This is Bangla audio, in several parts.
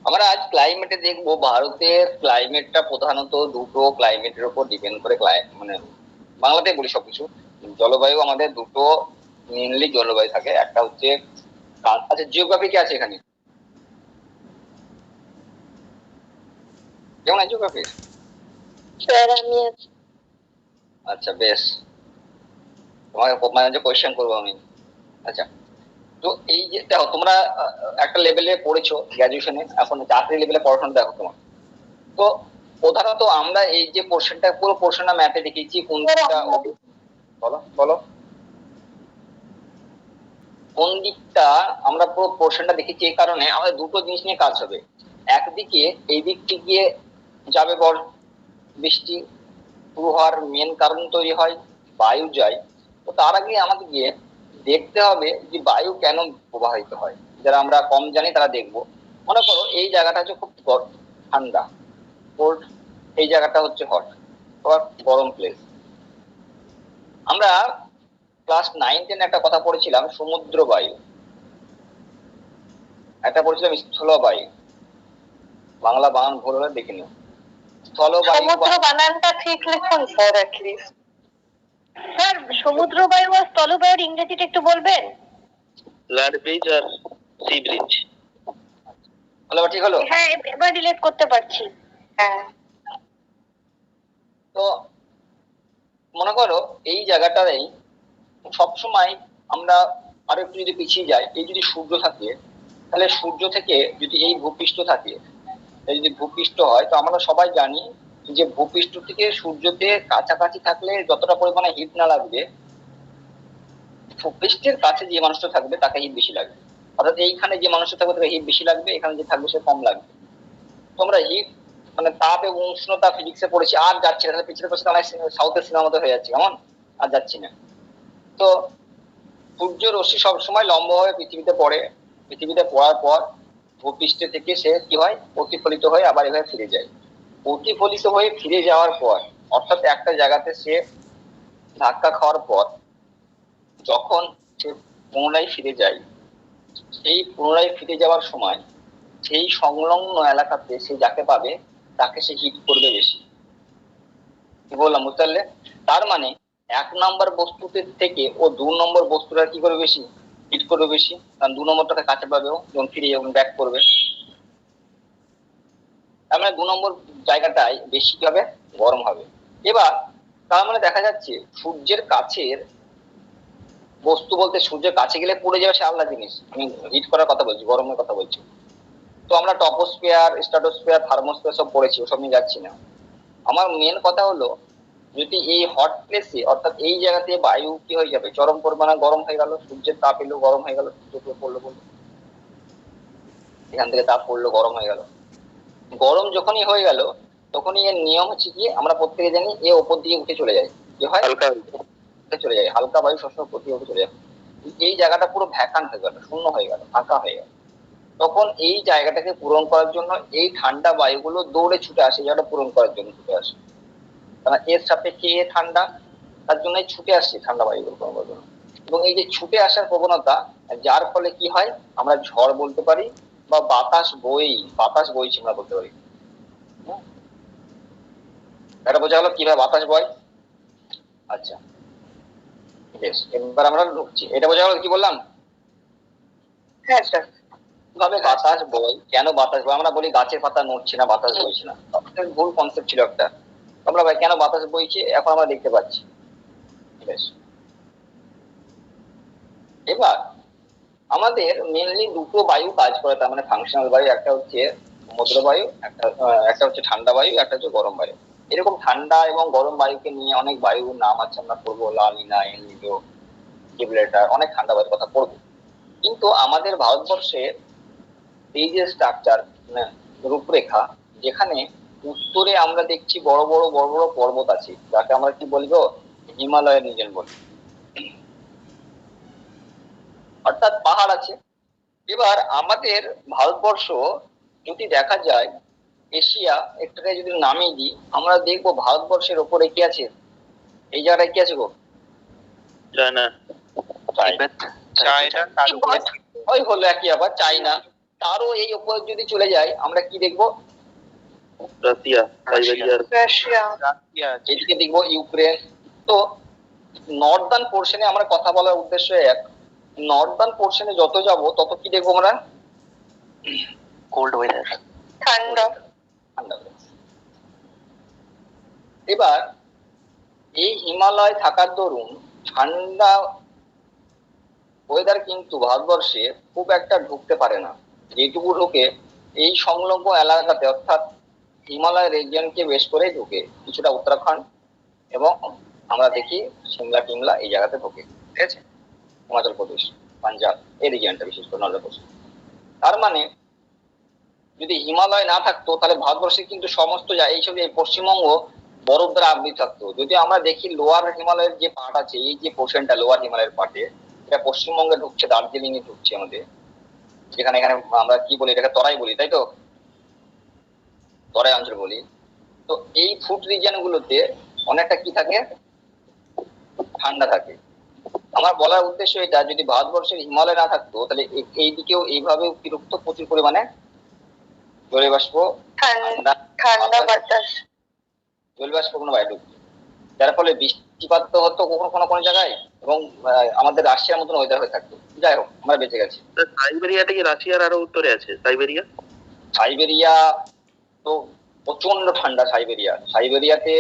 আমরা আজ ক্লাইমেটে দেখবো ভারতের ক্লাইমেটটা প্রধানত দুটো ক্লাইমেটের উপর ডিপেন্ড করে মানে বাংলাতে বলি সবকিছু। জলবায়ু আমাদের দুটো মেনলি জলবায়ু থাকে, একটা হচ্ছে আচ্ছা জিওগ্রাফি কি আছে এখানে? যেমন জিওগ্রাফি স্যার আমি আছি। আচ্ছা বেশ, তোমাকে মাঝে মাঝে কোয়েশ্চেন করবো আমি। আচ্ছা, তো এই যে দেখো তোমরা একটা লেভেলে পড়েছো গ্রাজুয়েশনে, এখন চাকরি লেভেলে পড়াশোনা দেখো তোমার। তো প্রধানত আমরা এই যে পোর্শনটা পুরো পোর্শনটা ম্যাপে দেখিয়েছি কোন দিকটা, বলো বলো কোন দিকটা আমরা পুরো পোর্শনটা দেখেছি। এই কারণে আমাদের দুটো জিনিস নিয়ে কাজ হবে। একদিকে এই দিক থেকে যাবে বৃষ্টি শুরু হওয়ার মেন কারণ তৈরি হয় বায়ু যায়। তো তার আগে আমাদেরকে দেখতে হবে যে বায়ু কেন প্রবাহিত হয়। যারা আমরা কম জানি তারা দেখবো। মনে করো এই জায়গাটা হচ্ছে খুব ঠান্ডা কোল্ড, এই জায়গাটা হচ্ছে হট বা গরম প্লেস। আমরা ক্লাস 9-10 একটা কথা পড়েছিলাম সমুদ্র বায়ু, একটা পড়েছিলাম স্থলবায়ু। বাংলা বানান ভুল হলে দেখে নিও। স্থলবায়ু, সমুদ্র বানানটা ঠিক লিখুন স্যার অ্যাটলিস্ট। স্যার সমুদ্র বায়ু আর স্থলবায়ুর ইংরেজিটা একটু বলবেন? ল্যান্ড ব্রিজ আর সি ব্রিজ। হলো ঠিক হলো? হ্যাঁ এবার রিলেট করতে পারছি। হ্যাঁ, তো মনে করো এই জায়গাটাই সবসময় আমরা আরো একটু যদি পিছিয়ে যাই, এই যদি সূর্য থাকে তাহলে সূর্য থেকে যদি এই ভূপৃষ্ঠ থাকে, এই যদি ভূপৃষ্ঠ হয়, তো আমরা সবাই জানি যে ভূপৃষ্ঠ থেকে সূর্যতে কাছাকাছি থাকলে যতটা পরিমাণে হিট না লাগবে, ভূপৃষ্ঠের কাছে যে মানুষটা থাকবে তাকে হিট বেশি লাগবে। অর্থাৎ এইখানে যে মানুষটা থাকবে তাকে হিট বেশি লাগবে, এখানে যে থাকবে সে কম লাগবে। তোমরা হিট মানে তাপ এবং উষ্ণতা ফিজিক্সে পড়েছি, আর যাচ্ছি না, তাহলে পিছনে পাশে সাউথের সিনেমাতে হয়ে যাচ্ছে, কেমন আর যাচ্ছি না। তো সূর্য রশ্মি সবসময় লম্বভাবে পৃথিবীতে পড়ে, পৃথিবীতে পড়ার পর ভূপৃষ্ঠ থেকে সে কি হয় প্রতিফলিত হয়ে আবার এভাবে ফিরে যায়। প্রতিফলিত হয়ে ফিরে যাওয়ার পর অর্থাৎ একটা জায়গাতে সে ধাক্কা খাওয়ার পর যখন সে পুনরায় ফিরে যায়, সেই পুনরায় ফিরে যাওয়ার সময় সেই সংলগ্ন এলাকাতে সে যাকে পাবে তাকে সে হিট করবে বেশি। কি বললাম বুঝতে পারলে? তার মানে 1 নম্বর বস্তুটির থেকে ও 2 নম্বর বস্তুটা কি করবে বেশি হিট করবে বেশি, কারণ 2 নম্বরটাকে কাছে পাবে ও যখন ফিরে যখন ব্যাক করবে। তার মানে 2 নম্বর জায়গাটায় বেশি কি হবে গরম হবে। এবার তার মানে দেখা যাচ্ছে সূর্যের কাছের বস্তু বলতে সূর্যের কাছে গেলে পুড়ে যাবে সে আলাদা জিনিস, আমি হিট করার কথা বলছি, গরমের কথা বলছি। তো আমরা টপোস্ফিয়ার স্ট্রাটোস্ফিয়ার থার্মোস্ফিয়ার সব পড়েছি, ওসব নিয়ে যাচ্ছি না। আমার মেন কথা হলো যদি এই হট প্লেসে অর্থাৎ এই জায়গাতে বায়ু কি হয়ে যাবে চরম পরিমাণে গরম হয়ে গেল, সূর্যের তাপ এলো গরম হয়ে গেল, পড়লো বললো এখান থেকে তাপ পড়লো গরম হয়ে গেল। গরম যখনই হয়ে গেল তখনই এর নিয়ম হচ্ছে কি আমরা প্রত্যেকে জানি এ ওপর দিকে উঠে চলে যায়, কি হয় হালকা উঠে চলে যায়, হালকা বায়ু সবসময় উপর দিকে উঠে চলে যায়। এই জায়গাটা পুরো ভ্যাকান্ট হয়ে গেল, শূন্য হয়ে গেল, ফাঁকা হয়ে গেল। তখন এই জায়গাটাকে পূরণ করার জন্য এই ঠান্ডা বায়ুগুলো দৌড়ে ছুটে আসে, জায়গাটা পূরণ করার জন্য ছুটে আসে। কারণ এর সাপেক্ষে এ ঠান্ডা, তার জন্য ছুটে আসছে ঠান্ডা বায়ুগুলো পূরণ করার জন্য। এবং এই যে ছুটে আসার প্রবণতা যার ফলে কি হয় আমরা ঝড় বলতে পারি বা বাতাস বইছে আমরা বলতে পারি। এটা বোঝা গেল কিভাবে বাতাস বয়। আচ্ছা বেশ, এবার আমরা ঢুকছি, এটা বোঝা গেল কি বললাম? হ্যাঁ স্যার। কিভাবে বাতাস বয়, কেন বাতাস বয়? আমরা বলি গাছের পাতা নড়ছে না বাতাস বইছে না, ভুল কনসেপ্ট ছিল একটা। আমরা ভাই কেন বাতাস বইছে এখন আমরা দেখতে পাচ্ছি। বেশ, এবার আমাদের মেনলি দুটো বায়ু কাজ করে, তার মানে ফাংশনাল বায়ু, একটা হচ্ছে সমুদ্র বায়ু, একটা হচ্ছে ঠান্ডা বায়ু, একটা হচ্ছে গরম বায়ু। এরকম ঠান্ডা এবং গরম বায়ুকে নিয়ে অনেক বায়ুর নাম আছে, আমরা পড়বো লানিনা, এলনিনো, গিবরেটার, অনেক ঠান্ডা বায়ুর কথা পড়বো। কিন্তু আমাদের ভারতবর্ষের এই যে স্ট্রাকচার রূপরেখা, যেখানে উত্তরে আমরা দেখছি বড় বড় বড় বড় পর্বত আছে, যাকে আমরা কি বলবো হিমালয়ের রিজন বলি, অর্থাৎ পাহাড় আছে। এবার আমাদের ভারতবর্ষ যদি দেখা যায় এশিয়া একটাকে যদি নামিয়ে দিই, আমরা দেখবো ভারতবর্ষের ওপরে কি আছে, এই জায়গাটায় কি আছে গো? চায়না। ওই হলো একই, আবার চাইনা, তারও এই উপরে যদি চলে যায় আমরা কি দেখবো? রাশিয়া, সাইবেরিয়ার রাশিয়া। এদিকে দেখবো ইউক্রেন। তো নর্দার্ন পোর্শনে আমরা কথা বলার উদ্দেশ্য এক, নর্দার্ন পোর্শনে যত যাব তত কি দেখবো আমরা? কোল্ড ওয়েদার, ঠান্ডা। ঠান্ডা। এবার এই হিমালয় থাকার দরুন ঠান্ডা ওয়েদার কিন্তু ভারতবর্ষে খুব একটা ঢুকতে পারে না। যেটুকু ঢোকে এই সংলগ্ন এলাকাতে, অর্থাৎ হিমালয় রিজিয়নকে বেশ করে ঢুকে, কিছুটা উত্তরাখণ্ড এবং আমরা দেখি সিমলা টিমলা এই জায়গাতে ঢোকে, ঠিক আছে, হিমাচল প্রদেশ, পাঞ্জাব এই রিজিয়নটা বিশেষ করে নর্থ। তার মানে যদি হিমালয় না থাকতো তাহলে ভারতবর্ষে কিন্তু সমস্ত এইসব এই পশ্চিমবঙ্গ বরফ দ্বারা আবৃত থাকতো। যদি আমরা দেখি লোয়ার হিমালয়ের যে পার্ট আছে, এই যে পোর্শনটা লোয়ার হিমালয়ের পার্টে, এটা পশ্চিমবঙ্গে ঢুকছে, দার্জিলিং এ ঢুকছে আমাদের, যেখানে এখানে আমরা কি বলি, এটাকে তরাই বলি, তাই তো, তরাই অঞ্চল বলি। তো এই ফুড রিজিয়ন গুলোতে অনেকটা কি থাকে, ঠান্ডা থাকে। আমার বলার উদ্দেশ্য এটা, যদি ভারতবর্ষের হিমালয় না থাকতো তাহলে এই দিকেও এইভাবে অতিরিক্ত প্রচুর পরিমাণে জলীয় বাষ্প, ঠান্ডা বাতাস, জলীয় বাষ্প কোনো বাইরে ঢুকতো, যার ফলে বৃষ্টিপাত হতো কখনো কোনো কোনো জায়গায়, এবং আমাদের রাশিয়ার মতন ওয়েদার হয়ে থাকতো। যাই হোক, আমরা বেঁচে গেছি। সাইবেরিয়াটা কি রাশিয়ার আরো উত্তরে আছে? সাইবেরিয়া, সাইবেরিয়া তো প্রচন্ড ঠান্ডা। সাইবেরিয়াতে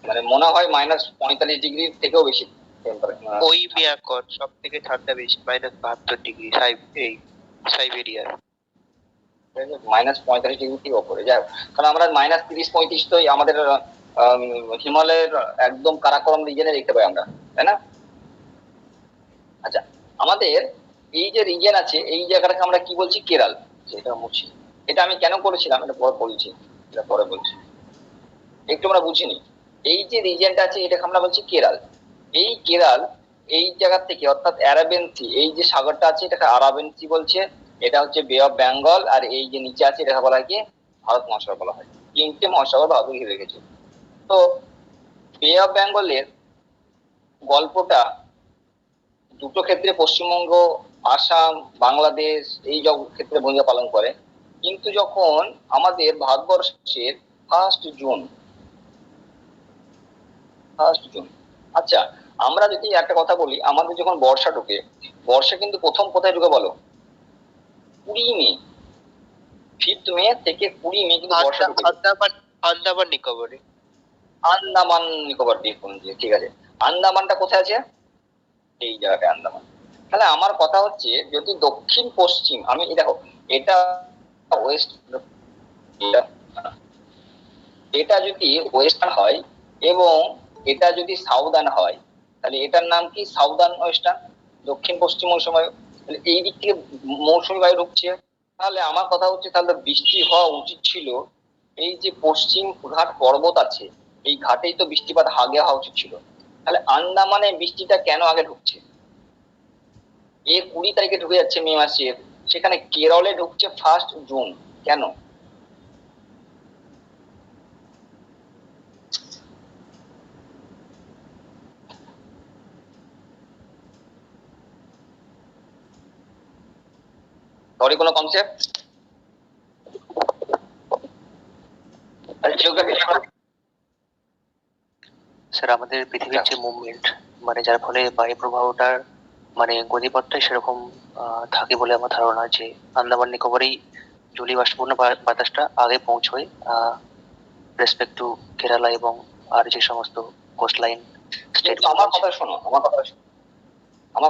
মানে মনে হয় -45 ডিগ্রির থেকেও বেশি টেম্পারেচার। ওই মিয়াকর সব থেকে ঠান্ডা বেশি, -72 ডিগ্রি এই সাইবেরিয়া। -45 ডিগ্রি থেকে ওপরে। যাই হোক, কারণ আমরা -30-35 তো আমাদের হিমালয়ের একদম কারাকোরাম রিজনে দেখতে পাই আমরা, তাই না? আচ্ছা, আমাদের এই যে রিজন আছে, এই জায়গাটাকে আমরা কি বলছি? কেরাল। সেটা মুছি, এটা আমি কেন করেছিলাম এটা পরে বলছি, এটা পরে বলছি, একটু আমরা বুঝিনি। এই যে রিজনটা আছে এটাকে আমরা বলছি কেরাল। এই কেরাল এই জায়গা থেকে, অর্থাৎ অ্যারাবিয়ান সি, এই যে সাগরটা আছে এটাকে আরাবিয়ান সি বলছে, এটা হচ্ছে বে অফ বেঙ্গল, আর এই যে নিচে আছে এটাকে বলা হয় কি? ভারত মহাসাগর বলা হয়। তিনটে মহাসাগর ভারতকে ঘিরে রেখেছে। তো বে অফ বেঙ্গলের গল্পটা দুটো ক্ষেত্রে, পশ্চিমবঙ্গ, আসাম, বাংলাদেশ এই ক্ষেত্রে ভূমিকা পালন করে। কিন্তু যখন আমাদের ভারতবর্ষের ফার্স্ট জুন, আচ্ছা আমরা যদি একটা কথা বলি, আমাদের যখন বর্ষা ঢুকে, বর্ষা কিন্তু প্রথম কোথায় ঢুকে বলো? 20 মে, 5 মে থেকে 20 মে কিন্তু বর্ষা ঢুকে। আন্দামান নিকোবরে, আন্দামান নিকোবর দ্বীপপুঞ্জ, ঠিক আছে। আন্দামানটা কোথায় আছে? এই জায়গাটায় আন্দামান। তাহলে আমার কথা হচ্ছে, যদি দক্ষিণ পশ্চিম, আমি দেখো এটা ওয়েস্ট, এটা যদি ওয়েস্টার্ন হয় এবং এটা যদি সাউদার্ন হয়, তাহলে এটার নাম কি? সাউদার্ন ওয়েস্টার্ন, দক্ষিণ পশ্চিম মৌসুমী বায়ু। তাহলে এই দিক থেকে মৌসুমী বায়ু ঢুকছে। তাহলে আমার কথা হচ্ছে, তাহলে বৃষ্টি হওয়া উচিত ছিল এই যে পশ্চিম ঘাট পর্বত আছে, এই ঘাটেই তো বৃষ্টিপাত আগে হওয়া উচিত ছিল। তাহলে আন্দামানে বৃষ্টিটা কেন আগে ঢুকছে? 20 তারিখে ঢুকে যাচ্ছে মে মাসের, সেখানে কেরলে ঢুকছে 1 জুন, কেন? সরি, কোনো কনসেপ্ট? স্যার, আমাদের পৃথিবীর যে মুভমেন্ট, মানে যার ফলে বায়ু প্রবাহটার মানে গতিপথটাই সেরকম থাকে বলে আমার ধারণা, যে আন্দামান নিকোবরেই জলীয় বাষ্পপূর্ণ বাতাসটা আগে পৌঁছয় রেসপেক্ট টু কেরালা এবং আর যে সমস্ত কোস্টলাইন স্টেট। আমার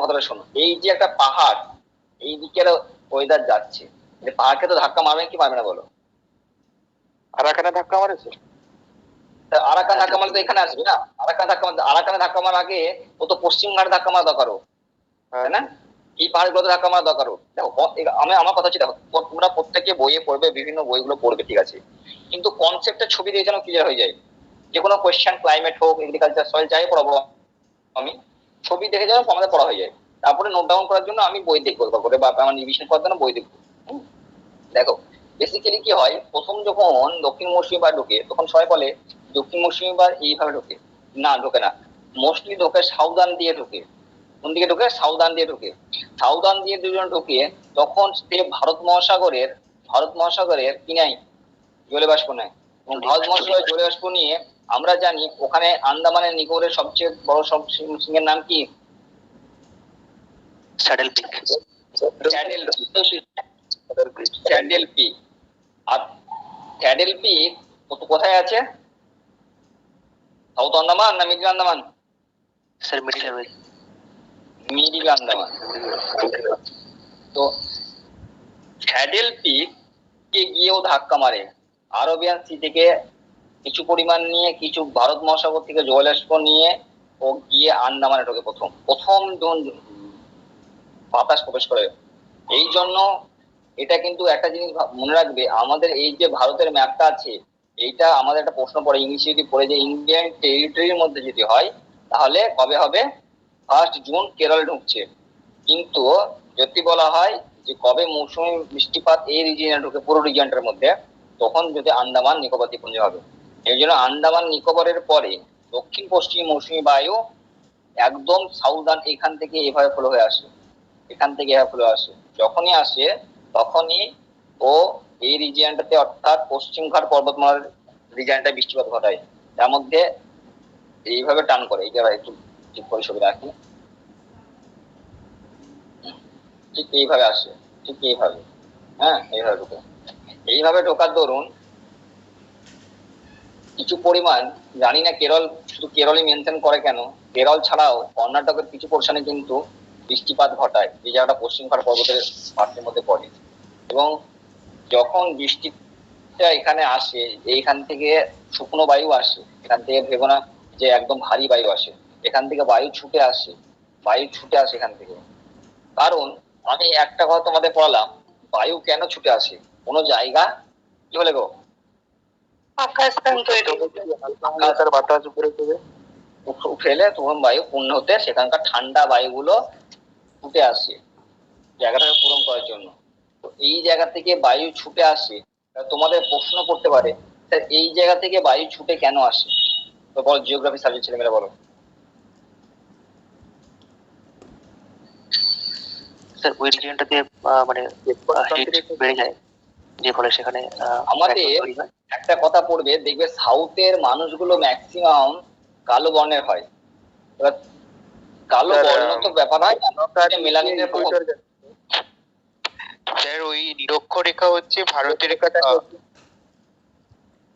কথাটা শোনো, এই যে একটা পাহাড়, এই দিকের ওয়েদার যাচ্ছে, পাহাড়কে তো ধাক্কা মারবে কি মারবে না বলো? আরাকানে ধাক্কা মারেছে। আরাকান ধাক্কা মারলে তো এখানে আসবে না। আরাকানে ধাক্কা মারার আগে ও তো পশ্চিম ঘাটে ধাক্কা মারা দরকার, তাই না? এই পাহাড়গুলোতে ধাক্কা মারা দরকার। দেখো, আমার কথা হচ্ছে, দেখো তোমরা প্রত্যেকে বইয়ে পড়বে, বিভিন্ন বইগুলো পড়বে, ঠিক আছে, কিন্তু কনসেপ্টের ছবি দিয়ে যেন ক্লিয়ার হয়ে যায়। যে কোনো কোয়েশ্চেন, ক্লাইমেট হোক, এগ্রিকালচার, সয়েল, যাই পড়াবো আমি, ছবি দেখে যেন আমাদের পড়া হয়ে যায়। তারপরে নোট ডাউন করার জন্য আমি বই দেখবো করে, বা আমার রিভিশন করার জন্য বই দেখবো। দেখো বেসিক্যালি কি হয়, প্রথম যখন দক্ষিণ মৌসুমী বায়ু ঢোকে তখন সবাই বলে দক্ষিণ মৌসুমী বায়ু এইভাবে ঢোকে, না ঢোকে না, মোস্টলি ঢোকে সাউদার্ন দিয়ে ঢোকে। কোন দিকে ঢোকে? সাউদার্ন দিয়ে ঢোকে। সাউদার্ন দিয়ে দুজন ঢোকে, তখন সে ভারত মহাসাগরের কি নাই? জলীয়বাষ্প নেয়। এবং ভারত মহাসাগরের জলীয়বাষ্প নিয়ে আমরা জানি ওখানে আন্দামানের নিকোবরের সবচেয়ে বড় সিংহের নাম কি? Saddle Peak. Saddle Peak. আর স্যাডেল পিক কোথায় আছে? সাউথ আন্দামান না মিডল আন্দামান? স্যার মিডিলে রয়েছে। মিডল আন্দামান। তো স্যাডেল পিক কে গিয়েও ধাক্কা মারে আরবিয়ান সি থেকে কিছু পরিমাণ নিয়ে, কিছু ভারত মহাসাগর থেকে জলীয়বাষ্প নিয়ে ও গিয়ে আন্দামানে ঢোকে। প্রথম বাতাস প্রবেশ করে। এই জন্য এটা কিন্তু একটা জিনিস মনে রাখবে, আমাদের এই যে ভারতের ম্যাপটা আছে, এইটা আমাদের একটা প্রশ্ন পড়ে ইংলিশে যদি পড়ে যে ইন্ডিয়ান টেরিটরির মধ্যে যদি হয় তাহলে কবে হবে? 1 জুন কেরল ঢুকছে। কিন্তু যদি বলা হয় যে কবে মৌসুমী বৃষ্টিপাত এই রিজিয়নে ঢুকে পুরো রিজিয়নটার মধ্যে, তখন যদি আন্দামান নিকোবর দ্বীপপুঞ্জ হবে। এই জন্য আন্দামান নিকোবরের পরে দক্ষিণ পশ্চিম মৌসুমী বায়ু একদম সাউদার্ন এখান থেকে এভাবে ফ্লো হয়ে আসে, এখান থেকে এভাবে ফ্লো আসে। যখনই আসে তখনই ও এই রিজিয়নটাতে অর্থাৎ পশ্চিম ঘাট পর্বতমালার রিজিয়নটা বৃষ্টিপাত ঘটায়। তার মধ্যে এইভাবে টান করে, এই জায়গায় একটু ঠিক করে ছবি রাখি, ঠিক এইভাবে আসে, ঠিক এইভাবে, হ্যাঁ এইভাবে ঢোকে। এইভাবে ঢোকার দরুন কিছু পরিমাণ, জানি না কেরল শুধু কেরলই মেনশন করে কেন, কেরল ছাড়াও কর্ণাটকের কিছু পোর্শনে কিন্তু বৃষ্টিপাত ঘটায়, যে জায়গাটা পশ্চিম ঘাট পর্বতের পার্শ্বের মধ্যে পড়ে। এবং যখন বৃষ্টিটা এখানে আসে, এইখান থেকে শুকনো বায়ু আসে, এখান থেকে ভেবো না যে একদম ভারী বায়ু আসে, এখান থেকে বায়ু ছুটে আসে এখান থেকে। কারণ আমি একটা কথা তোমাদের পড়ালাম, বায়ু কেন ছুটে আসে? কোন জায়গা কি বলে গো? আকাশস্থান তৈরি। বাতাস উপরে ফেলে তখন বায়ু পূর্ণ হতে সেখানকার ঠান্ডা বায়ুগুলো ছুটে আসে জায়গাটাকে পূরণ করার জন্য। তো এই জায়গা থেকে বায়ু ছুটে আসে। তোমাদের প্রশ্ন করতে পারে এই জায়গা থেকে বায়ু ছুটে কেন আসে? তো বলো, জিওগ্রাফি সাবজেক্ট ছেলেমেয়েরা বলো। স্যার ওই রিজিয়নটাতে মানে হিট বেড়ে যায়, যে ফলে সেখানে আমাদের একটা কথা পড়বে, দেখবে সাউথের মানুষগুলো ম্যাক্সিমাম কালো বর্ণের হয়। এবার কালো বর্ণ তো ব্যাপার হয়, মেলানিনের স্যার ওই নিরক্ষরেখা হচ্ছে ভারতের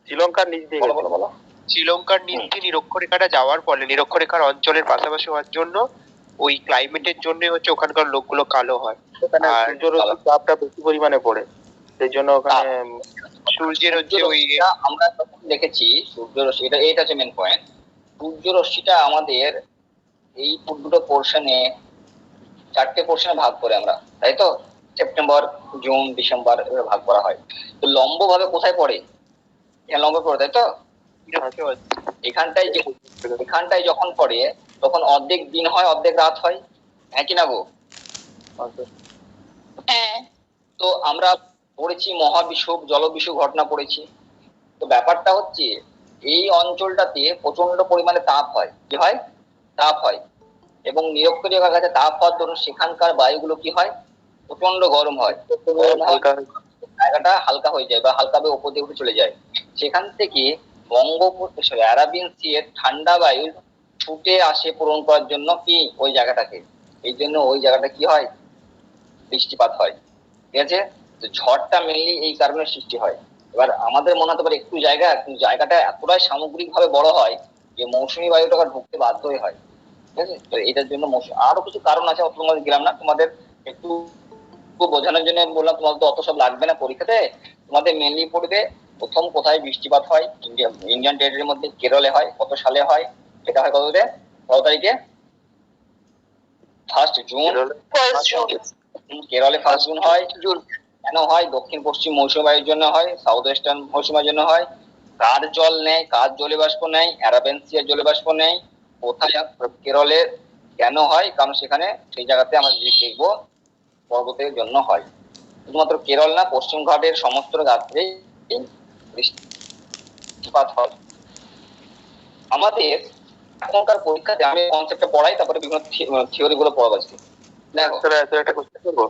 শ্রীলঙ্কার নিচ দিয়ে বলো বলো। শ্রীলঙ্কার নিচ দিয়ে নিরক্ষরেখাটা যাওয়ার ফলে নিরক্ষরেখার অঞ্চলের পাশাপাশি হওয়ার জন্য ওই ক্লাইমেটের জন্য হচ্ছে ওখানকার লোকগুলো কালো হয়। আর সূর্যরশ্মির তাপটা বেশি পরিমাণে পড়ে, সেই জন্য ওখানে সূর্যের হচ্ছে ওই আমরা যখন দেখেছি সূর্যরশ্মি, এটা হচ্ছে মেন পয়েন্ট। সূর্যরশ্মিটা আমাদের এই দুটো পোর্শনে, 4টে পোর্শনে ভাগ করে আমরা, তাই তো? সেপ্টেম্বর, জুন, ডিসেম্বর এভাবে ভাগ করা হয়। তো লম্ব ভাবে কোথায় পড়ে? এখানে লম্ব পড়ে, তাই তো? এখানটায় যখন পড়ে তখন অর্ধেক দিন হয় অর্ধেক রাত হয়, হ্যাঁ কি না গো? হ্যাঁ। তো আমরা পড়েছি মহাবিষুব, জলবিষুব ঘটনা পড়েছি। তো ব্যাপারটা হচ্ছে এই অঞ্চলটাতে প্রচন্ড পরিমাণে তাপ হয়, কি হয়? তাপ হয়। এবং নিরক্ষরেখার কাছে তাপ হওয়ার জন্য সেখানকার বায়ুগুলো কি হয়? প্রচন্ড গরম হয়। জায়গাটা হালকা হয়ে যায় বা হালকাভাবে উপর দিকে চলে যায়। সেখান থেকে আরাবিয়ান সি এর ঠান্ডা বায়ু ছুটে আসে পূরণ করার জন্য কি ওই জায়গাটাকে। এই জন্য ওই জায়গাটা কি হয়? বৃষ্টিপাত হয়। ঠিক আছে? তো ঝড়টা মেনলি এই কারণে সৃষ্টি হয়। এবার আমাদের মনে হতে পারে একটু জায়গা, কিন্তু জায়গাটা এতটাই সামগ্রিক ভাবে বড় হয় যে মৌসুমী বায়ুটা ঢুকতে বাধ্যই হয়। ঠিক আছে? তো এটার জন্য আরো কিছু কারণ আছে, অত তোমাদের গেলাম না, তোমাদের একটু বোঝানোর জন্য বললাম। তোমাদের তো অত সব লাগবে না পরীক্ষাতে, তোমাদের মেনলি পড়বে প্রথম কোথায় বৃষ্টিপাত হয়। ইন্ডিয়ান টেরিটরির মধ্যে কেরলে হয়, কত সালে হয়? এটা হয় কত তারিখে? 1 জুন। কেরলে 1 জুন হয়। কেন হয়? দক্ষিণ পশ্চিম মৌসুমী বায়ুর জন্য হয়, সাউথ ওয়েস্টার্ন মৌসুমীর জন্য হয়। কার জল নেয়, কার জলীয়বাষ্প নেয়, অ্যারাবিয়ান সি এর জলীয়বাষ্প নেয়। কোথায়? কেরলে। কেন হয়? কারণ সেখানে সেই জায়গাতে আমরা দেখবো পর্বতের জন্য হয়। শুধুমাত্র কেরল না, পশ্চিম ঘাটের সমস্ত রাত্রেই বৃষ্টিপাত হয়। আমাদের এখনকার পরীক্ষাতে আমি কনসেপ্টটা পড়াই, তারপরে বিভিন্ন থিওরি গুলো পড়াবো আজকে। দেখো স্যার একটা কোশ্চেন করবো।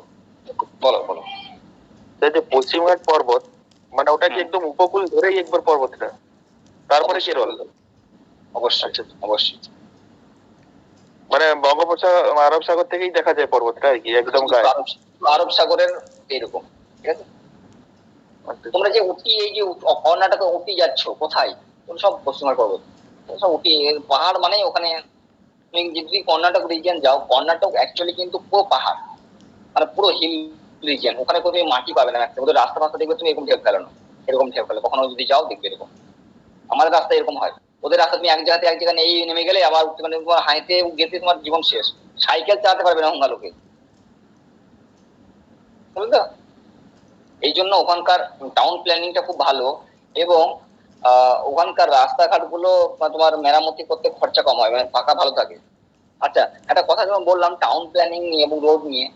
বলো বলো। স্যার যে পশ্চিমঘাট পর্বত মানে ওটা কি একদম উপকূল ধরেই একবার পর্বতটা, তারপরে কেরল? অবশ্যই অবশ্যই। মানে বঙ্গোপসাগর আরব সাগর থেকেই দেখা যায় পর্বতটা আর কি, একদম গায়ে। আরব সাগরের এরকম, ঠিক আছে। তোমরা যে উটি, এই যে কর্ণাটকে উটি যাচ্ছ, কোথায়? সব পশ্চিমবঙ্গ পর্বত, সব উটি পাহাড়। মানে ওখানে তুমি যদি কর্ণাটক রিজিয়ন যাও, কর্ণাটক অ্যাকচুয়ালি কিন্তু পুরো পাহাড়, মানে পুরো হিল রিজিয়ন। ওখানে কোনো তুমি মাটি পাবে না, ওদের রাস্তা ফাস্তা দেখবে তুমি এরকম ঢেউ ফেলানো, এরকম ঢেউ ফেলে। কখনো যদি যাও দেখবে এরকম। আমাদের রাস্তা এরকম হয়, ওদের রাস্তা তুমি এক জায়গাতে এক জায়গায় এই নেমে গেলে আবার মানে তোমার হাইতে গেতে তোমার জীবন শেষ। সাইকেল চালাতে পারবে না ওখানকার লোকে, বুঝলো? এই জন্য ওখানকার টাউন প্ল্যানিংটা খুব ভালো, এবং ওখানকার রাস্তাঘাট গুলো তোমার মেরামতি করতে খরচা কম হয়, মানে পাকা ভালো থাকে। আচ্ছা, একটা কথা যখন বললাম টাউন প্ল্যানিং নিয়ে এবং রোড নিয়ে,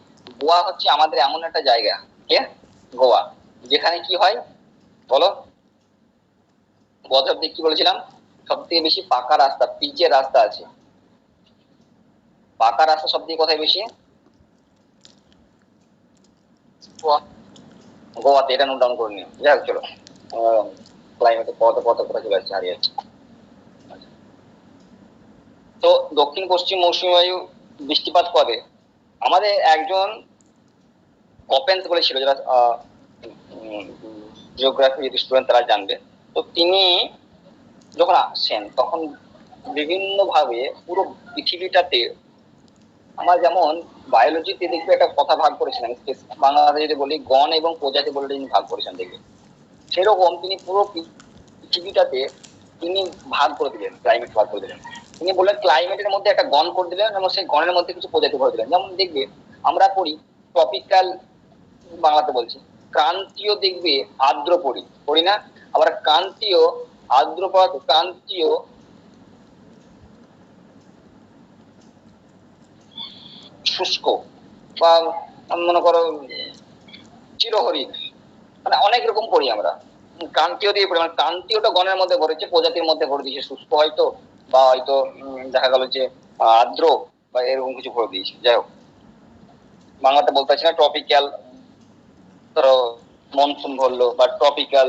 গোয়া হচ্ছে আমাদের এমন একটা জায়গা, কে? গোয়া, যেখানে কি হয় বলো? বছর দিক কি বলেছিলাম, সব থেকে বেশি পাকা রাস্তা, পিচের রাস্তা আছে। পাকা রাস্তা সব থেকে কোথায় বেশি? গোয়াতে। এটা নোট ডাউন করে নিও। যাই হোক, চলো ক্লাইমেটে কত কত কথা চলে আসছে, হারিয়ে যাচ্ছে। তো দক্ষিণ পশ্চিম মৌসুমী বায়ু বৃষ্টিপাত করে। আমাদের একজন কপেন্স বলেছিল, যারা জিওগ্রাফি যদি স্টুডেন্ট তারা জানবে। তো তিনি যখন আসছেন তখন বিভিন্ন ভাবে পুরো পৃথিবীটাতে, আমার যেমন বায়োলজিতে দেখবে একটা কথা ভাগ করেছিলেন, বাংলাদেশে যদি বলি গণ এবং প্রজাতি বলে তিনি ভাগ করেছেন দেখবে, সেরকম তিনি পুরো পৃথিবীটাতে তিনি ভাগ করে দিলেন, ক্লাইমেট ভাগ করে দিলেন। তিনি বললেন ক্লাইমেটের মধ্যে একটা গণ করে দিলেন, এবং সেই গণের মধ্যে কিছু প্রজাতি করে দিলেন। যেমন দেখবে আমরা পড়ি ট্রপিক্যাল, বাংলাতে বলছি ক্রান্তীয়, দেখবে আর্দ্র পড়ি না? আবার ক্রান্তীয় আর্দ্রপাত, ক্রান্তীয় শুষ্ক, বা মনে করো চিরহরিৎ, মানে অনেক রকম পড়ি আমরা। ক্রান্তীয় দিয়ে পড়ি, মানে ক্রান্তীয়টা গণের মধ্যে ভরেছে, প্রজাতির মধ্যে ভরে দিয়েছে শুষ্ক হয়তো, বা হয়তো দেখা গেল যে আর্দ্র বা এরকম কিছু ভরে দিয়েছে। যাই হোক, বাংলাতে বলতে পারছি না। ট্রপিক্যাল ধরো মনসুন বললো, বা ট্রপিক্যাল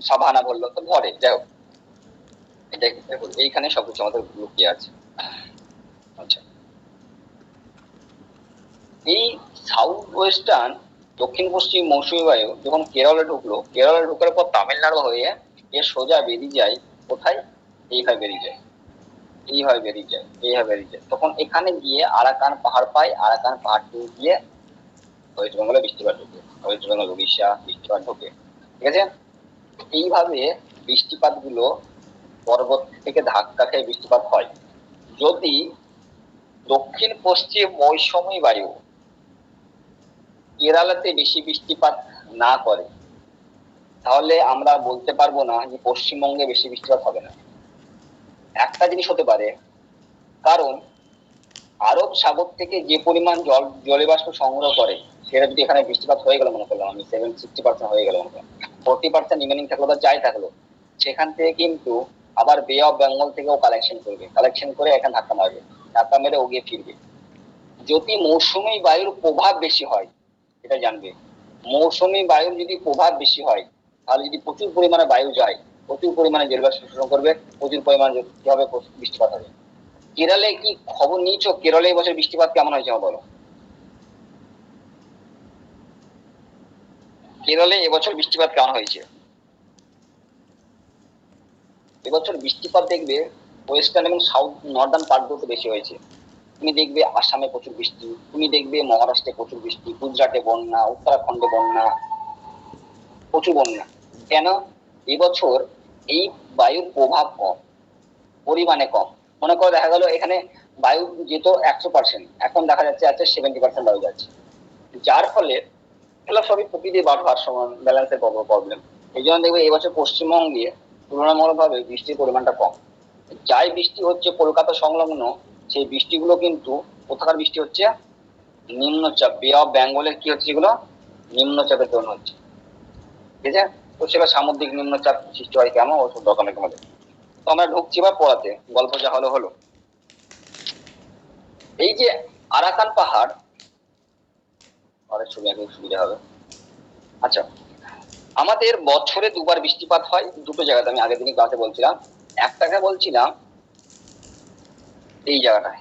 সাভানা বললো, তো ভরে। যাই হোক, এটাই এইখানে সবকিছু আমাদের লুকিয়ে আছে। আচ্ছা, এই সাউথ ওয়েস্টার্ন, দক্ষিণ পশ্চিম মৌসুমী বায়ু যখন কেরলে ঢুকলো, কেরলে ঢুকার পর তামিলনাড়ু হয়ে এ সোজা বেরিয়ে যায় কোথায়? এইভাবে বেরিয়ে যায়, এইভাবে বেরিয়ে যায়, এইভাবে বেরিয়ে যায়। তখন এখানে গিয়ে আরাকান পাহাড় পায়, আরাকান পাহাড় গিয়ে ওয়েস্ট বেঙ্গলে বৃষ্টিপাত ঢুকে, ওয়েস্ট বেঙ্গল উড়িষ্যা বৃষ্টিপাত ঢুকে, ঠিক আছে। এইভাবে বৃষ্টিপাত গুলো পর্বত থেকে ধাক্কা খেয়ে বৃষ্টিপাত হয়। যদি দক্ষিণ পশ্চিম মৌসুমী বায়ু কেরালাতে বেশি বৃষ্টিপাত না করে, তাহলে আমরা বলতে পারবো না যে পশ্চিমবঙ্গে বেশি বৃষ্টিপাত হবে না। একটা জিনিস হতে পারে, কারণ আরব সাগর থেকে যে পরিমাণ জলীয়বাষ্প সংগ্রহ করে, সেটা যদি এখানে বৃষ্টিপাত হয়ে গেল, মনে করলাম আমি 60% হয়ে গেল, মনে করলাম 40% রিমেনিং থাকলো বা যাই থাকলো, সেখান থেকে কিন্তু আবার বে অফ বেঙ্গল থেকেও কালেকশন করবে, কালেকশন করে এখানে ধাক্কা মারবে, ধাক্কা মেরে ও গিয়ে ফিরবে। যদি মৌসুমী বায়ুর প্রভাব বেশি হয়, এটা জানবে, মৌসুমী বায়ুর যদি প্রভাব বেশি হয়, তাহলে যদি প্রচুর পরিমাণে বায়ু যায়, প্রচুর পরিমাণে জলবাষ্প শোষণ করবে, প্রচুর পরিমাণে কিভাবে বৃষ্টিপাত হবে। কেরলে কি খবর নিয়েছো? কেরলে এবছর বৃষ্টিপাত কেমন হয়েছে বলো? কেরলে এবছর বৃষ্টিপাত কেমন হয়েছে? এবছর বৃষ্টিপাত দেখবে ওয়েস্টার্ন এবং সাউথ নর্দার্ন পার্ট গুলোতে বেশি হয়েছে। তুমি দেখবে আসামে প্রচুর বৃষ্টি, তুমি দেখবে মহারাষ্ট্রে প্রচুর বৃষ্টি, গুজরাটে বন্যা, উত্তরাখণ্ডে বন্যা, প্রচুর বন্যা। কেন? এবছর এই বায়ুর প্রভাব কম, পরিমাণে কম। মনে করো দেখা গেল এখানে বায়ু যেত 100%, এখন দেখা যাচ্ছে 70% বায়ু যাচ্ছে, যার ফলে এগুলো সবই প্রকৃতির ভারসাম্য ব্যালেন্সের প্রবলেম। এই জন্য দেখবে এবছর পশ্চিমবঙ্গে তুলনামূলকভাবে বৃষ্টির পরিমাণটা কম। যাই বৃষ্টি হচ্ছে কলকাতা সংলগ্ন, সেই বৃষ্টিগুলো কিন্তু কোথাকার বৃষ্টি হচ্ছে? নিম্নচাপ, বে অফ বেঙ্গলের কি হচ্ছে, এগুলো নিম্নচাপের জন্য হচ্ছে, ঠিক আছে। তো সেটা সামুদ্রিক নিম্নচাপ সৃষ্টি হয় কেমন, ওসব দরকার নেই তোমাদের। আমরা ঢুকছি বা পড়াতে, গল্প যা হলো হলো। এই যে আরাকান পাহাড়, অনেক ছবি আঁকলে সুবিধা হবে। আচ্ছা, আমাদের বছরে দুবার বৃষ্টিপাত হয় দুটো জায়গাতে, আমি আগের দিনই ক্লাসে বলছিলাম। একটাকে বলছিলাম এই জায়গাটায়,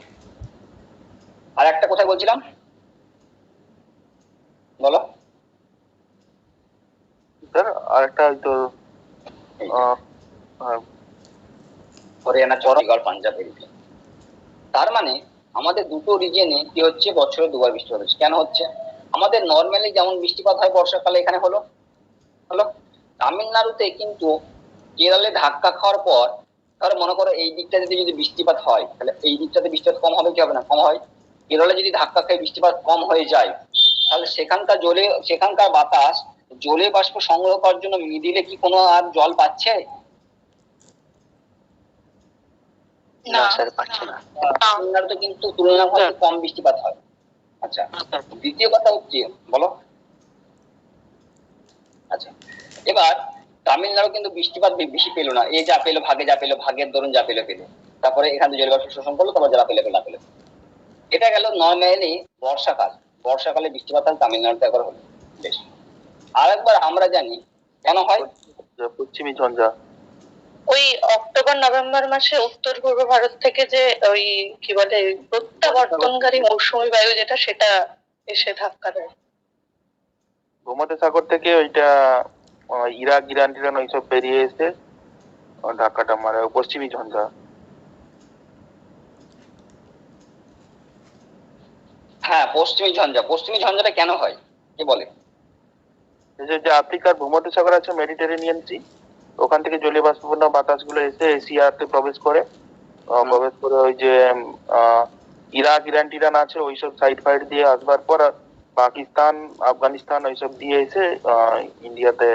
আর একটা কোথায় বলছিলাম বলো? স্যার আরেকটা হয়তো হরিয়ানা, চণ্ডীগড়, পাঞ্জাব এদিকে। তার মানে আমাদের দুটো রিজনে কি হচ্ছে, বছরে দুবার বৃষ্টিপাত হচ্ছে। কেন হচ্ছে? আমাদের নর্মালি যেমন বৃষ্টিপাত হয় বর্ষাকালে, এখানে হলো হলো। তামিলনাড়ুতে কিন্তু কেরলে ধাক্কা খাওয়ার পর, তাহলে মনে করো এই দিকটাতে যদি বৃষ্টিপাত হয়, তাহলে এই দিকটাতে বৃষ্টিপাত কম হবে কি হবে না? কম হয়। কেরলে যদি ধাক্কা খেয়ে বৃষ্টিপাত কম হয়ে যায়, তাহলে সেখানকার বাতাস জলীয় বাষ্প সংগ্রহ করার জন্য মিডিলে কি কোনো আর জল পাচ্ছে? না স্যার, পাচ্ছে না। তামিলনাড়ুতে কিন্তু তুলনামূলক কম বৃষ্টিপাত হয়। আচ্ছা, দ্বিতীয় কথা হচ্ছে, বলো। আচ্ছা, এবার তামিলনাড়ু কিন্তু বৃষ্টিপাত বেশি পেলো না, এ যা পেলো ভাগে, যা পেলো ভাগের দরুন যা পেলো পেলো, তারপরে এখানে জলবায়ু শোষণ করলো, তারপর যারা পেলে না পেলো। এটা গেল নর্মালি বর্ষাকাল। বর্ষাকালে বৃষ্টিপাত হয় তামিলনাড়ুতে একবার হলো বেশ। আর একবার আমরা জানি কেন হয়, পশ্চিমী ঝঞ্ঝা। ওই অক্টোবর নভেম্বর মাসে উত্তর পূর্ব ভারত থেকে যে ওই কি বলে প্রত্যাবর্তনকারী মৌসুমী বায়ু যেটা, সেটা এসে ধাক্কা দেয়। ভূমধ্যসাগর থেকে ওইটা ইরাক, ইরান টিরান ওইসব বেরিয়ে এসে ধাক্কাটা মারে, পশ্চিমী ঝঞ্ঝা। হ্যাঁ পশ্চিমী ঝঞ্ঝা। পশ্চিমী ঝঞ্ঝাটা কেন হয় কে বলে? যে আফ্রিকার ভূমধ্যসাগর আছে, মেডিটেরেনিয়ান সি, ওখান থেকে জলীয় বাষ্পপূর্ণ বাতাসগুলো এসে এশিয়াতে প্রবেশ করে ওই যে ইরাক, ইরান টিরান আছে ওইসব সাইড ফাইড দিয়ে আসবার পর পাকিস্তান, আফগানিস্তান ওইসব দিয়ে এসে ইন্ডিয়াতে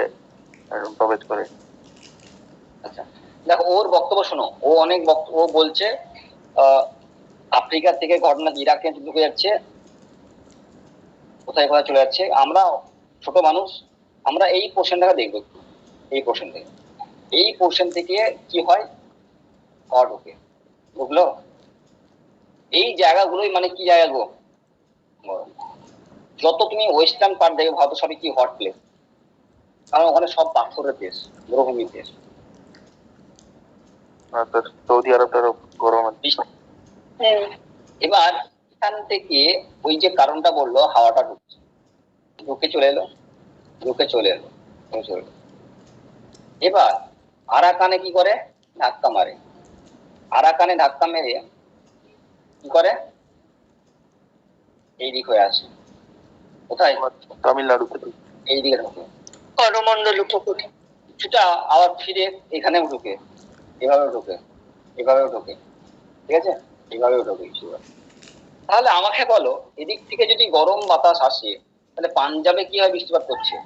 প্রবেশ করে। আচ্ছা দেখো, ওর বক্তব্য শোনো। ও অনেক ও বলছে আফ্রিকা থেকে ঘটনা ইরাকে ঢুকে যাচ্ছে, কোথায় কোথায় চলে যাচ্ছে। আমরা ছোট মানুষ, আমরা এই পোর্শনটাকে দেখবো। এই পোর্শন থেকে, এই পোর্শন থেকে কি হয়, হট ওকে বুঝলো? এই জায়গাগুলোই মানে কি জায়গা গো? যত তুমি ওয়েস্টার্ন পার্ট দেখবে ভারত সবই কি হট প্লেস, কারণ ওখানে সব পাথরের দেশ, মরুভূমির দেশ। সৌদি আরবটারও গরম আছে। এবার এখান থেকে ওই যে কারণটা বললো, হাওয়াটা ঢুকছে, ঢুকে চলে এলো, ঢুকে চলে এলো, চলে এলো। এবার আরাকানে কি করে, ধাক্কা মারে। আরাকানে ধাক্কা মেরে কি করে, এই দিক হয়ে আসে। কোথায়? তামিলনাড়ুতে। এই দিকে ঢুকে করমন্ডল উপকূলে কিছুটা, আবার ফিরে এখানেও ঢুকে, এভাবেও ঢুকে, এভাবেও ঢুকে, ঠিক আছে, এভাবেও ঢুকে। তাহলে আমাকে বলো, এদিক থেকে যদি গরম বাতাস আসে, তাহলে পাঞ্জাবে কি হয়, বৃষ্টিপাত করছে,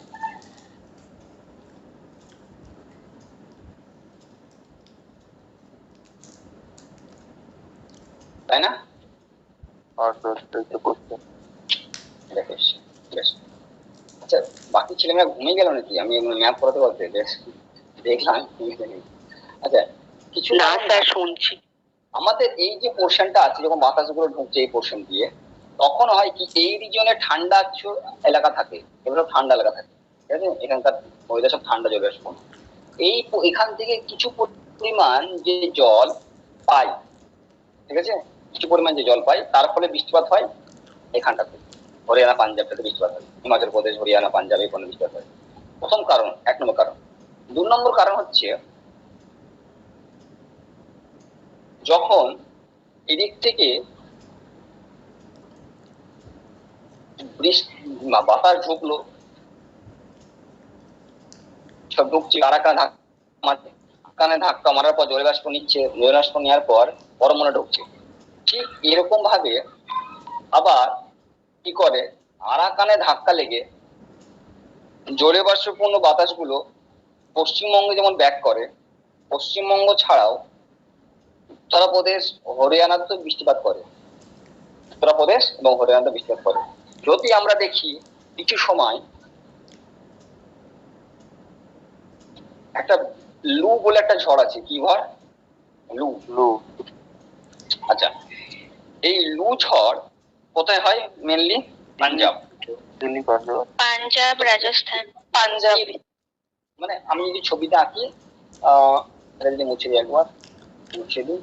তাই না? আচ্ছা, বাকি ছেলেমেয়েরা ঘুমিয়ে গেল নাকি? আমি ম্যাপ করাতে বলতে দেখলাম। আচ্ছা, কিছু না স্যার শুনছি। আমাদের এই যে পোর্শনটা আছে, যখন বাতাসগুলো ঢুকছে এই পোর্শন দিয়ে, তখন হয় কি, এই রিজনে ঠান্ডা কিছু এলাকা থাকে, এগুলো ঠান্ডা এলাকা থাকে, ঠিক আছে, এখানকার ওয়েদার সব ঠান্ডা জলে আসবে। এখান থেকে কিছু পরিমাণ যে জল পাই, ঠিক আছে, কিছু পরিমাণ যে জল পাই, তার ফলে বৃষ্টিপাত হয় এখানটাতে, হরিয়ানা পাঞ্জাবটাতে বৃষ্টিপাত হয়, হিমাচল প্রদেশ, হরিয়ানা, পাঞ্জাবে কোনো বৃষ্টিপাত হয়। প্রথম কারণ, 1 নম্বর কারণ। 2 নম্বর কারণ হচ্ছে, যখন এদিক থেকে বাতাস ঢুকলো, সব ঢুকছে, আরাকানে ধাক্কা মারার পর জলীয় বাষ্প নিচ্ছে, জলীয় বাষ্প নেওয়ার পর পরমাণু ঢুকছে। ঠিক এরকম ভাবে আবার কি করে, আরাকানে ধাক্কা লেগে জলীয় বাষ্পপূর্ণ বাতাসগুলো পশ্চিমবঙ্গে যেমন ব্যাক করে, পশ্চিমবঙ্গ ছাড়াও উত্তরপ্রদেশ, হরিয়ানাতে বৃষ্টিপাত করে, উত্তরপ্রদেশ এবং হরিয়ানাতে বৃষ্টিপাত করে। যদি আমরা দেখি কিছু সময় একটা লু বলে একটা ঝড় আছে, কি ঝড়? লু। লু। আচ্ছা, এই লু ঝড় কোথায় হয় মেনলি? পাঞ্জাব। দিল্লি, পাঞ্জাব। পাঞ্জাব, রাজস্থান। পাঞ্জাব। মানে আমি যদি ছবিটা আঁকি, এটা যদি মুছে দিই একবার, মুছে দিই।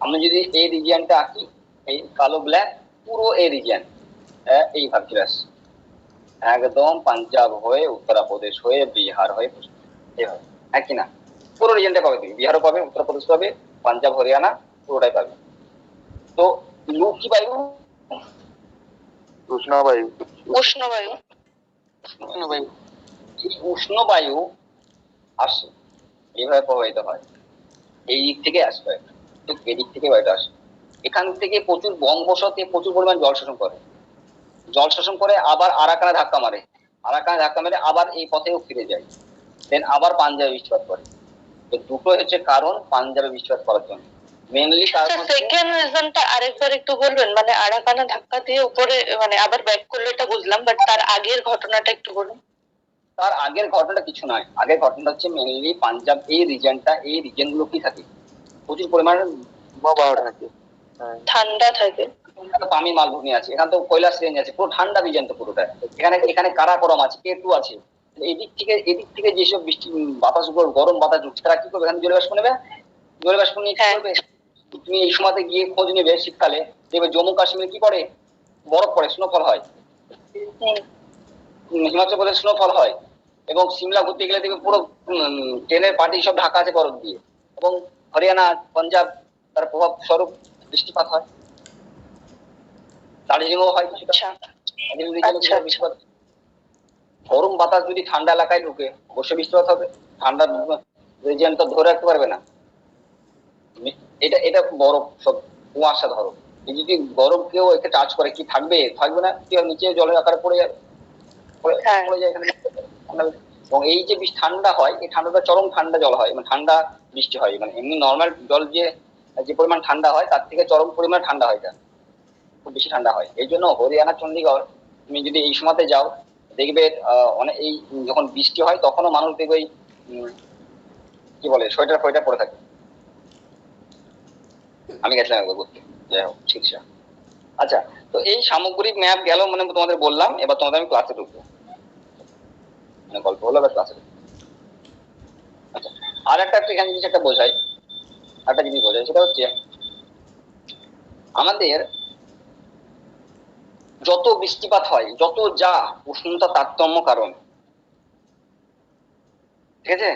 আমি যদি এই রিজিয়নটা আঁকি, এই কালো ব্ল্যাক পুরো এই রিজিয়ন এই ভাবছি একদম পাঞ্জাব হয়ে উত্তরপ্রদেশ হয়ে বিহার হয়ে এইভাবে, হ্যাঁ কি না? পুরো রিজিয়নটা পাবে, তুমি বিহারও পাবে, উত্তরপ্রদেশ পাবে, পাঞ্জাব হরিয়ানা পুরোটাই পাবে। তো লু কি বায়ু? উষ্ণবায়ু। উষ্ণবায়ু। উষ্ণবায়ু। এই উষ্ণ বায়ু আসে, এইভাবে প্রবাহিত হয়, এই দিক থেকে আসবে, ঠিক এদিক থেকে বায়ুটা আসে। এখান থেকে প্রচুর বঙ্গোপসাগরে প্রচুর পরিমাণ জল শোষণ করে, জল শোষণ করে আবার আরাকানে ধাক্কা মারে, আরাকানে ধাক্কা মেরে আবার এই পথেও ফিরে যায়, দেন আবার পাঞ্জাবে বৃষ্টিপাত করে। এই দুটো হচ্ছে কারণ পাঞ্জাবে বৃষ্টিপাত করার জন্য মেনলি। কারণ সেকেন্ড রিজনটা আরেকবার একটু বলবেন, মানে আরাকানে ধাক্কা দিয়ে উপরে মানে আবার ব্যাক করলে এটা বুঝলাম, বাট তার আগের ঘটনাটা একটু বলুন। তার আগের ঘটনাটা কিছু নয়, আগের ঘটনাটা হচ্ছে মেনলি পাঞ্জাব এই রিজনটা, এই রিজন গুলো কি থাকে প্রচুর পরিমাণে হিমবাহ থাকে। ঠান্ডা থাকে। পামি মালভূমি আছে, এখানে তো কৈলাস রেঞ্জ আছে, পুরো ঠান্ডা রিজন তো পুরোটা। এখানে এখানে কারাকোরম আছে, কেতু আছে। এদিক থেকে যেসব বৃষ্টি বাতাস গুলো গরম বাতাস ঢুকছে, তারা কি করবে? এখানে জলীয়বাষ্প নেবে, জলীয়বাষ্প নিয়ে কি করবে? তুমি এই সময়তে গিয়ে খোঁজ নেবে, শীতকালে দেখবে জম্মু কাশ্মীরে কি পড়ে? বরফ পড়ে, স্নোফল হয়। হিমাচল প্রদেশ স্নোফল হয়, এবং সিমলা ঘুরতে গেলে দেখবে পুরো ট্রেনের পার্টি সব ঢাকা আছে বরফ দিয়ে। এবং হরিয়ানা, পাঞ্জাব তার প্রভাব স্বরূপ বৃষ্টিপাত হয়, দার্জিলিংও হয় কিছুটা। বৃষ্টিপাত, গরম বাতাস যদি ঠান্ডা এলাকায় ঢুকে অবশ্যই বৃষ্টিপাত হবে, ঠান্ডা রিজিয়ন তো ধরে রাখতে পারবে না। এটা এটা বরফ সব কুয়াশা ধরো, এই যদি গরম কেউ একে টাচ করে কি থাকবে? থাকবে না, কি নিচে জলের আকারে পড়ে যাবে, পড়ে যায় এখানে। এবং এই যে ঠান্ডা হয়, এই ঠান্ডাটা চরম ঠান্ডা জল হয়, মানে ঠান্ডা বৃষ্টি হয়, মানে এমনি নর্মাল জল যে পরিমাণ ঠান্ডা হয় তার থেকে চরম পরিমাণ ঠান্ডা হয়, এটা খুব বেশি ঠান্ডা হয়। এই জন্য হরিয়ানা, চণ্ডীগড় তুমি যদি এই সময়তে যাও দেখবে অনেক এই যখন বৃষ্টি হয় তখনও মানুষ দেখবে কি বলে সোয়েটার ফোয়েটার পরে থাকে। আমি গেছিলাম একবার ঘুরতে, যাই হোক শীর্ষা। আচ্ছা, তো এই সামগ্রিক ম্যাপ গেল, মানে তোমাদের বললাম। এবার তোমাদের আমি ক্লাসে ঢুকবো, মানে গল্প হলো, এবার ক্লাসে ঢুকবো। আচ্ছা, আর একটা এখানে জিনিস একটা বোঝাই, একটা জিনিস বোঝাই, সেটা হচ্ছে আমাদের যত বৃষ্টিপাত হয়, যত যা উষ্ণতা তারতম্য কারণ, ঠিক আছে,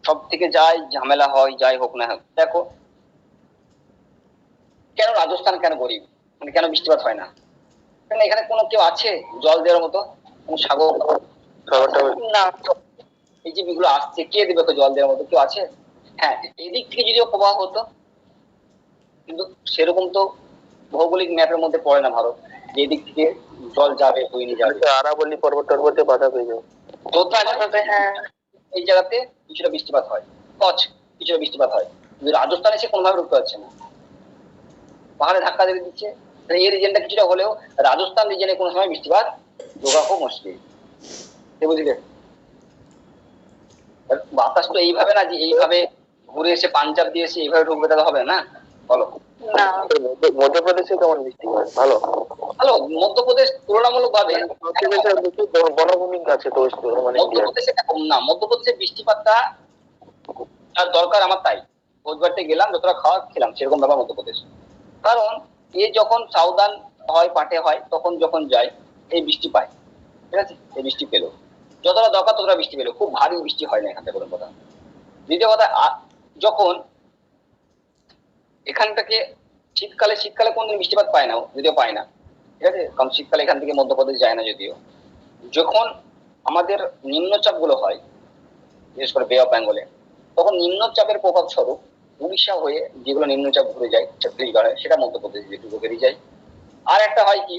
সব থেকে যাই ঝামেলা হয় যাই হোক না হোক, দেখো কেন রাজস্থান কেন গরিব, মানে কেন বৃষ্টিপাত হয় না? কেন এখানে কোনো কেউ আছে জল দেওয়ার মতো? কোন সাগর না, এই যে গুলো আসছে কে দেবে তো জল দেওয়ার মতো? কেউ আছে? হ্যাঁ, এদিক থেকে যদিও প্রবাহ হতো, কিন্তু সেরকম তো ভৌগোলিক ম্যাপের মধ্যে পড়ে না ভারত যে এদিক থেকে জল যাবে বয়ে নিয়ে যাবে। আরাবল্লী পর্বত টর্বতে বাধা পেয়ে যাবে। হ্যাঁ, এই জায়গাতে কিছুটা বৃষ্টিপাত হয়, কচ্ছ কিছুটা বৃষ্টিপাত হয়, কিন্তু রাজস্থানে সে কোনোভাবে ঢুকতে পারছে না, পাহাড়ে ধাক্কা দিয়ে দিচ্ছে। এই রিজনটা কিছুটা হলেও রাজস্থান রিজনে কোনো সময় বৃষ্টিপাত ঢোকা খুব মুশকিল, বুঝলে? বাতাস তো এইভাবে না যে এইভাবে ঘুরে এসে পাঞ্জাব দিয়ে এসে এইভাবে ঢুকবে, তাহলে হবে না, বলো? মধ্যপ্রদেশে কেমন বৃষ্টি হয়? ভালো ভালো। মধ্যপ্রদেশ তুলনামূলক ভাবে বনভূমি আছে তো, মানে মধ্যপ্রদেশে কম না, মধ্যপ্রদেশে বৃষ্টিপাতটা আর দরকার আমার, তাই ভোজবাড়িতে গেলাম, যতটা খাওয়া খেলাম সেরকম ব্যাপার মধ্যপ্রদেশ। কারণ এ যখন সাউদার্ন হয়, পাটে হয়, তখন যখন যায় এই বৃষ্টি পায়, ঠিক আছে, এই বৃষ্টি পেলো, যতটা দরকার ততটা বৃষ্টি পেলো, খুব ভারী বৃষ্টি হয় না এখান থেকে, প্রথম কথা। দ্বিতীয় কথা, যখন এখান থেকে শীতকালে কোনদিন বৃষ্টিপাত পায় না, যদিও পায় না, ঠিক আছে, কারণ শীতকালে এখান থেকে মধ্যপ্রদেশ যায় না যদিও। যখন আমাদের নিম্নচাপ গুলো হয়, বিশেষ করে বে অফ বেঙ্গলে, তখন নিম্নচাপের প্রভাব স্বরূপ উড়িষ্যা হয়ে যেগুলো নিম্নচাপ ঘুরে যায় ছত্তিশগড়ে, সেটা মধ্যপ্রদেশ যেটুকু বেরিয়ে যায়। আর একটা হয় কি,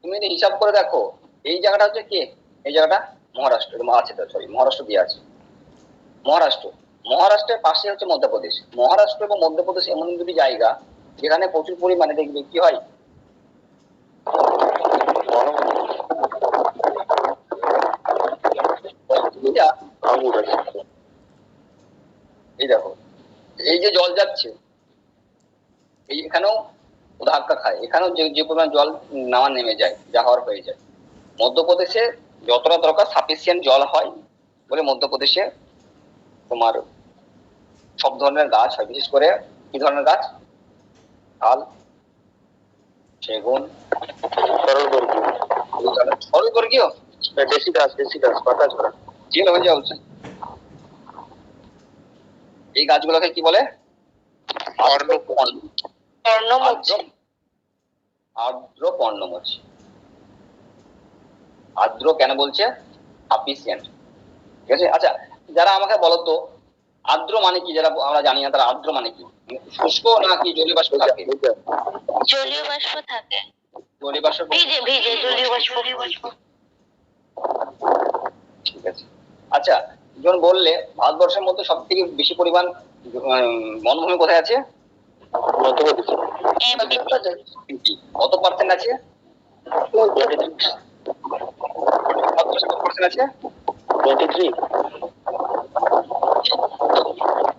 তুমি যদি হিসাব করে দেখো, এই জায়গাটা হচ্ছে কে, এই জায়গাটা মহারাষ্ট্র আছে, সরি মহারাষ্ট্র দিয়ে আছে, মহারাষ্ট্রের পাশে হচ্ছে মধ্যপ্রদেশ। মহারাষ্ট্র এবং মধ্যপ্রদেশ এমন দুটি জায়গা যেখানে প্রচুর পরিমাণে দেখবে কি হয়, এই দেখো এই যে জল যাচ্ছে, এই এখানেও ধাক্কা খায়, এখানেও যে পরিমাণ জল নামা নেমে যায়, যা হওয়ার হয়ে যায়। মধ্যপ্রদেশে যতটা দরকার সাফিসিয়েন্ট জল হয় বলে মধ্যপ্রদেশে তোমার সব ধরনের গাছ হয়, বিশেষ করে কি ধরনের গাছ? শাল, সেগুন, সরলবর্গীয় ডেসিডাস পাতা ঝরা জেল হয়ে যাওয়া উচিত। এই গাছগুলোকে কি বলে? পর্ণমোচী। আর্দ্র পর্ণমোচী। আর্দ্র কেন বলছে? সাফিসিয়েন্ট, ঠিক আছে। আচ্ছা, যারা আমাকে বলো তো আর্দ্র মানে কি, যারা আমরা জানি না তারা আর্দ্র মানে কি? শুষ্ক নাকি জলীয় বাষ্প থাকে? জলীয় বাষ্প থাকে, জলীয় বাষ্প, ভিজে ভিজে জলীয় বাষ্প। ঠিক আছে। আচ্ছা, যখন বললে ভারতবর্ষের মধ্যে সব থেকে বেশি পরিমাণ বনভূমি কোথায় আছে? এমপি। কত পার্সেন্ট আছে? আছে 23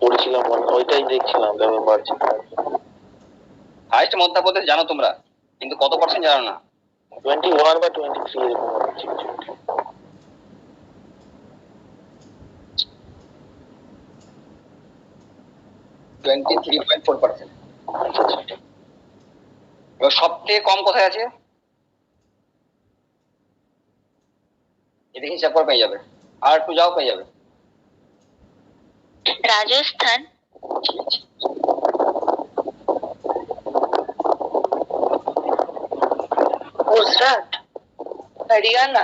পড়েছিলাম, ওইটাই দেখছিলাম তবে পারছি। হাইস্ট মধ্যপ্রদেশ জানো তোমরা, কিন্তু কত পার্সেন্ট জানো না। 21 বা 23 এরকম হচ্ছে। 23.4%। এবার সব থেকে কম কোথায় আছে? এদিকে হিসাব করে পেয়ে যাবে, আর একটু যাও পেয়ে যাবে। রাজস্থান, গুজরাট, হরিয়ানা,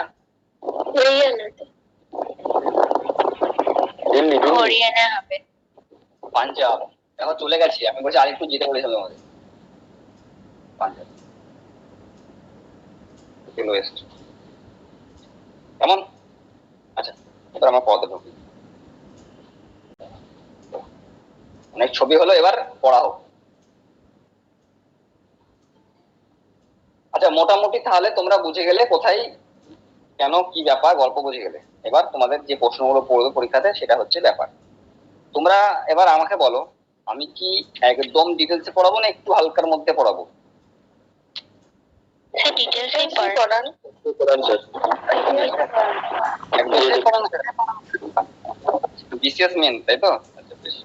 দিল্লি হরিয়ানা হবে। পাঞ্জাব। এখন চলে গেছি, আমি বলছি আরেকটু যেতে বলেছিলাম আমাদের। পাঞ্জাব, ওয়েস্ট, কেমন? আচ্ছা, এবার আমার পদে ঢুকি। অনেক ছবি হলো, এবার পড়া হোক। আচ্ছা, মোটামুটি তাহলে তোমরা বুঝে গেলে কোথায় কেন কি ব্যাপার, গল্প বুঝে গেলে। এবার তোমাদের যে প্রশ্নগুলো পড়বে পরীক্ষাতে সেটা হচ্ছে ব্যাপার। তোমরা এবার আমাকে বলো, আমি কি একদম ডিটেলসে পড়াবো না একটু হালকার মধ্যে পড়াবো? স্যার ডিটেলসই পড়ান। বিসিএস মেন, তাই তো? আচ্ছা, বেশ।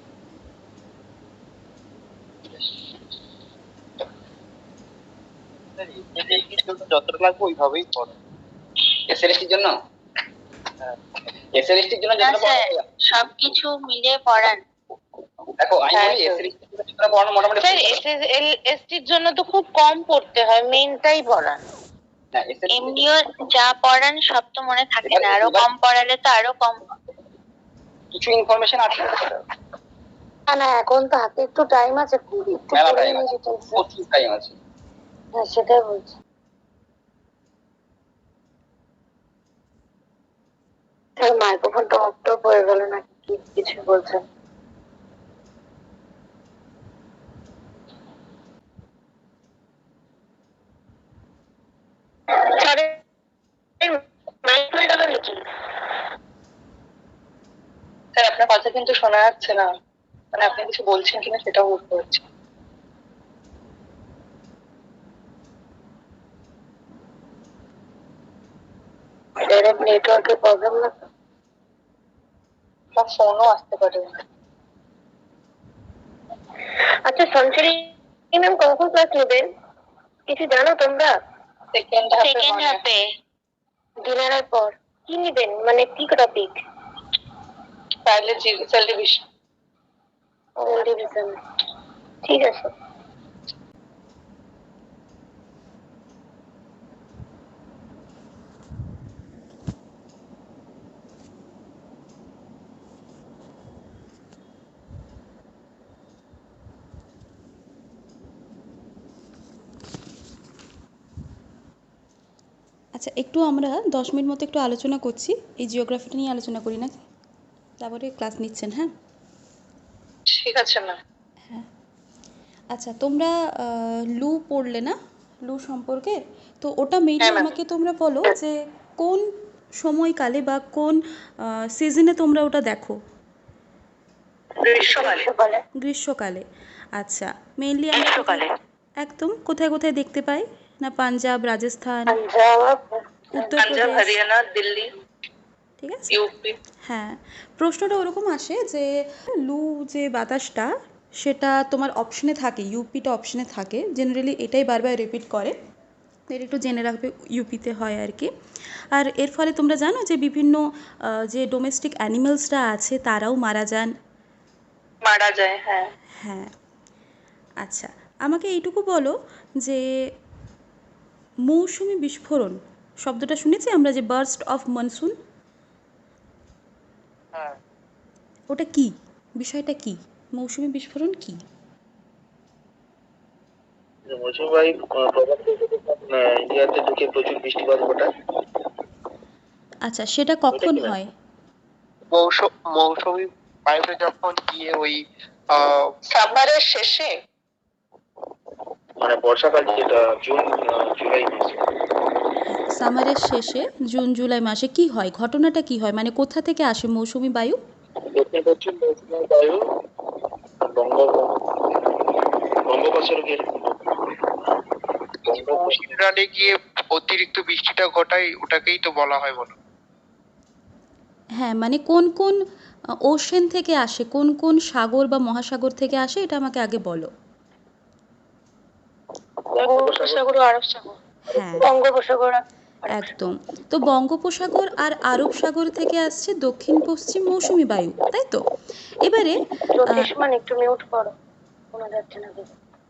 যতটা লাগবে ওইভাবেই পড়ো। এসএলএসটির জন্য, এসএলএসটির জন্য না যেটা স্যার, পড়াবো, সবকিছু মিলে পড়ান। দেখো আমি বলি এসএলএসটির জন্য যেটা পড়ানো মোটামুটি স্যার এসএসএলএসটির জন্য তো খুব কম পড়তে হয়, মেনটাই পড়ান। না, SLST এমনিও যা পড়ান সব তো মনে থাকে না, আরো কম পড়ালে তো আরো কম। কিছু ইনফরমেশন আছে, না এখন তো হাতে একটু টাইম আছে, মেলা টাইম আছে, প্রচুর টাইম আছে। হ্যাঁ সেটাই বলছি। মাইক্রোফোনটা অফ টপ হয়ে গেল নাকি, কি কিছু বলছেন? স্যার আপনার কথা কিন্তু শোনা যাচ্ছে না, মানে আপনি কিছু বলছেন কিনা সেটাও বুঝতে পারছি। নেটওয়ার্কের প্রবলেম না, বা ফোনও আসতে পারে। আচ্ছা সঞ্চরী ম্যাম কখন ক্লাস নেবেন কিছু জানো তোমরা? সেকেন্ড হাফে ডিনারের পর কি নেবেন, মানে কি টপিক? Biology, cell division. ঠিক আছে। আচ্ছা, একটু আমরা 10 মিনিট মতো একটু আলোচনা করছি, এই জিওগ্রাফিটা নিয়ে আলোচনা করি না, তারপরে ক্লাস নিচ্ছেন। হ্যাঁ ঠিক আছে না? হ্যাঁ। আচ্ছা, তোমরা লু পড়লে না, লু সম্পর্কে? তো ওটা মেইনলি হ্যাঁ, আমাকে তোমরা বলো যে কোন সময়কালে বা কোন সিজনে তোমরা ওটা দেখো। গ্রীষ্মকালে। গ্রীষ্মকালে। আচ্ছা, মেইনলি আমরা একদম কোথায় কোথায় দেখতে পাই? না পাঞ্জাব, রাজস্থান, পাঞ্জাব, উত্তরপ্রদেশ, হরিয়ানা, দিল্লি, ঠিক আছে? ইউপি। হ্যাঁ, প্রশ্নটা ওরকম আসে যে লু যে বাতাসটা সেটা তোমার অপশনে থাকে, ইউপিটা অপশনে থাকে, জেনারেলি এটাই বারবার রিপিট করে, এর একটু জেনে রাখবে ইউপিতে হয় আর কি। আর এর ফলে তোমরা জানো যে বিভিন্ন যে ডোমেস্টিক অ্যানিমেলসরা আছে তারাও মারা যান। মারা যায়, হ্যাঁ। হ্যাঁ। আচ্ছা, আমাকে এইটুকু বলো যে মৌসুমি বিস্ফোরণ শব্দটা শুনেছি আমরা, যে বার্স্ট অফ মনসুন, হ্যাঁ, ওটা কি, বিষয়টা কি, মৌসুমি বিস্ফোরণ কি? মৌসুমী বায়ু প্রভাব থেকে ইন্ডিয়াতে ঢুকে প্রচুর বৃষ্টিপাত ঘটায়। আচ্ছা, সেটা কখন হয়? মৌসুমী বায়ুটা যখন গিয়ে ওই সামারের শেষে, মানে বর্ষাকাল যেটা জুন জুলাই মাসে। সামারের শেষে জুন জুলাই মাসে কি হয়, ঘটনাটা কি হয়, মানে কোথা থেকে আসে মৌসুমি বায়ু? দক্ষিণ পশ্চিম মৌসুমী বায়ু বঙ্গোপসাগরের মৌসুমী গিয়ে অতিরিক্ত বৃষ্টিটা ঘটায়, ওটাকেই তো বলা হয় বলো। হ্যাঁ, মানে কোন কোন ওশেন থেকে আসে, কোন কোন সাগর বা মহাসাগর থেকে আসে, এটা আমাকে আগে বলো। বঙ্গোপসাগর, আরব সাগর। হ্যাঁ, বঙ্গোপসাগর, একদম। তো বঙ্গোপসাগর আর আরব সাগর থেকে আসছে দক্ষিণ পশ্চিম মৌসুমি বায়ু, তাই তো? এবারে একটু মিউট করো, শোনা যাচ্ছে না।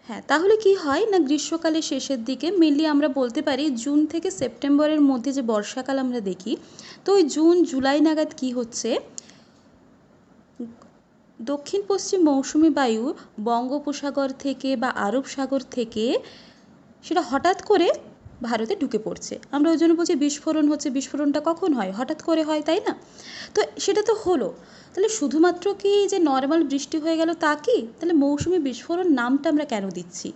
হ্যাঁ, তাহলে কি হয় না, গ্রীষ্মকালের শেষের দিকে মেনলি আমরা বলতে পারি জুন থেকে সেপ্টেম্বরের মধ্যে যে বর্ষাকাল আমরা দেখি, তো ওই জুন জুলাই নাগাদ কি হচ্ছে, দক্ষিণ পশ্চিম মৌসুমি বায়ু বঙ্গোপসাগর থেকে বা আরব সাগর থেকে সেটা হঠাৎ করে ভারতে ঢুকে পড়ছে। আমরা ওই জন্য বলছি বিস্ফোরণ হচ্ছে। বিস্ফোরণটা কখন হয়? হঠাৎ করে হয়, তাই না? তো সেটা তো হলো, তাহলে শুধুমাত্র কি যে নর্মাল বৃষ্টি হয়ে গেল তা কি? তাহলে মৌসুমি বিস্ফোরণ নামটা আমরা কেন দিচ্ছি?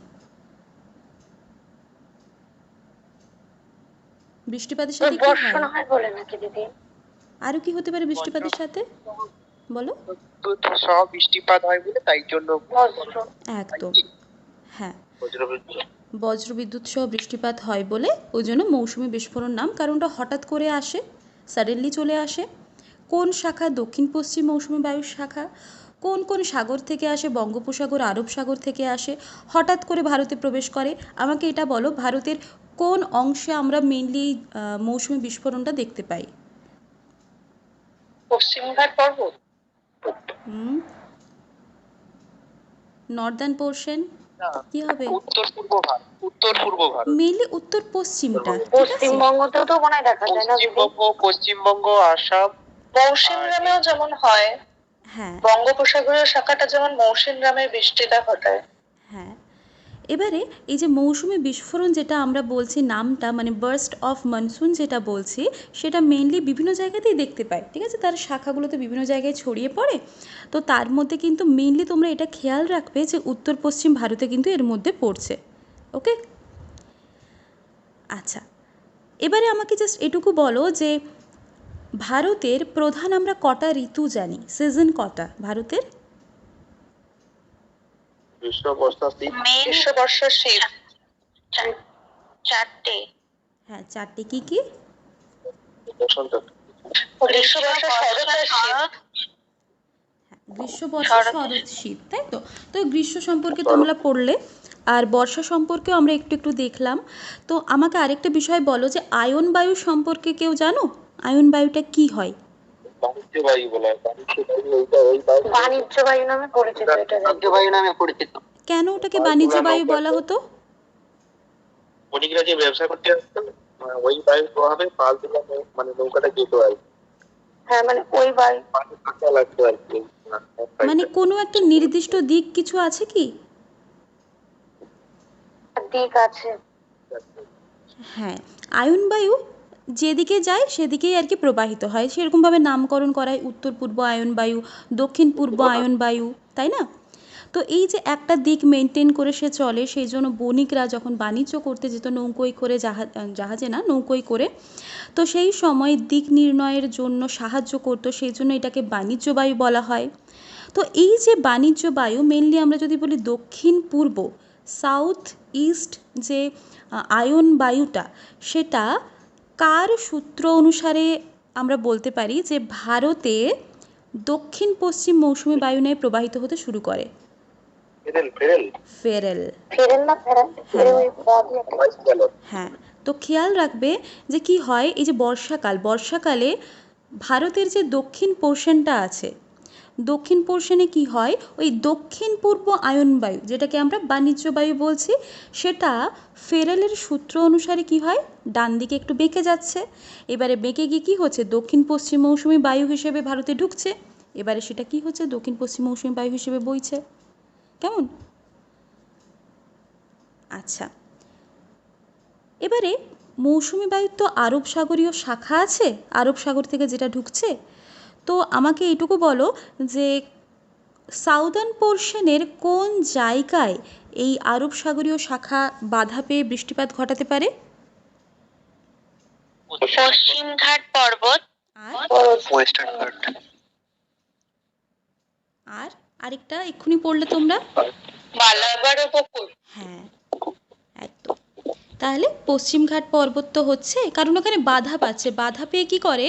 বৃষ্টিপাতের সাথে কি হয়? বলে নাকি দিদি? আরো কি হতে পারে বৃষ্টিপাতের সাথে, বলো? সব বৃষ্টিপাত হয় বলে, তাই জন্য একদম, হ্যাঁ, বজ্রবিদ্যুৎ সহ বৃষ্টিপাত হয় বলে ওই জন্য মৌসুমি বিস্ফোরণ নাম, কারণ ওটা হঠাৎ করে আসে, সাডেনলি চলে আসে। কোন শাখা? দক্ষিণ পশ্চিম মৌসুমি বায়ুর শাখা। কোন কোন সাগর থেকে আসে? বঙ্গোপসাগর, আরব সাগর থেকে আসে, হঠাৎ করে ভারতে প্রবেশ করে। আমাকে এটা বলো, ভারতের কোন অংশে আমরা মেনলি মৌসুমি বিস্ফোরণটা দেখতে পাই? পশ্চিমঘাট পর্বত, নর্দার্ন পোর্শন, কি হবে? উত্তর পূর্ব ভারত। মেনলি উত্তর পশ্চিমটা। পশ্চিমবঙ্গতেও তো মনে হয় দেখা যায় না? পশ্চিমবঙ্গ, আসাম, মৌসিনরামেও যেমন হয়, হ্যাঁ, বঙ্গোপসাগরের শাখাটা যেমন মৌসিনরামে বৃষ্টিটা ঘটায়। হ্যাঁ, এবারে এই যে মৌসুমি বিস্ফোরণ যেটা আমরা বলছি নামটা, মানে বার্স্ট অফ মনসুন যেটা বলছি, সেটা মেনলি বিভিন্ন জায়গাতেই দেখতে পাই, ঠিক আছে? তার শাখাগুলোতে বিভিন্ন জায়গায় ছড়িয়ে পড়ে। তো তার মধ্যে কিন্তু মেনলি তোমরা এটা খেয়াল রাখবে যে উত্তর পশ্চিম ভারতে কিন্তু এর মধ্যে পড়ছে। ওকে, আচ্ছা, এবারে আমাকে জাস্ট এটুকু বলো যে ভারতের প্রধান আমরা কটা ঋতু জানি, সিজন কটা ভারতের? গ্রীষ্ম, বর্ষা, শীত। গ্রীষ্ম, বর্ষা, শীত, চারটে। হ্যাঁ, চারটে। কি কি? বসন্ত। গ্রীষ্ম, বর্ষা, শরৎ আর শীত। গ্রীষ্ম, বর্ষা, শরৎ, শীত, তাই তো? তো গ্রীষ্ম সম্পর্কে তোমরা পড়লে, আর বর্ষা সম্পর্কেও আমরা একটু একটু দেখলাম। তো আমাকে আরেকটা বিষয় বলো যে আয়ন বায়ু সম্পর্কে কেউ জানো? আয়ন বায়ুটা কি হয়? বাণিজ্য বায়ু বলা হয়। বাণিজ্য বায়ু নামে পরিচিত। বাণিজ্য বায়ু নামে পরিচিত। কেন ওটাকে বাণিজ্য বায়ু বলা হতো? বণিকরা যে ব্যবসা করতে আসতেন, ওই বায়ুর প্রভাবে পাল দিলে মানে নৌকাটা যেত আর কি। হ্যাঁ, মানে ওই বায়ু ফাঁকা লাগতো আর কি। মানে কোনো একটা নির্দিষ্ট দিক কিছু আছে কি? দিক আছে। হ্যাঁ, আয়ন বায়ু যেদিকে যায় সেদিকেই আর কি প্রবাহিত হয়, সেরকমভাবে নামকরণ করা হয়, উত্তর পূর্ব আয়ন বায়ু, দক্ষিণ পূর্ব আয়ন বায়ু, তাই না? তো এই যে একটা দিক মেনটেন করে সে চলে, সেই জন্য বণিকরা যখন বাণিজ্য করতে যেত নৌকোয় করে, জাহাজে না, নৌকোয় করে, তো সেই সময় দিক নির্ণয়ের জন্য সাহায্য করতো, সেই জন্য এটাকে বাণিজ্য বায়ু বলা হয়। তো এই যে বাণিজ্য বায়ু মেনলি আমরা যদি বলি দক্ষিণ পূর্ব সাউথ ইস্ট যে আয়ন বায়ুটা, সেটা কার সূত্র অনুসারে আমরা বলতে পারি যে ভারতে দক্ষিণ পশ্চিম মৌসুমি বায়ু নিয়ে প্রবাহিত হতে শুরু করে? ফেরেল। হ্যাঁ, তো খেয়াল রাখবে যে কি হয়, এই যে বর্ষাকালে ভারতের যে দক্ষিণ পোর্শনটা আছে, দক্ষিণ পোর্শনে কি হয়, ওই দক্ষিণ পূর্ব আয়ন বায়ু যেটাকে আমরা বাণিজ্য বায়ু বলছি, সেটা ফেরেলের সূত্র অনুসারে কি হয়, ডান দিকে একটু বেঁকে যাচ্ছে। এবারে বেঁকে গিয়ে কী হচ্ছে, দক্ষিণ পশ্চিম মৌসুমি বায়ু হিসেবে ভারতে ঢুকছে। এবারে সেটা কি হচ্ছে, দক্ষিণ পশ্চিম মৌসুমি বায়ু হিসেবে বইছে। কেমন? আচ্ছা, এবারে মৌসুমি বায়ুর তো আরব সাগরীয় শাখা আছে, আরব সাগর থেকে যেটা ঢুকছে। তো আমাকে এইটুকু বলো যে সাউদার্ন পোর্শনের কোন জায়গায় এই আরব সাগরীয় শাখা বাধা পেয়ে বৃষ্টিপাত ঘটাতে পারে? পশ্চিম ঘাট পর্বত আর ওয়েস্টার্ন ঘাট। আর আরেকটা এক্ষুনি পড়লে তোমরা, মালাবার উপকূল। হ্যাঁ একদম। তাহলে পশ্চিমঘাট পর্বত তো হচ্ছে, কারণ ওখানে বাধা পাচ্ছে, বাধা পেয়ে কী করে,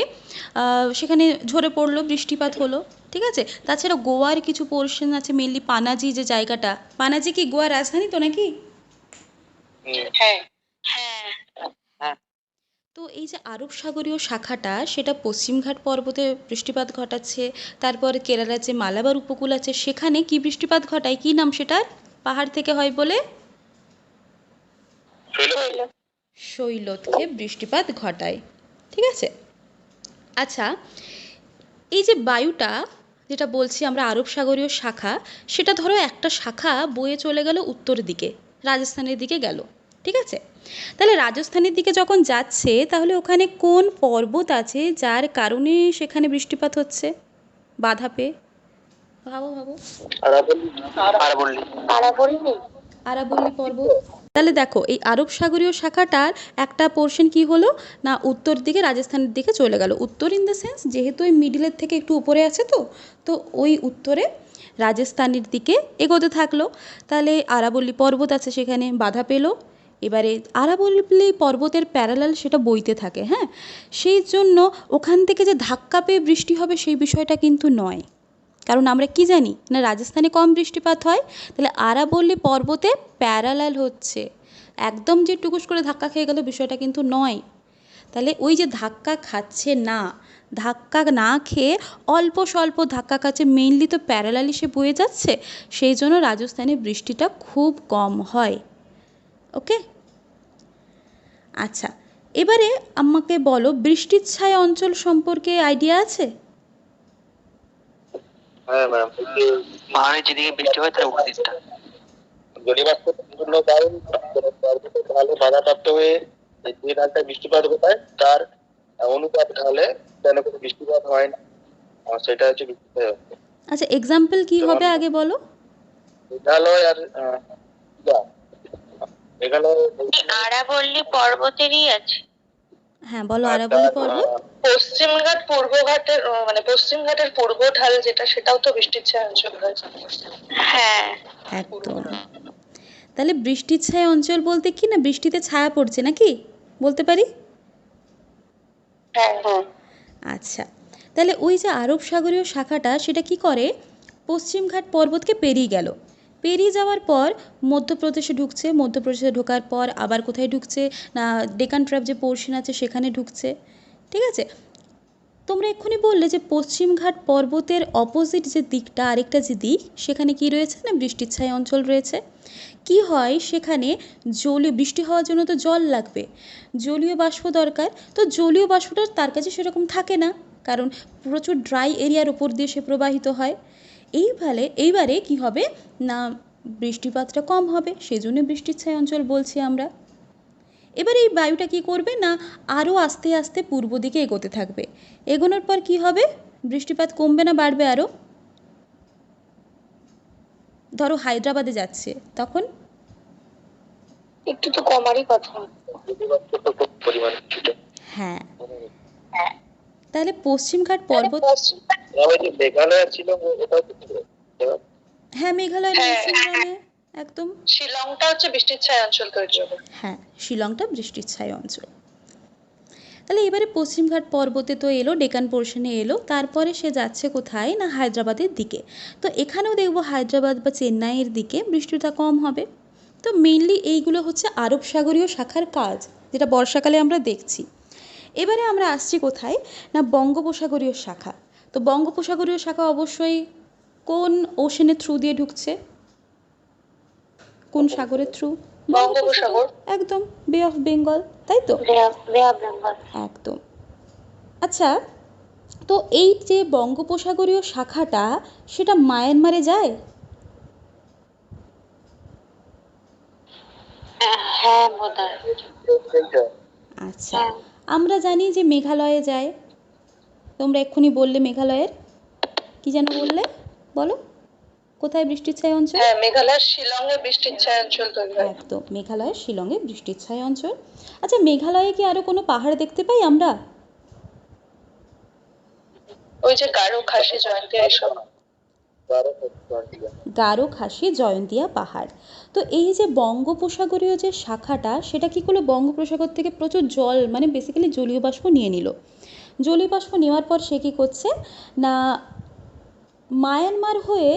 সেখানে ঝরে পড়লো, বৃষ্টিপাত হলো। ঠিক আছে, তাছাড়া গোয়ার কিছু পোর্শন আছে, মেনলি পানাজি যে জায়গাটা, পানাজি কি গোয়ার রাজধানী তো নাকি? হ্যাঁ হ্যাঁ তো এই যে আরব সাগরীয় শাখাটা, সেটা পশ্চিমঘাট পর্বতে বৃষ্টিপাত ঘটাচ্ছে। তারপর কেরালার যে মালাবার উপকূল আছে, সেখানে কি বৃষ্টিপাত ঘটায়, কি নাম সেটার, পাহাড় থেকে হয় বলে শৈলতকে বৃষ্টিপাত ঘটায়। ঠিক আছে, আচ্ছা, এই যে বায়ুটা যেটা বলছি আমরা আরব সাগরীয় শাখা, সেটা ধরো একটা শাখা বয়ে চলে গেল উত্তর দিকে, রাজস্থানের দিকে গেল। ঠিক আছে, তাহলে রাজস্থানের দিকে যখন যাচ্ছে, তাহলে ওখানে কোন পর্বত আছে যার কারণে সেখানে বৃষ্টিপাত হচ্ছে বাধা পেয়ে? ভাবো ভাবো। আরাবল্লী পর্বত। তাহলে দেখো, এই আরব সাগরীয় শাখাটার একটা পোর্শন কি হলো না, উত্তর দিকে রাজস্থানের দিকে চলে গেল। উত্তর ইন দ্য সেন্স, যেহেতু ওই মিডিলের থেকে একটু উপরে আছে, তো ওই উত্তরে রাজস্থানের দিকে এগোতে থাকলো। তাহলে আরাবল্লী পর্বত আছে, সেখানে বাধা পেল। এবারে আরাবল্লী পর্বতের প্যারালাল সেটা বইতে থাকে। হ্যাঁ, সেই জন্য ওখান থেকে যে ধাক্কা পেয়ে বৃষ্টি হবে সেই বিষয়টা কিন্তু নয়, কারণ আমরা কি জানি না, রাজস্থানে কম বৃষ্টিপাত হয়। তাহলে আরাবল্লী পর্বতে প্যারালাল হচ্ছে, একদম যে টুকুস করে ধাক্কা খেয়ে গেল বিষয়টা কিন্তু নয়। তাহলে ওই যে ধাক্কা খাচ্ছে না, ধাক্কা না খেয়ে অল্প স্বল্প ধাক্কা খাচ্ছে, মেইনলি তো প্যারালালি সে বয়ে যাচ্ছে, সেই জন্য রাজস্থানে বৃষ্টিটা খুব কম হয়। ওকে, আচ্ছা, এবারে আমাকে বলো, বৃষ্টির ছায়া অঞ্চল সম্পর্কে আইডিয়া আছে? হ্যাঁ ম্যাম, পাহাড়ে যেদিকে বৃষ্টি হয় তার উল্টো দিকটা। জলীয়বাষ্প পূর্ণ বায়ু পর্বতের ঢালে বাধাপ্রাপ্ত হয়ে যে ঢালটায় বৃষ্টিপাত ঘটায়, তার অনুপাত ঢালে যেন কোনো বৃষ্টিপাত হয় না, সেটা হচ্ছে বৃষ্টিপাত। আচ্ছা, এক্সাম্পল কি হবে আগে বলো। মেঘালয় আর মেঘালয় আরাবল্লী পর্বতেরই আছে। হ্যাঁ বলো, আরাবল্লী পর্বত। পশ্চিমঘাট পূর্বঘাটের মানে পশ্চিমঘাটের পূর্ব ঢাল যেটা, সেটাও তো বৃষ্টির ছায়া অঞ্চল হয়েছে। হ্যাঁ একদম। তাহলে বৃষ্টির ছায়া অঞ্চল বলতে কি না, বৃষ্টিতে ছায়া পড়ছে নাকি বলতে পারি? হ্যাঁ হ্যাঁ। আচ্ছা, তাহলে ওই যে আরব সাগরীয় শাখাটা, সেটা কি করে, পশ্চিমঘাট পর্বতকে পেরিয়ে গেল, পেরিয়ে যাওয়ার পর মধ্যপ্রদেশে ঢুকছে, মধ্যপ্রদেশে ঢোকার পর আবার কোথায় ঢুকছে না, ডেকান ট্র্যাপ যে পোর্শন আছে সেখানে ঢুকছে। ঠিক আছে, তোমরা এক্ষুনি বললে যে পশ্চিমঘাট পর্বতের অপোজিট যে দিকটা, আরেকটা যে দিক, সেখানে কি রয়েছে না, বৃষ্টির ছায়া অঞ্চল রয়েছে। কি হয় সেখানে, জলীয় বৃষ্টি হওয়ার জন্য তো জল লাগবে, জলীয় বাষ্প দরকার। তো জলীয় বাষ্পটা তার কাছে সেরকম থাকে না, কারণ প্রচুর ড্রাই এরিয়ার উপর দিয়ে সে প্রবাহিত হয়। এইবারে কি হবে না, বৃষ্টিপাতটা কম হবে, সেজন্য বৃষ্টির ছায়া অঞ্চল বলছি আমরা। এবার এই বায়ুটা কি করবে না, আরও আস্তে আস্তে পূর্ব দিকে এগোতে থাকবে। এগোনোর পর কি হবে, বৃষ্টিপাত কমবে না বাড়বে আরও? ধরো হায়দ্রাবাদে যাচ্ছে, তখন একটু তো কমারই কথা। হ্যাঁ, তাহলে পশ্চিমঘাট পর্বত যে মেঘালয় ছিল ওটাও তো ছিল। হ্যাঁ, মেঘালয় হ্যাঁ। মৌসুমী একদম। শিলংটা হচ্ছে বৃষ্টির ছায়া অঞ্চল তৈরি হবে। হ্যাঁ, শিলংটা বৃষ্টির ছায়া অঞ্চল। তাহলে এবারে পশ্চিমঘাট পর্বতে তো এলো, ডেকান পোর্শনে এলো, তারপরে সে যাচ্ছে কোথায় না হায়দ্রাবাদের দিকে। তো এখানেও দেখবো হায়দ্রাবাদ বা চেন্নাইয়ের দিকে বৃষ্টিটা কম হবে। তো মেইনলি এইগুলো হচ্ছে আরব সাগরীয় শাখার কাজ, যেটা বর্ষাকালে আমরা দেখছি। এবারে আমরা আসছি কোথায় না বঙ্গোপসাগরীয় শাখা। তো বঙ্গোপসাগরীয় শাখা অবশ্যই কোন ওশেনের থ্রু দিয়ে ঢুকছে, কোন সাগরের থ্রু? বঙ্গোপসাগর। একদম, বে অফ বেঙ্গল, তাই তো? বেঙ্গল। একদম। আচ্ছা, তো এই যে বঙ্গোপসাগরীয় শাখাটা সেটা মায়ানমারে যায়? হ্যাঁ বোধহয়। আচ্ছা, আমরা জানি যে মেঘালয়ে যায়। তোমরা এক্ষুনি বললে মেঘালয়ের কি যেন বললে, বলো কোথায় বৃষ্টির ছায়া অঞ্চল? হ্যাঁ, মেঘালয়ের শিলংয়ে বৃষ্টির ছায়া অঞ্চল তৈরি হয়। একদম, মেঘালয়ের শিলংয়ে বৃষ্টির ছায়া অঞ্চল। আচ্ছা, মেঘালয়ে কি আরো কোনো পাহাড় দেখতে পাই আমরা? ওই যে গারো, খাসি, জয়ন্তিয়া এসব। গারো, খাসি, জয়ন্তিয়া পাহাড়। তো এই যে বঙ্গোপসাগরীয় যে শাখাটা, সেটা কি করলো, বঙ্গোপসাগর থেকে প্রচুর জল, মানে বেসিক্যালি জলীয় বাষ্প নিয়ে নিল। জলীয় বাষ্প নেওয়ার পর সে কী করছে না মায়ানমার হয়ে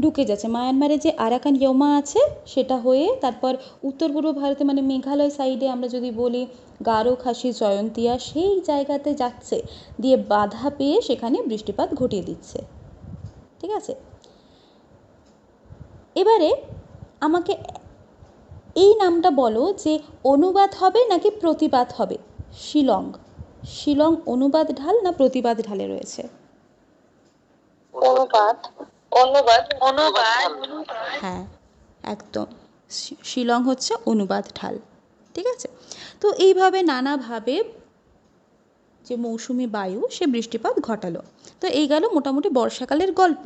ঢুকে যাচ্ছে। মায়ানমারে যে আরাকান ইয়োমা আছে সেটা হয়ে তারপর উত্তর পূর্ব ভারতে মানে মেঘালয় সাইডে আমরা যদি বলি গারো, খাসি, জয়ন্তিয়া, সেই জায়গাতে যাচ্ছে, দিয়ে বাধা পেয়ে সেখানে বৃষ্টিপাত ঘটিয়ে দিচ্ছে। ঠিক আছে, এবারে আমাকে এই নামটা বলো যে অনুবাদ হবে নাকি প্রতিবাদ হবে? শিলং, শিলং অনুবাদ ঢাল না প্রতিবাদ ঢালে রয়েছে? অনুবাদ। অনুবাদ। অনুবাদ। হ্যাঁ, একদম, শিলং হচ্ছে অনুবাদ ঢাল। ঠিক আছে, তো এইভাবে নানাভাবে যে মৌসুমি বায়ু সে বৃষ্টিপাত ঘটালো। তো এই গেল মোটামুটি বর্ষাকালের গল্প।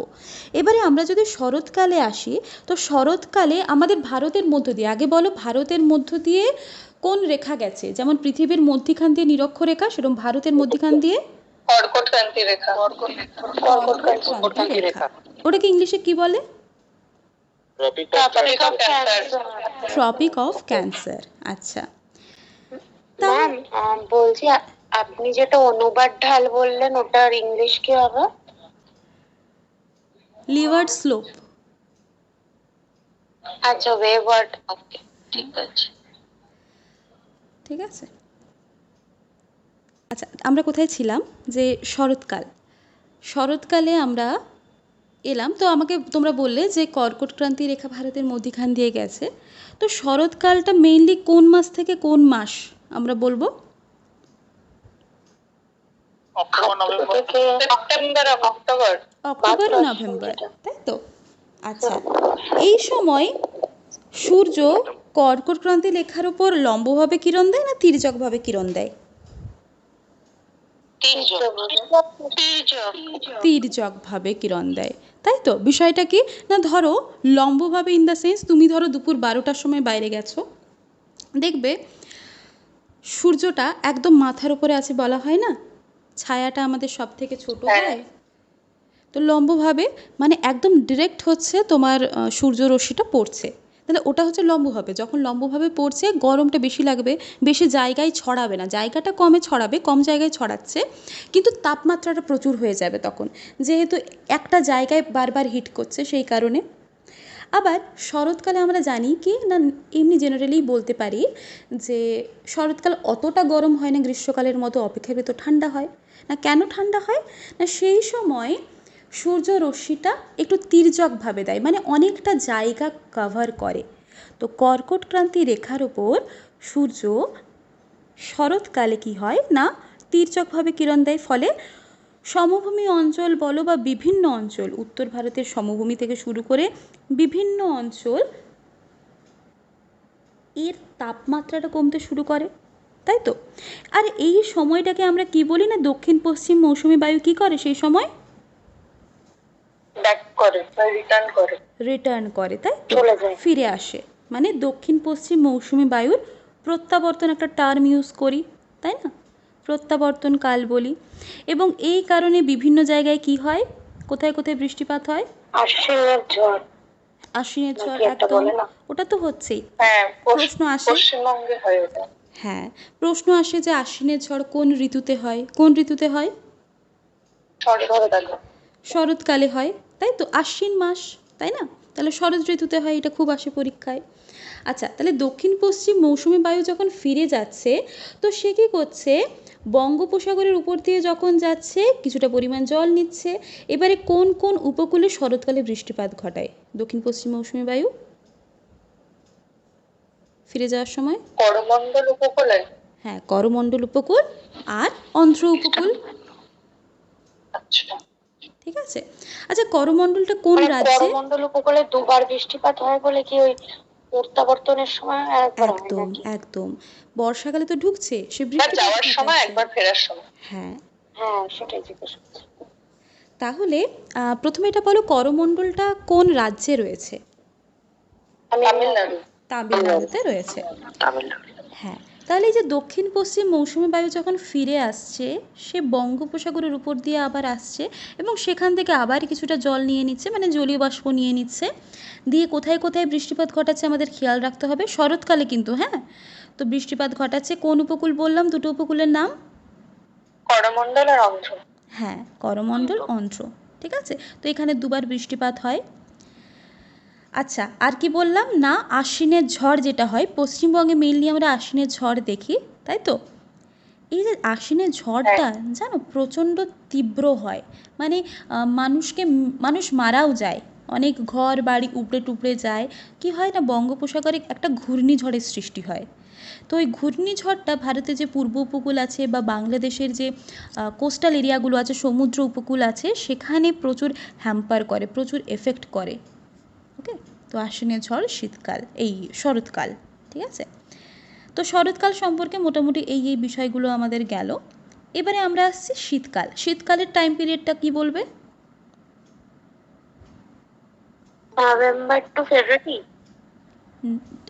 এবারে আমরা যদি শরৎকালে আসি, তো শরৎকালে আমাদের ভারতের মধ্য দিয়ে, আগে বলো ভারতের মধ্য দিয়ে কোন রেখা গেছে? যেমন পৃথিবীর মধ্যিখান দিয়ে নিরক্ষরেখা, সেরকম ভারতের মধ্যিখান দিয়ে কর্কটক্রান্তি রেখা। কর্কটক্রান্তি রেখা। ওটাকে ইংলিশে কি বলে? Tropic of cancer. আচ্ছা, ম্যাম বলছি আপনি যেটা অনুবাদ ঢাল বললেন ওটার ইংলিশ কি হবে? Leeward slope. আচ্ছা, ওয়েভার্ড। ওকে, ঠিক আছে। ঠিক আছে, আচ্ছা আমরা কোথায় ছিলাম? যে শরৎকাল, শরৎকালে আমরা এলাম। তো আমাকে তোমরা বললে যে কর্কটক্রান্তি রেখা ভারতের মধ্যিখান দিয়ে গেছে। তো শরৎকালটা মেইনলি কোন মাস থেকে কোন মাস আমরা বলবো? September, October. অক্টোবর, নভেম্বর, তাই তো? আচ্ছা, এই সময় সূর্য কর্কটক্রান্তি রেখার উপর লম্বভাবে কিরণ দেয় না তির্যকভাবে কিরণ দেয়? তির্যকভাবে কিরণ দেয়, তাই তো? বিষয়টা কি না, ধরো লম্বভাবে ইন দ্য সেন্স তুমি ধরো দুপুর 12টার সময় বাইরে গেছো, দেখবে সূর্যটা একদম মাথার উপরে আছে, বলা হয় না ছায়াটা আমাদের সব থেকে ছোট হয়। তো লম্বভাবে মানে একদম ডিরেক্ট হচ্ছে তোমার সূর্যরশ্মিটা পড়ছে, তাহলে ওটা হচ্ছে লম্বভাবে। যখন লম্বভাবে পড়ছে গরমটা বেশি লাগবে, বেশি জায়গায় ছড়াবে না, জায়গাটা কমে ছড়াবে, কম জায়গায় ছড়াচ্ছে, কিন্তু তাপমাত্রাটা প্রচুর হয়ে যাবে তখন, যেহেতু একটা জায়গায় বারবার হিট করছে সেই কারণে। আবার শরৎকালে আমরা জানি কি না, এমনি জেনারেলি বলতে পারি যে শরৎকাল অতটা গরম হয় না গ্রীষ্মকালের মতো, অপেক্ষাকৃত ঠান্ডা হয়। না কেন ঠান্ডা হয় না, সেই সময় সূর্য রশ্মিটা একটু তির্যকভাবে দেয়, মানে অনেকটা জায়গা কভার করে। তো কর্কটক্রান্তি রেখার ওপর সূর্য শরৎকালে কি হয় না তির্যকভাবে কিরণ দেয়, ফলে সমভূমি অঞ্চল বলো বা বিভিন্ন অঞ্চল, উত্তর ভারতের সমভূমি থেকে শুরু করে বিভিন্ন অঞ্চল এর তাপমাত্রাটা কমতে শুরু করে, তাই তো? আর এই সময়টাকে আমরা কি বলি না, দক্ষিণ পশ্চিম মৌসুমি বায়ু কি করে সেই সময়? ব্যাক করে, রিটার্ন করে। রিটার্ন করে, তাই তো? চলে যায়, ফিরে আসে, মানে দক্ষিণ পশ্চিম মৌসুমি বায়ুর প্রত্যাবর্তন একটা টার্ম ইউজ করি, তাই না? প্রত্যাবর্তন কাল বলি। এবং এই কারণে বিভিন্ন জায়গায় কি হয়, কোথায় কোথায় বৃষ্টিপাত হয়? আশ্বিনের ঝড় আশ্বিনের ঝড়, নাকি একটা একদম, বলে না? ওটা তো হচ্ছেই। হ্যাঁ, প্রশ্ন আসে, পশ্চিমবঙ্গে হয় ওটা। হ্যাঁ প্রশ্ন আসে যে আশ্বিনের ঝড় কোন ঋতুতে হয়? কোন ঋতুতে হয়? শরৎকালে হয়, তাই তো, আশ্বিন মাস, তাই না? তাহলে শরৎ ঋতুতে হয়, এটা খুব আসে পরীক্ষায়। আচ্ছা, তাহলে দক্ষিণ পশ্চিম মৌসুমি বায়ু যখন ফিরে যাচ্ছে, তো সে কী করছে, বঙ্গোপসাগরের উপর দিয়ে যখন যাচ্ছে কিছুটা পরিমাণ জল নিচ্ছে। এবারে কোন কোন উপকূলে শরৎকালে বৃষ্টিপাত ঘটায় দক্ষিণ পশ্চিম মৌসুমি বায়ু ফিরে যাওয়ার সময়? করমণ্ডল উপকূলে। হ্যাঁ, করমণ্ডল উপকূল আর অন্ধ্র উপকূল। আচ্ছা, ঠিক আছে। আচ্ছা, করমণ্ডলটা কোন রাজ্যে? করমণ্ডল উপকূলে দুবার বৃষ্টিপাত হয় বলে কি ওই প্রত্যাবর্তনের সময় একবার হয় একদম নাকি? একদম, বর্ষাকালে তো ঢুকছে সে একবার বৃষ্টিপাত যাওয়ার সময়, ঘটাচ্ছে। একবার ফেরার সময়। হ্যাঁ, হ্যাঁ, সেটাই জিজ্ঞেস করছি। তাহলে প্রথমে এটা বলো, করমণ্ডলটা কোন রাজ্যে রয়েছে? তামিলনাড়ু। তামিলনাড়ুতে রয়েছে। তামিলনাড়ু। হ্যাঁ, তাহলে এই যে দক্ষিণ পশ্চিম মৌসুমি বায়ু যখন ফিরে আসছে, সে বঙ্গোপসাগরের উপর দিয়ে আবার আসছে এবং সেখান থেকে আবার কিছুটা জল নিয়ে নিচ্ছে, মানে জলীয় বাষ্প নিয়ে নিচ্ছে, দিয়ে কোথায় কোথায় বৃষ্টিপাত ঘটাচ্ছে আমাদের খেয়াল রাখতে হবে, শরৎকালে কিন্তু। হ্যাঁ, তো বৃষ্টিপাত ঘটাচ্ছে কোন উপকূল বললাম, দুটো উপকূলের নাম? করমণ্ডল আর অন্ধ্র। হ্যাঁ, করমণ্ডল, অন্ধ্র। ঠিক আছে, তো এখানে দুবার বৃষ্টিপাত হয়। আচ্ছা, আর কি বললাম না, আশ্বিনের ঝড় যেটা হয়, পশ্চিমবঙ্গে মেইনলি আমরা আশ্বিনের ঝড় দেখি, তাই তো? এই যে আশ্বিনের ঝড়টা জানো প্রচণ্ড তীব্র হয়, মানে মানুষ মারাও যায়, অনেক ঘর বাড়ি উপড়ে টুপড়ে যায়। কি হয় না, বঙ্গোপসাগরে একটা ঘূর্ণিঝড়ের সৃষ্টি হয়। তো ওই ঘূর্ণিঝড়টা ভারতের যে পূর্ব উপকূল আছে বা বাংলাদেশের যে কোস্টাল এরিয়াগুলো আছে, সমুদ্র উপকূল আছে, সেখানে প্রচুর হ্যাম্পার করে, প্রচুর এফেক্ট করে। ওকে, তো আশ্বিনের ঝড় শীতকাল, এই শরৎকাল। ঠিক আছে, তো শরৎকাল সম্পর্কে মোটামুটি এই বিষয়গুলো আমাদের গেল। এবারে আমরা আসছি শীতকাল। শীতকালের টাইম পিরিয়ডটা কি বলবে? নভেম্বর টু ফেব্রুয়ারি।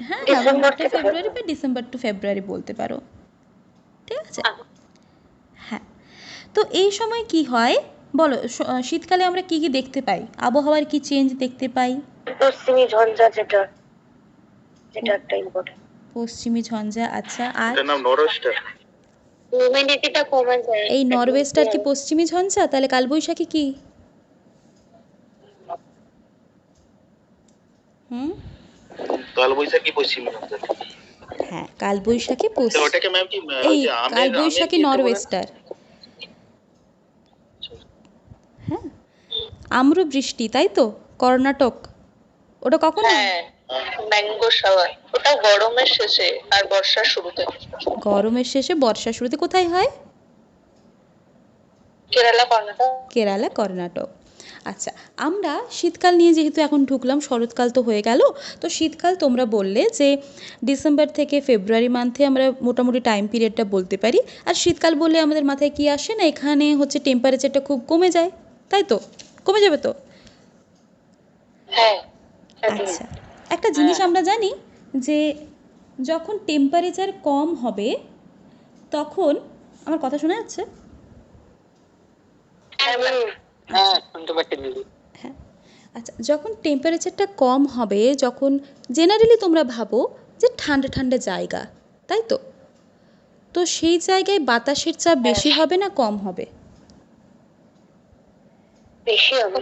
হ্যাঁ, ডিসেম্বর নভেম্বর টু থেকে ফেব্রুয়ারি বা ডিসেম্বর টু ফেব্রুয়ারি বলতে পারো। ঠিক আছে, হ্যাঁ। তো এই সময় কি হয় বলো, শীতকালে আমরা কি কি দেখতে পাই, আবহাওয়ার কি চেঞ্জ দেখতে পাই? পশ্চিমী ঝঞ্ঝা, যেটা একটা ইম্পর্টেন্ট। পশ্চিমী ঝঞ্ঝা, আচ্ছা, আর এটার নাম নরওয়েস্টার। হিউমিডিটিটা কমে যায়। এই নরওয়েস্টার কি পশ্চিমী ঝঞ্ঝা? তাহলে কালবৈশাখী কি? কালবৈশাখী পশ্চিমী ঝঞ্ঝা। হ্যাঁ, কালবৈশাখী ওটাকে ম্যাম কি এই কালবৈশাখী নরওয়েস্টার। হ্যাঁ, আম্র বৃষ্টি, তাই তো, কর্ণাটক। ওটা কখন হয়? হ্যাঁ, ম্যাঙ্গো শাওয়ার, ওটা গরমের শেষে আর বর্ষার শুরুতে। গরমের শেষে বর্ষার শুরুতে। কোথায় হয়? কেরালা, কর্ণাটক। কেরালা, কর্ণাটক। আচ্ছা, আমরা শীতকাল নিয়ে যেহেতু এখন ঢুকলাম, শরৎকাল তো হয়ে গেল, তো শীতকাল তোমরা বললে যে ডিসেম্বর থেকে ফেব্রুয়ারি মান্থে আমরা মোটামুটি টাইম পিরিয়ডটা বলতে পারি। আর শীতকাল বলে আমাদের মাথায় কি আসে না, এখানে হচ্ছে টেম্পারেচারটা খুব কমে যায়, তাই তো? কমে যাবে তো? হ্যাঁ, আচ্ছা, একটা জিনিস আমরা জানি যে যখন টেম্পারেচার কম হবে তখন, আমার কথা শোনা যাচ্ছে? হ্যাঁ, শুনতে পাচ্ছি দিদি। হ্যাঁ, আচ্ছা, যখন টেম্পারেচারটা কম হবে, যখন জেনারেলি তোমরা ভাবো যে ঠান্ডা ঠান্ডা জায়গা, তাই তো? তো সেই জায়গায় বাতাসের চাপ বেশি হবে না কম হবে? বেশি হবে।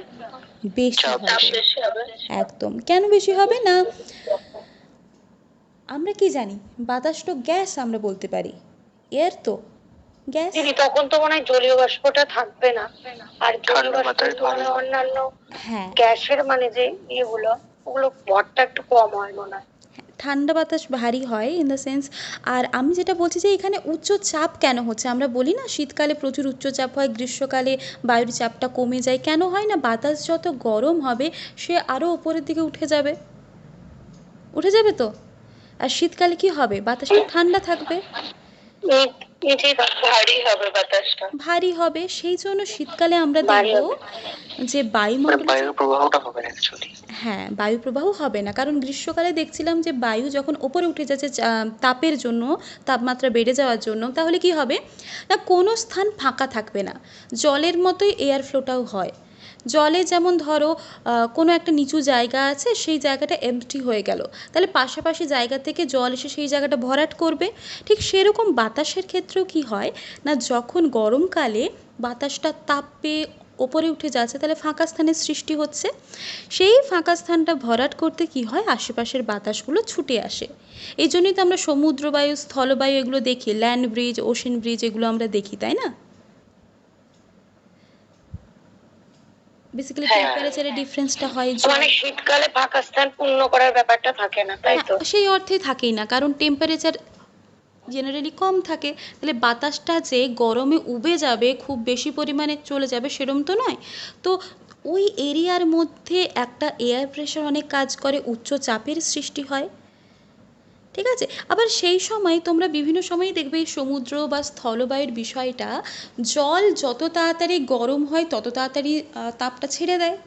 বেশি হবে, বেশি হবে। একদম। কেন বেশি হবে না, আমরা কি জানি, বাতাস তো গ্যাস, আমরা বলতে পারি এয়ার তো গ্যাস। তখন তো মনে হয় জলীয় বাষ্পটা থাকবে না, আর জলীয় বাষ্পের তুলনায় অন্যান্য হ্যাঁ, গ্যাসের মানে যে ইয়েগুলো, ওগুলো ভরটা একটু কম হয় মনে হয়। ঠান্ডা বাতাস ভারী হয় ইন দ্য সেন্স। আর আমি যেটা বলছি যে এখানে উচ্চ চাপ কেন হচ্ছে, আমরা বলি না শীতকালে প্রচুর উচ্চ চাপ হয়, গ্রীষ্মকালে বায়ুর চাপটা কমে যায়, কেন হয় না, বাতাস যত গরম হবে সে আরও উপরের দিকে উঠে যাবে তো। আর শীতকালে কি হবে, বাতাসটা ঠান্ডা থাকবে। ভারী হবে বাতাসটা, ভারী হবে। সেই জন্য শীতকালে আমরা ভারী দেখব যে মানে বায়ুমণ্ডলে বায়ুর প্রবাহটা হবে না অ্যাকচুয়ালি। হ্যাঁ, বায়ু প্রবাহ হবে না, কারণ গ্রীষ্মকালে দেখছিলাম যে বায়ু যখন ওপরে উঠে যাচ্ছে তাপের জন্য, তাপমাত্রা বেড়ে যাওয়ার জন্য, তাহলে কি হবে না কোনো স্থান ফাঁকা থাকবে না। জলের মতোই এয়ার ফ্লোটাও হয়। জলে যেমন ধরো কোনো একটা নিচু জায়গা আছে, সেই জায়গাটা এমপ্টি হয়ে গেল, তাহলে পাশাপাশি জায়গা থেকে জল এসে সেই জায়গাটা ভরাট করবে। ঠিক সেরকম বাতাসের ক্ষেত্রেও কি হয় না, যখন গরমকালে বাতাসটা তাপ পেয়ে ওপরে উঠে যাচ্ছে, তাহলে ফাঁকা স্থানের সৃষ্টি হচ্ছে। সেই ফাঁকা স্থানটা ভরাট করতে কি হয়, আশেপাশের বাতাসগুলো ছুটে আসে। এই জন্যই তো আমরা সমুদ্রবায়ু, স্থলবায়ু এগুলো দেখি, ল্যান্ড ব্রিজ, ওশেন ব্রিজ এগুলো আমরা দেখি, তাই না? বেসিক্যালি টেম্পারেচারের ডিফারেন্সটা হয় মানে শীতকালে ফাঁকা স্থান পূর্ণ করার ব্যাপারটা থাকে না, তাই তো? সেই অর্থে থাকেই না, কারণ টেম্পারেচার জেনারেলি কম থাকে। তাহলে বাতাসটা যে গরমে উবে যাবে, খুব বেশি পরিমাণে চলে যাবে, সেরম তো নয়। তো ওই এরিয়ার মধ্যে একটা এয়ার প্রেশার অনেক কাজ করে, উচ্চ চাপের সৃষ্টি হয়। ঠিক আছে, আবার সেই সময় তোমরা বিভিন্ন সময়ই দেখবে এই সমুদ্র বা স্থলবায়ুর বিষয়টা, জল যত তাড়াতাড়ি গরম হয় তত তাড়াতাড়ি তাপটা ছেড়ে দেয়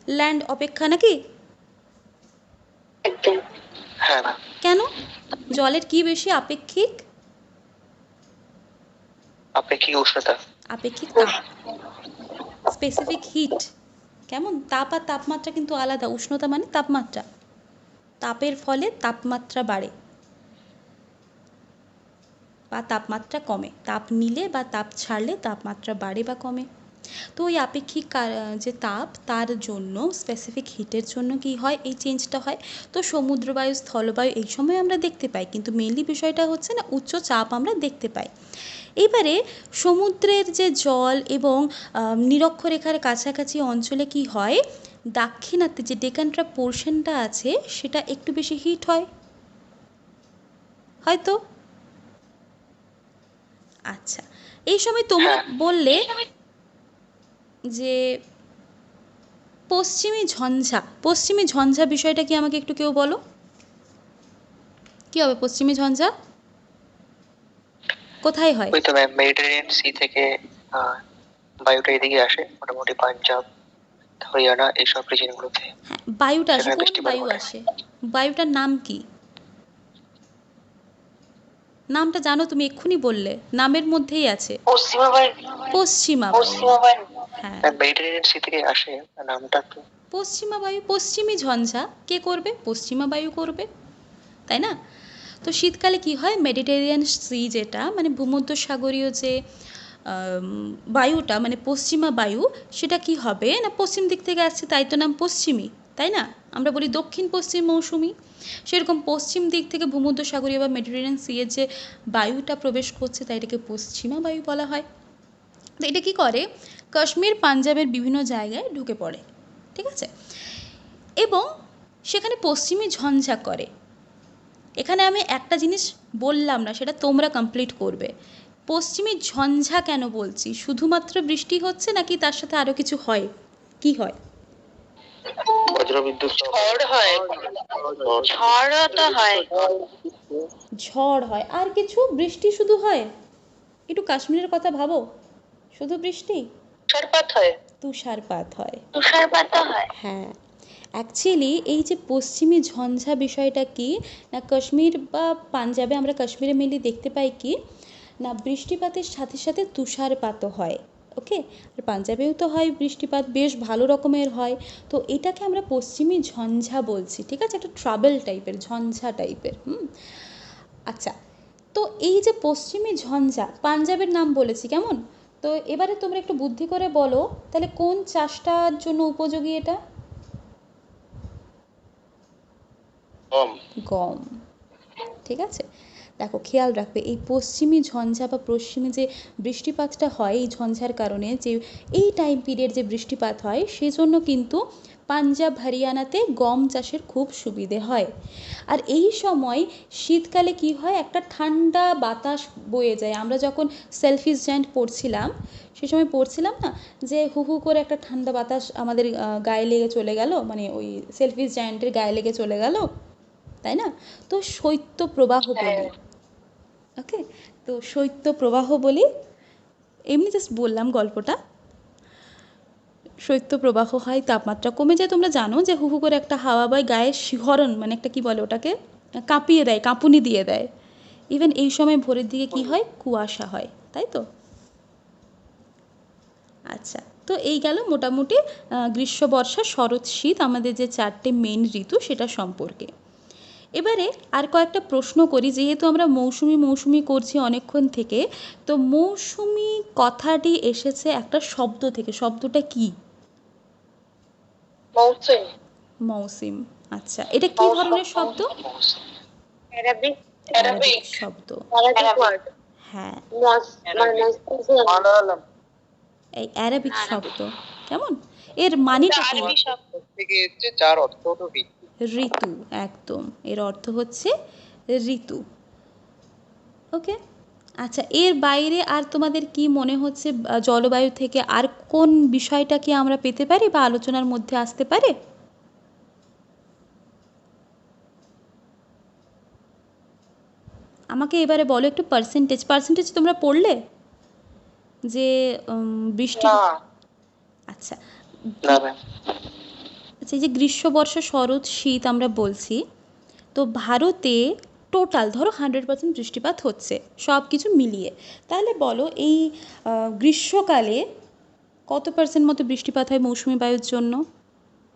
ল্যান্ড অপেক্ষা, নাকি? একদম। হ্যাঁ ম্যাম। কেন? জলের কি বেশি আপেক্ষিক? আপেক্ষিক উষ্ণতা। আপেক্ষিক তাপ, স্পেসিফিক হিট। কেমন? তাপ আর তাপমাত্রা কিন্তু আলাদা। উষ্ণতা মানে তাপমাত্রা, তাপের ফলে তাপমাত্রা বাড়ে বা তাপমাত্রা কমে, তাপ নিলে বা তাপ ছাড়লে তাপমাত্রা বাড়ে বা কমে। তো ওই আপেক্ষিক যে তাপ, তার জন্য স্পেসিফিক হিটের জন্য কি হয়, এই চেঞ্জটা হয়। তো সমুদ্রবায়ু, স্থলবায়ু এই সময় আমরা দেখতে পাই, কিন্তু মেনলি বিষয়টা হচ্ছে না উচ্চ চাপ আমরা দেখতে পাই। এবারে সমুদ্রের যে জল এবং নিরক্ষরেখার কাছাকাছি অঞ্চলে কি হয়, দাক্ষিণাত্যে যে ডেকানট্রা পোর্শনটা আছে সেটা একটু বেশি হিট হয়, হয়তো। আচ্ছা, এই সময় তোমরা বললে যে পশ্চিমী ঝঞ্ঝা, পশ্চিমী ঝঞ্ঝা বিষয়টা কি আমাকে একটু কেউ বলো, কি হবে পশ্চিমী ঝঞ্ঝা, কোথায় হয়? ওই তো ম্যাম মেডিটেরিয়ান সি থেকে বায়ুটা এদিকে আসে, মোটামুটি পাঞ্জাব, হরিয়ানা এইসব রিজিয়নগুলোতে। হ্যাঁ, বায়ুটা আসে। সেখানে কোন বৃষ্টিপাত বায়ু ঘটে। আসে? বায়ুটার নাম কি? নামটা জানো তুমি, এক্ষুনি বললে, নামের মধ্যেই আছে। পশ্চিমা বায়ু। পশ্চিমা বায়ু। পশ্চিমা বায়ু। হ্যাঁ, মেডিটেরিয়ান সি থেকে আসে, নামটা তো পশ্চিমা বায়ু। পশ্চিমী ঝঞ্ঝা কে করবে? পশ্চিমা বায়ু করবে, তাই না? তো শীতকালে কি হয়, মেডিটেরিয়ান সি যেটা মানে ভূমধ্যসাগরীয় যে বায়ুটা মানে পশ্চিমা বায়ু, সেটা কি হবে না পশ্চিম দিক থেকে আসছে, তাই তো নাম পশ্চিমী, তাই না? আমরা বলি দক্ষিণ পশ্চিম মৌসুমি। সেরকম পশ্চিম দিক থেকে ভূমধ্যসাগরীয় বা মেডিটেরিয়ান সি এর যে বায়ুটা প্রবেশ করছে, তাই এটাকে পশ্চিমা বায়ু বলা হয়। তো এটা কী করে, কাশ্মীর, পাঞ্জাবের বিভিন্ন জায়গায় ঢুকে পড়ে, ঠিক আছে, এবং সেখানে পশ্চিমী ঝঞ্ঝা করে। এখানে আমি একটা জিনিস বললাম না, সেটা তোমরা কমপ্লিট করবে। পশ্চিমী ঝঞ্ঝা কেন বলছি? শুধুমাত্র বৃষ্টি হচ্ছে নাকি তার সাথে আরো কিছু হয়? কি হয়? বজ্রবিদ্যুৎ ঝড় হয়, ঝড়ও তো হয়। ঝড় হয়, আর কিছু? বৃষ্টি শুধু হয়? একটু কাশ্মীরের কথা ভাবো, শুধু বৃষ্টি? তুষারপাত হয়। তুষারপাত হয়। তুষারপাতও হয়। হ্যাঁ, অ্যাকচুয়ালি এই যে পশ্চিমী ঝঞ্ঝা বিষয়টা কি না, কাশ্মীর বা পাঞ্জাবে, আমরা কাশ্মীরে মেনলি দেখতে পাই কি না, বৃষ্টিপাতের সাথে সাথে তুষারপাতও হয়। ওকে, আর পাঞ্জাবেও তো হয় বৃষ্টিপাত, বেশ ভালো রকমের হয়। তো এটাকে আমরা পশ্চিমী ঝঞ্ঝা বলছি, ঠিক আছে, একটা ট্রাবল টাইপের, ঝঞ্ঝা টাইপের। আচ্ছা, তো এই যে পশ্চিমী ঝঞ্ঝা, পাঞ্জাবের নাম বলেছি, কেমন? তো এবারে তোমরা একটু বুদ্ধি করে বলো, তাহলে কোন চাষটার জন্য উপযোগী এটা? গম। ঠিক আছে, দেখো খেয়াল রাখবে, এই পশ্চিমী ঝঞ্ঝা বা পশ্চিমী যে বৃষ্টিপাতটা হয়, এই ঝঞ্ঝার কারণে যে এই টাইম পিরিয়ড যে বৃষ্টিপাত হয়, সেজন্য কিন্তু পাঞ্জাব, হরিয়ানাতে গম চাষের খুব সুবিধে হয়। আর এই সময় শীতকালে কি হয়, একটা ঠান্ডা বাতাস বয়ে যায়। আমরা যখন সেলফিশ জায়েন্ট পড়ছিলাম, সে সময় পড়ছিলাম না যে হু হু করে একটা ঠান্ডা বাতাস আমাদের গায়ে লেগে চলে গেল, মানে ওই সেলফিশ জায়েন্টের গায়ে লেগে চলে গেল, তাই না? তো শৈত্য প্রবাহ বলি, ওকে, তো শৈত্য প্রবাহ বলি, এমনি জাস্ট বললাম গল্পটা। শৈত্য প্রবাহ হয়, তাপমাত্রা কমে যায়। তোমরা জানো যে হু হু করে একটা হাওয়া বয়, গায়ে শিহরণ মানে একটা কি বলে ওটাকে, কাঁপিয়ে দেয়, কাঁপুনি দিয়ে দেয়। ইভেন এই সময় ভোরের দিকে কি হয়, কুয়াশা হয়, তাই তো? আচ্ছা, তো এই গেল মোটামুটি গ্রীষ্ম, বর্ষা, শরৎ, শীত আমাদের যে 4টে মেন ঋতু সেটা সম্পর্কে। এবারে আর কয়েকটা প্রশ্ন করি, যেহেতু আমরা মৌসুমি মৌসুমি করছি অনেকক্ষণ থেকে। তো মৌসুমি কথাটি এসেছে একটা শব্দ থেকে, শব্দটা কি? মৌসুম। মৌসিম। আচ্ছা, এটা কি ধরনের শব্দ? অ্যারাবিক অ্যারাবিক শব্দ। ওয়ার্ড। হ্যাঁ, মালায়ালাম। এই অ্যারাবিক শব্দ। কেমন? এর মানেটা কি? আরবি শব্দ। থেকে এসছে, যার অর্থ হলো ঋতু। ঋতু, একদম। এর অর্থ হচ্ছে ঋতু। ওকে, আচ্ছা, এর বাইরে আর তোমাদের কি মনে হচ্ছে জলবায়ু থেকে আর কোন বিষয়টা কি আমরা পেতে পারি বা আলোচনার মধ্যে আসতে পারে? আমাকে এবারে বলো একটু পার্সেন্টেজ তোমরা পড়লে যে বৃষ্টি? আচ্ছা, না ম্যাম। আচ্ছা, এই যে গ্রীষ্ম, বর্ষা, শরৎ, শীত আমরা বলছি, তো ভারতে টোটাল ধরো 100% বৃষ্টিপাত হচ্ছে সব কিছু মিলিয়ে। তাহলে বলো এই গ্রীষ্মকালে কত পার্সেন্ট মতো বৃষ্টিপাত হয় মৌসুমি বায়ুর জন্য?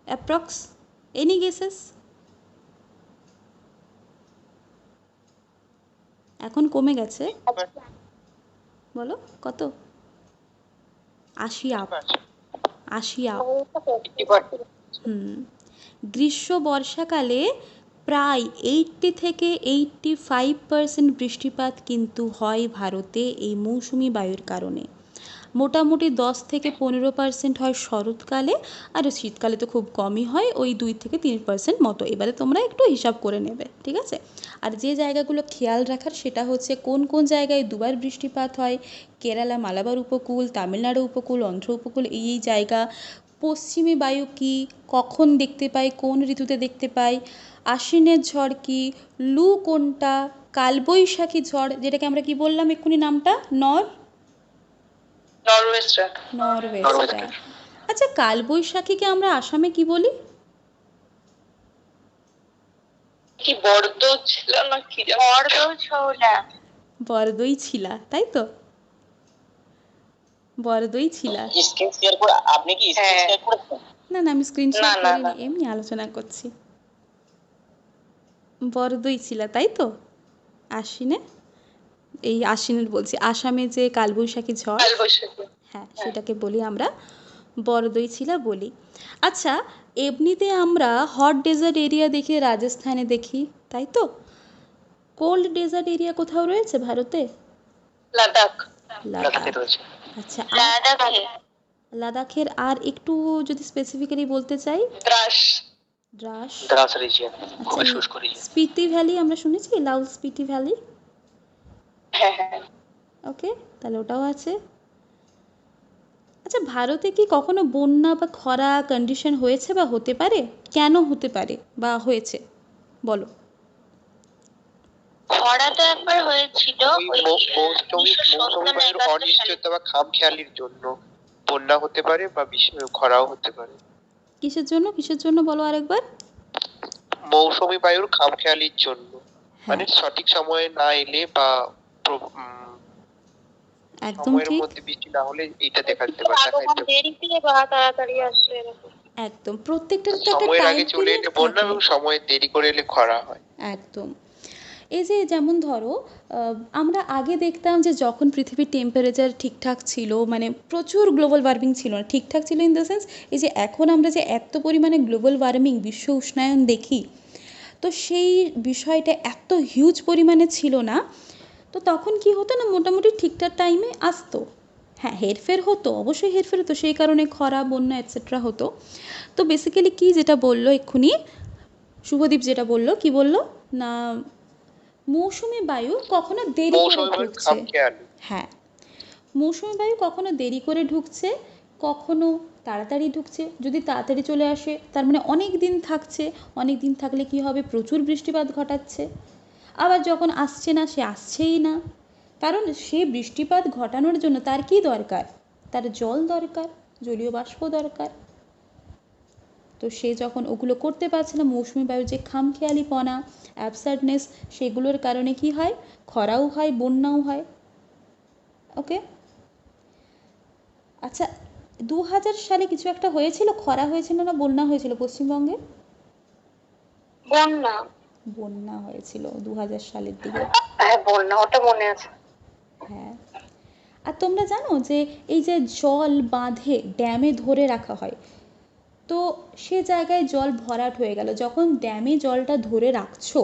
Approx any guesses? এখন কমে গেছে, বলো কত? 80 আপ, 80 আপ। গ্রীষ্ম, বর্ষাকালে প্রায় 80 থেকে 85% বৃষ্টিপাত কিন্তু হয় ভারতে এই মৌসুমি বায়ুর কারণে। মোটামুটি 10 থেকে 15% হয় শরৎকালে, আর শীতকালে তো খুব কমই হয়, ওই 2 থেকে 3% মতো। এবারে তোমরা একটু হিসাব করে নেবে, ঠিক আছে? আর যে জায়গাগুলো খেয়াল রাখার সেটা হচ্ছে কোন কোন জায়গায় দুবার বৃষ্টিপাত হয়। কেরালা, মালাবার উপকূল, তামিলনাড়ু উপকূল, অন্ধ্র উপকূল, এই জায়গা। পশ্চিমী বায়ু কি, কখন দেখতে পাই, কোন ঋতুতে দেখতে পাই। আশ্বিনের ঝড় কি, লু কোনটা, কালবৈশাখী ঝড় যেটাকে আমরা কি বললাম এক্ষুনি নামটা, নরওয়েস্টার। আচ্ছা, কালবৈশাখীকে আমরা আসামে কি বলি? কি বর্দ ছিল না কি যেন? বরদই ছিলা, তাই তো? বরদই ছিলা। স্ক্রিন শেয়ার করে আপনি কি স্ক্রিন শেয়ার করেছেন? না না, আমি স্ক্রিন শেয়ার না, করিনি, এমনি আলোচনা করছি। বরদই ছিলা, তাই তো? আশ্বিনে, এই আশ্বিনের বলছি, আসামে যে কালবৈশাখী ঝড়, হ্যাঁ সেটাকে বলি আমরা বরদই ছিলা বলি। আচ্ছা, এমনিতে আমরা হট ডেজার্ট এরিয়া দেখি রাজস্থানে দেখি, তাই তো? কোল্ড ডেজার্ট এরিয়া কোথাও রয়েছে ভারতে? লাদাখ। লাদাখে রয়েছে। আচ্ছা, লাদাখে লাদাখের আর একটু যদি স্পেসিফিক্যালি বলতে চাই? দ্রাস রিজিয়ন, খুবই শুষ্ক রিজিয়ন। স্পিতি ভ্যালি আমরা শুনেছি, লাউল স্পিতি ভ্যালি। হ্যাঁ। ওকে, তাহলে ওটাও আছে। আচ্ছা, ভারতে কি কখনো বন্যা বা খরা কন্ডিশন হয়েছে বা হতে পারে? কেন হতে পারে বা হয়েছে বলো? খরা তো একবার হয়েছিল ওই মৌসুমী বায়ুর অনিশ্চয়তা বা খামখেয়ালির জন্য বন্যা হতে পারে বা খরাও হতে পারে। কিসের জন্য বলো আরেকবার? মৌসুমী বায়ুর খামখেয়ালির জন্য, মানে সঠিক সময়ে না এলে বা একদম সময়ের ঠিক, মধ্যে বৃষ্টি না হলে এটা দেখা যেতে পারে। দেরিতে বা তাড়াতাড়ি আসলে এরকম। একদম, প্রত্যেকটার তো একটা সময়ের টাইম আগে চলে এলে বন্যা এবং সময়ের দেরি করে এলে খরা হয়। একদম। এই যে যেমন ধরো আমরা আগে দেখতাম যে যখন পৃথিবীর টেম্পারেচার ঠিকঠাক ছিল, মানে প্রচুর গ্লোবাল ওয়ার্মিং ছিল না, ঠিকঠাক ছিল ইন দ্য সেন্স এই যে এখন আমরা যে এত পরিমাণে গ্লোবাল ওয়ার্মিং, বিশ্ব উষ্ণায়ন দেখি, তো সেই বিষয়টা এত হিউজ পরিমাণে ছিল না। তো তখন কি হতো না, মোটামুটি ঠিকঠাক টাইমে আসতো। হ্যাঁ, হেরফের হতো, অবশ্যই হেরফের হতো, সেই কারণে খরা, বন্যা এটসেট্রা হতো। তো বেসিক্যালি কি যেটা বললো এক্ষুনি শুভদীপ, যেটা বললো কি বললো না, মৌসুমি বায়ু কখনো দেরি করে ঢুকছে। হ্যাঁ, মৌসুমি বায়ু কখনো দেরি করে ঢুকছে, কখনো তাড়াতাড়ি ঢুকছে। যদি তাড়াতাড়ি চলে আসে তার মানে অনেক দিন থাকছে, অনেক দিন থাকলে কি হবে, প্রচুর বৃষ্টিপাত ঘটাচ্ছে। আবার যখন আসছে না সে আসছেই না, কারণ সে বৃষ্টিপাত ঘটানোর জন্য তার কি দরকার, তার জল দরকার, জলীয় বাষ্প দরকার। তো সে যখন ওগুলো করতে পারছে না, মৌসুমি বায়ুর যে খামখেয়ালিপনা, অ্যাবসার্ডনেস, সেগুলোর কারণে কি হয়, খরাও হয়, বন্যাও হয়। ওকে, আচ্ছা 2000 সালে কিছু একটা হয়েছিল, খরা হয়েছিল না বন্যা হয়েছিল পশ্চিমবঙ্গে? বন্যা। বন্যা হয়েছিল 2000 সালের দিকে। হ্যাঁ বন্যা, ওটা মনে আছে। হ্যাঁ, আর তোমরা জানো যে এই যে জল বাঁধে ড্যামে ধরে রাখা হয়, তো সে জায়গায় জল ভরাট হয়ে গেল, যখন ড্যামে জলটা ধরে রাখছো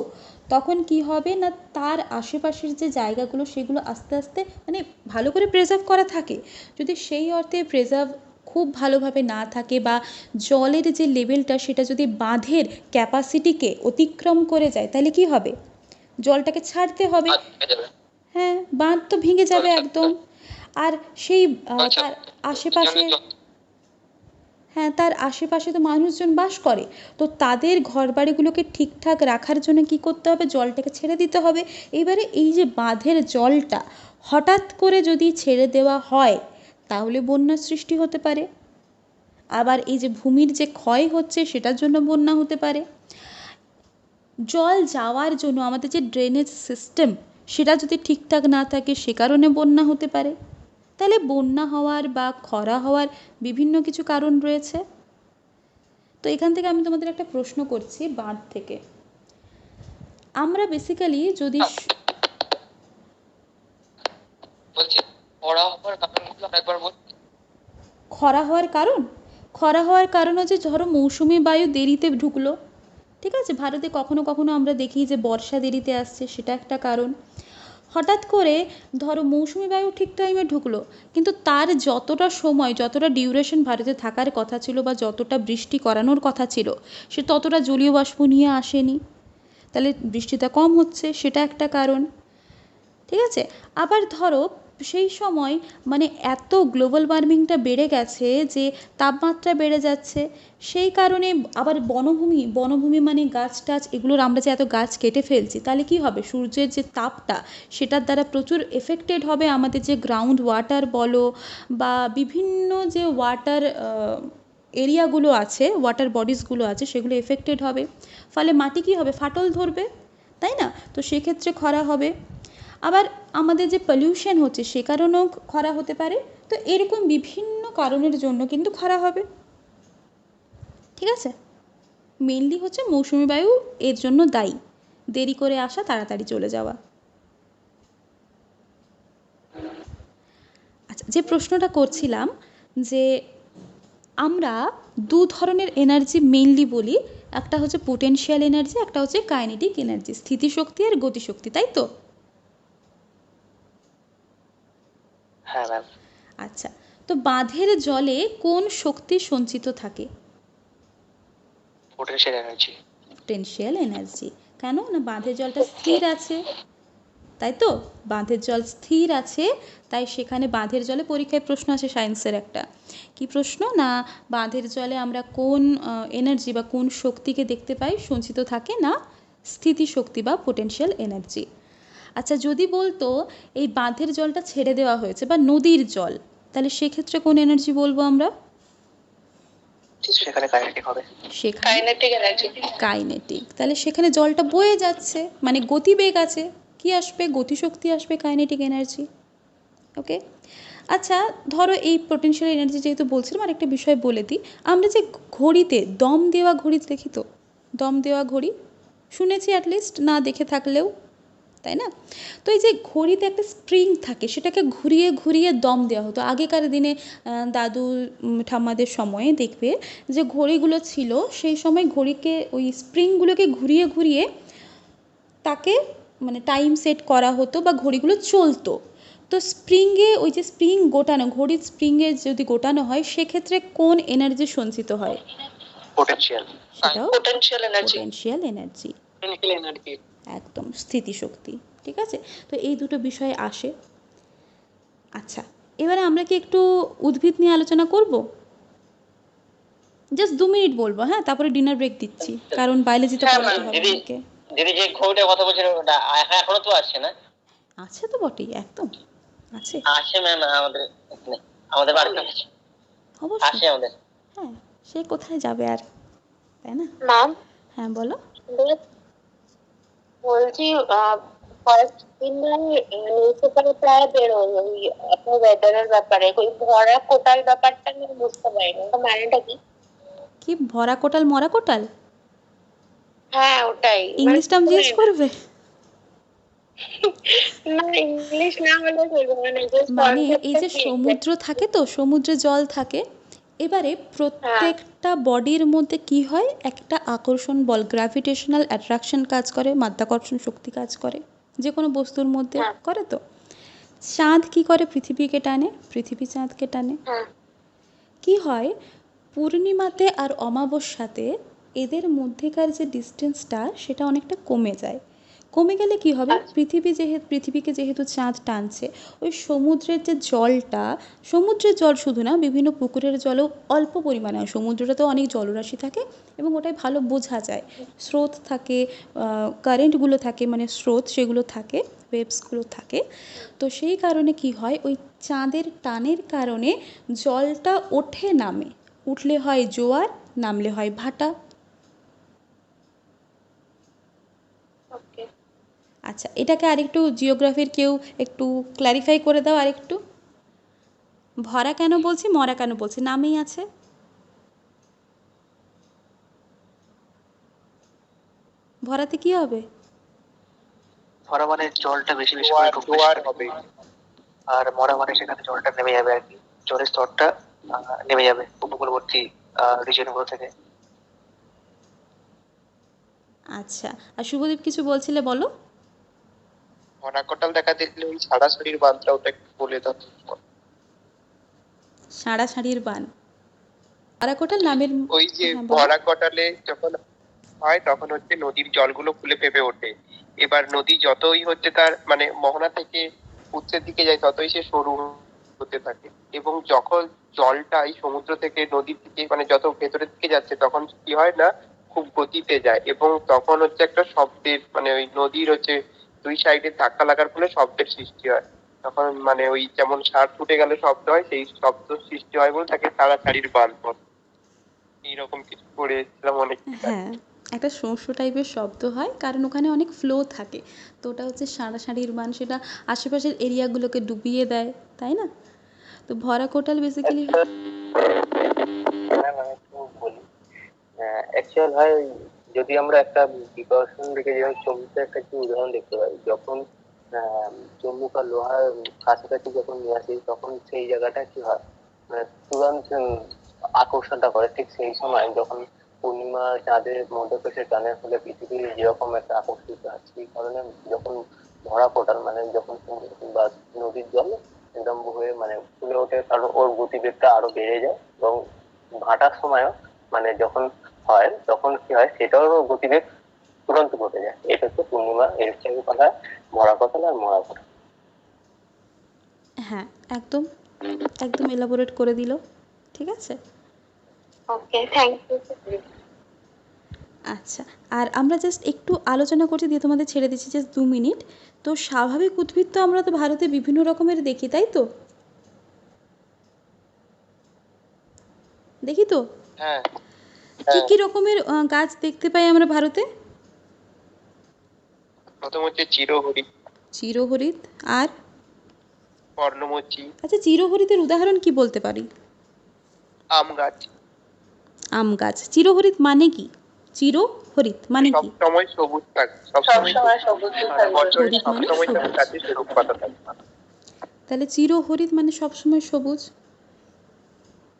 তখন কি হবে না, তার আশেপাশের যে জায়গাগুলো সেগুলো আস্তে আস্তে মানে ভালো করে প্রিজার্ভ করা থাকে। যদি সেই অর্থে প্রিজার্ভ খুব ভালোভাবে না থাকে বা জলের যে লেভেলটা সেটা যদি বাঁধের ক্যাপাসিটিকে অতিক্রম করে যায়, তাহলে কি হবে, জলটাকে ছাড়তে হবে। হ্যাঁ, বাঁধ তো ভেঙে যাবে একদম। আর সেই তার আশেপাশে, হ্যাঁ তার আশেপাশে তো মানুষজন বাস করে, তো তাদের ঘরবাড়িগুলোকে ঠিকঠাক রাখার জন্য কি করতে হবে, জলটাকে ছেড়ে দিতে হবে। এবারে এই যে বাঁধের জলটা হঠাৎ করে যদি ছেড়ে দেওয়া হয় তাহলে বন্যার সৃষ্টি হতে পারে। আবার এই যে ভূমির যে ক্ষয় হচ্ছে সেটার জন্য বন্যা হতে পারে। জল যাওয়ার জন্য আমাদের যে ড্রেনেজ সিস্টেম সেটা যদি ঠিকঠাক না থাকে সে কারণে বন্যা হতে পারে। তাহলে বন্যা হওয়ার বা খরা হওয়ার বিভিন্ন কিছু কারণ রয়েছে। তো এখান থেকে আমি তোমাদের একটা প্রশ্ন করছি বাঁধ থেকে। আমরা বেসিক্যালি যদি খরা হওয়ার কারণ হচ্ছে ধরো মৌসুমি বায়ু দেরিতে ঢুকলো, ঠিক আছে, ভারতে কখনো কখনো আমরা দেখি যে বর্ষা দেরিতে আসছে, সেটা একটা কারণ। হঠাৎ করে ধরো মৌসুমি বায়ু ঠিক টাইমে ঢুকলো, কিন্তু তার যতটা সময়, যতটা ডিউরেশন ভারতে থাকার কথা ছিল বা যতটা বৃষ্টি করানোর কথা ছিল সে ততটা জলীয় বাষ্প নিয়ে আসেনি, তাহলে বৃষ্টিটা কম হচ্ছে, সেটা একটা কারণ। ঠিক আছে, আবার ধরো সেই সময় মানে এত গ্লোবাল ওয়ার্মিংটা বেড়ে গেছে যে তাপমাত্রা বেড়ে যাচ্ছে, সেই কারণে আবার বনভূমি মানে গাছ টাছ এগুলোর আমরা যে এত গাছ কেটে ফেলছি, তাহলে কি হবে, সূর্যের যে তাপটা সেটার দ্বারা প্রচুর এফেক্টেড হবে আমাদের যে গ্রাউন্ড ওয়াটার বলো বা বিভিন্ন যে ওয়াটার এরিয়াগুলো আছে, ওয়াটার বডিসগুলো আছে, সেগুলো এফেক্টেড হবে। ফলে মাটি কী হবে, ফাটল ধরবে, তাই না? তো সেক্ষেত্রে খরা হবে। আবার আমাদের যে পলিউশন হচ্ছে সে কারণেও খরা হতে পারে। তো এরকম বিভিন্ন কারণের জন্য কিন্তু খরা হবে। ঠিক আছে, মেনলি হচ্ছে মৌসুমি বায়ু এর জন্য দায়ী, দেরি করে আসা, তাড়াতাড়ি চলে যাওয়া। আচ্ছা, যে প্রশ্নটা করছিলাম যে আমরা দু ধরনের এনার্জি মেনলি বলি, একটা হচ্ছে পোটেনশিয়াল এনার্জি, একটা হচ্ছে কাইনেটিক এনার্জি, স্থিতিশক্তি আর গতিশক্তি, তাই তো? হ্যাঁ ম্যাম। আচ্ছা, তো বাঁধের জলে কোন শক্তি সঞ্চিত থাকে? Potential energy. Potential energy. কেন না, বাঁধের জলটা স্থির আছে, তাই তো? বাঁধের জল স্থির আছে, তাই সেখানে বাঁধের জলে পরীক্ষায় প্রশ্ন আসে সায়েন্সের একটা, কি প্রশ্ন না, বাঁধের জলে আমরা কোন এনার্জি বা কোন শক্তিকে দেখতে পাই সঞ্চিত থাকে, না স্থিতিশক্তি বা পোটেনশিয়াল এনার্জি। আচ্ছা, যদি বলতো এই বাঁধের জলটা ছেড়ে দেওয়া হয়েছে বা নদীর জল, তাহলে সেক্ষেত্রে কোন এনার্জি বলবো আমরা? সেখানে কাইনেটিক হবে। Kinetic energy. কাইনেটিক, তাহলে সেখানে জলটা বয়ে যাচ্ছে, মানে গতিবেগ আছে, কি আসবে, গতিশক্তি আসবে, কাইনেটিক এনার্জি। ওকে, আচ্ছা ধরো এই পোটেনশিয়াল এনার্জি যেহেতু বলছিলাম, আর একটা বিষয় বলে দিই, আমরা যে ঘড়িতে দম দেওয়া ঘড়ি দেখি, তো দম দেওয়া ঘড়ি শুনেছি অ্যাটলিস্ট, না দেখে থাকলেও, তাই না? তো এই যে ঘড়িতে একটা স্প্রিং থাকে, সেটাকে ঘুরিয়ে ঘুরিয়ে দম দেওয়া হতো আগেকার দিনে। দাদু ঠাম্মাদের সময়ে দেখবে যে ঘড়িগুলো ছিল, সেই সময় ঘড়িকে ওই স্প্রিংগুলোকে ঘুরিয়ে ঘুরিয়ে তাকে মানে টাইম সেট করা হতো বা ঘড়িগুলো চলতো। তো স্প্রিংয়ে ওই যে স্প্রিং গোটানো, ঘড়ির স্প্রিংয়ে যদি গোটানো হয় সেক্ষেত্রে কোন এনার্জি সঞ্চিত হয়? পোটেনশিয়াল। সেটাও পোটেনশিয়াল এনার্জি। পোটেনশিয়াল এনার্জি, একদম স্থিতিশক্তি। ঠিক আছে, তো এই দুটো বিষয় আসে। আচ্ছা, এবারে আমরা কি একটু উদ্ভিদ নিয়ে আলোচনা করব? জাস্ট 2 মিনিট বলবো, হ্যাঁ, তারপরে ডিনার ব্রেক দিচ্ছি, কারণ বায়োলজিতে পড়াতে হবে আমাকে। দিদি যে খড়িটার কথা বলছেন ওটা এখনো তো আসছে না? আছে তো বটেই, একদম আছে, আসে ম্যাম আমাদের এখানে, আমাদের বাড়িতে আসে অবশ্যই। আমাদের। হ্যাঁ, সে কোথায় যাবে আর, তাই না? ম্যাম হ্যাঁ বলো। বলছি কয়েকদিন ধরে নিউজ পেপারে প্রায় বেরোয় ওই আপনার ওয়েদারের ব্যাপারে ওই ভরা কোটাল ব্যাপারটা আমি বুঝতে পারিনি, তো মানেটা কি? কি ভরা কোটাল মরা কোটাল? হ্যাঁ ওটাই, ইংলিশ টার্ম জিজ্ঞেস করবে? না ইংলিশ না হলে চলবে, মানে just মানে এই concept-টা যে কি সমুদ্র থাকে, তো সমুদ্রে জল থাকে, এবারে প্রত্যেকটা বডির মধ্যে কি হয়, একটা আকর্ষণ বল, গ্র্যাভিটেশনাল অ্যাট্রাকশন কাজ করে, মাধ্যাকর্ষণ শক্তি কাজ করে যে কোনো বস্তুর মধ্যে, করে তো। চাঁদ কি করে, পৃথিবীকে টানে, পৃথিবী চাঁদকে টানে। হ্যাঁ কি হয়, পূর্ণিমাতে আর অমাবস্যাতে এদের মধ্যেকার যে ডিস্টেন্সটা সেটা অনেকটা কমে যায়। কমে গেলে কি হবে, পৃথিবীকে যেহেতু চাঁদ টানছে, ওই সমুদ্রের যে জলটা, সমুদ্রের জল শুধু না, বিভিন্ন পুকুরের জলও অল্প পরিমাণে হয়, সমুদ্রটাতে অনেক জলরাশি থাকে এবং ওটাই ভালো বোঝা যায়, স্রোত থাকে, কারেন্টগুলো থাকে, মানে স্রোত সেগুলো থাকে, ওয়েভসগুলো থাকে। তো সেই কারণে কি হয়, ওই চাঁদের টানের কারণে জলটা ওঠে নামে, উঠলে হয় জোয়ার, নামলে হয় ভাটা। ওকে। আচ্ছা, এটাকে আরেকটু জিওগ্রাফির কেউ একটু ক্ল্যারিফাই করে দাও আরেকটু। ভরা কেন বলছি, মরা কেন বলছি, নামেই আছে। ভরাতে কি হবে? ভরা মানে জলটা বেশি বেশি করে ঢুকবে হবে, আর মরা মানে সেখানে জলটা নেমে যাবে আর কি, জলের স্তরটা নেমে যাবে উপকূলবর্তী রিজিয়নগুলো থেকে। আচ্ছা, আর শুভদীপ কিছু বলছিলে, বলো। ভরা কোটাল দেখা দিলে ওই সারাসারির বাঁধটা, ওটা একটু বলে দাও। সাঁড়াসাঁড়ির বান, ভরা কোটাল নামের। ওই যে হ্যাঁ, বলো। ভরা কোটালে যখন হয় তখন হচ্ছে নদীর জলগুলো ফুলে ফেপে ওঠে। এবার নদী যতই হচ্ছে তার মানে মোহনা থেকে উৎসের দিকে যায় ততই সে সরু হতে থাকে, এবং যখন জলটা এই সমুদ্র থেকে নদীর দিকে মানে যত ভেতরের দিকে যাচ্ছে তখন কি হয় না, খুব গতিতে যায়, এবং তখন হচ্ছে একটা শব্দের মানে ওই নদীর হচ্ছে দুই সাইডে ধাক্কা লাগার ফলে শব্দের সৃষ্টি হয়। তখন মানে ওই যেমন ষাঁড় ফুটে গেলে শব্দ হয়, সেই শব্দ সৃষ্টি হয় বলে তাকে সারাসারির বাঁধ বলে। এইরকম কিছু করেছিলাম অনেক। হ্যাঁ, একটা শোঁ টাইপের শব্দ হয়, কারণ ওখানে অনেক ফ্লো থাকে, তো ওটা হচ্ছে সাঁড়াসাঁড়ির বান, সেটা আশেপাশের এরিয়াগুলোকে ডুবিয়ে দেয়, তাই না? তো ভরা কোটাল বেসিক্যালি। ম্যাম আমি একটু বলি, অ্যাকচুয়াল হয় যদি আমরা একটা প্রিপারেশন দেখে, যেমন চমুকে একটা কি উদাহরণ দেখতে পাই, যখন চুম্বক আর লোহার কাছাকাছি যখন নিয়ে আসি তখন সেই জায়গাটা কি হয়, তুরন্ত আকর্ষণটা করে। ঠিক সেই সময় যখন পূর্ণিমা চাঁদের মধ্যপ্রদেশের টানের ফলে পৃথিবী যেরকম একটা আকর্ষিত হয়, সেই কারণে যখন ভরা কোটাল মানে যখন বা নদীর জল একদম হয়ে মানে ফুলে ওঠে, কারণ ওর গতিবেগটা আরো বেড়ে যায়, এবং ভাটার সময়ও মানে যখন হয় তখন কি হয়, সেটারও গতিবেগ তুরন্ত ঘটে যায়। এটা হচ্ছে পূর্ণিমা, এর থেকে কথা ভরা কোটাল আর মরা কোটাল। হ্যাঁ, একদম একদম এলাবোরেট করে দিল, ঠিক আছে। ওকে, থ্যাংক ইউ। আচ্ছা, আর আমরা জাস্ট একটু আলোচনা করছি, দিয়ে তোমাদের ছেড়ে দিচ্ছি জাস্ট 2 মিনিট। তো স্বাভাবিক উদ্ভিদ তো আমরা তো ভারতে বিভিন্ন রকমের দেখি, তাই তো? দেখি তো হ্যাঁ, কি কি রকমের গাছ দেখতে পাই আমরা ভারতে? প্রথম হচ্ছে চিরহরিৎ, চিরহরিৎ, আর? পর্ণমোচী, আচ্ছা, চিরহরিতের উদাহরণ কি বলতে পারি? আম গাছ। আম গাছ। চিরহরিৎ মানে কি? চিরহরিৎ মানে কি? সবসময় সবুজ থাকে, সবসময় সবুজ থাকবে। বছরের হরিৎ মানে সবসময় সবুজ। তার কাছে সবুজ পাতা থাকে। তাহলে চিরহরিৎ মানে সবসময় সবুজ।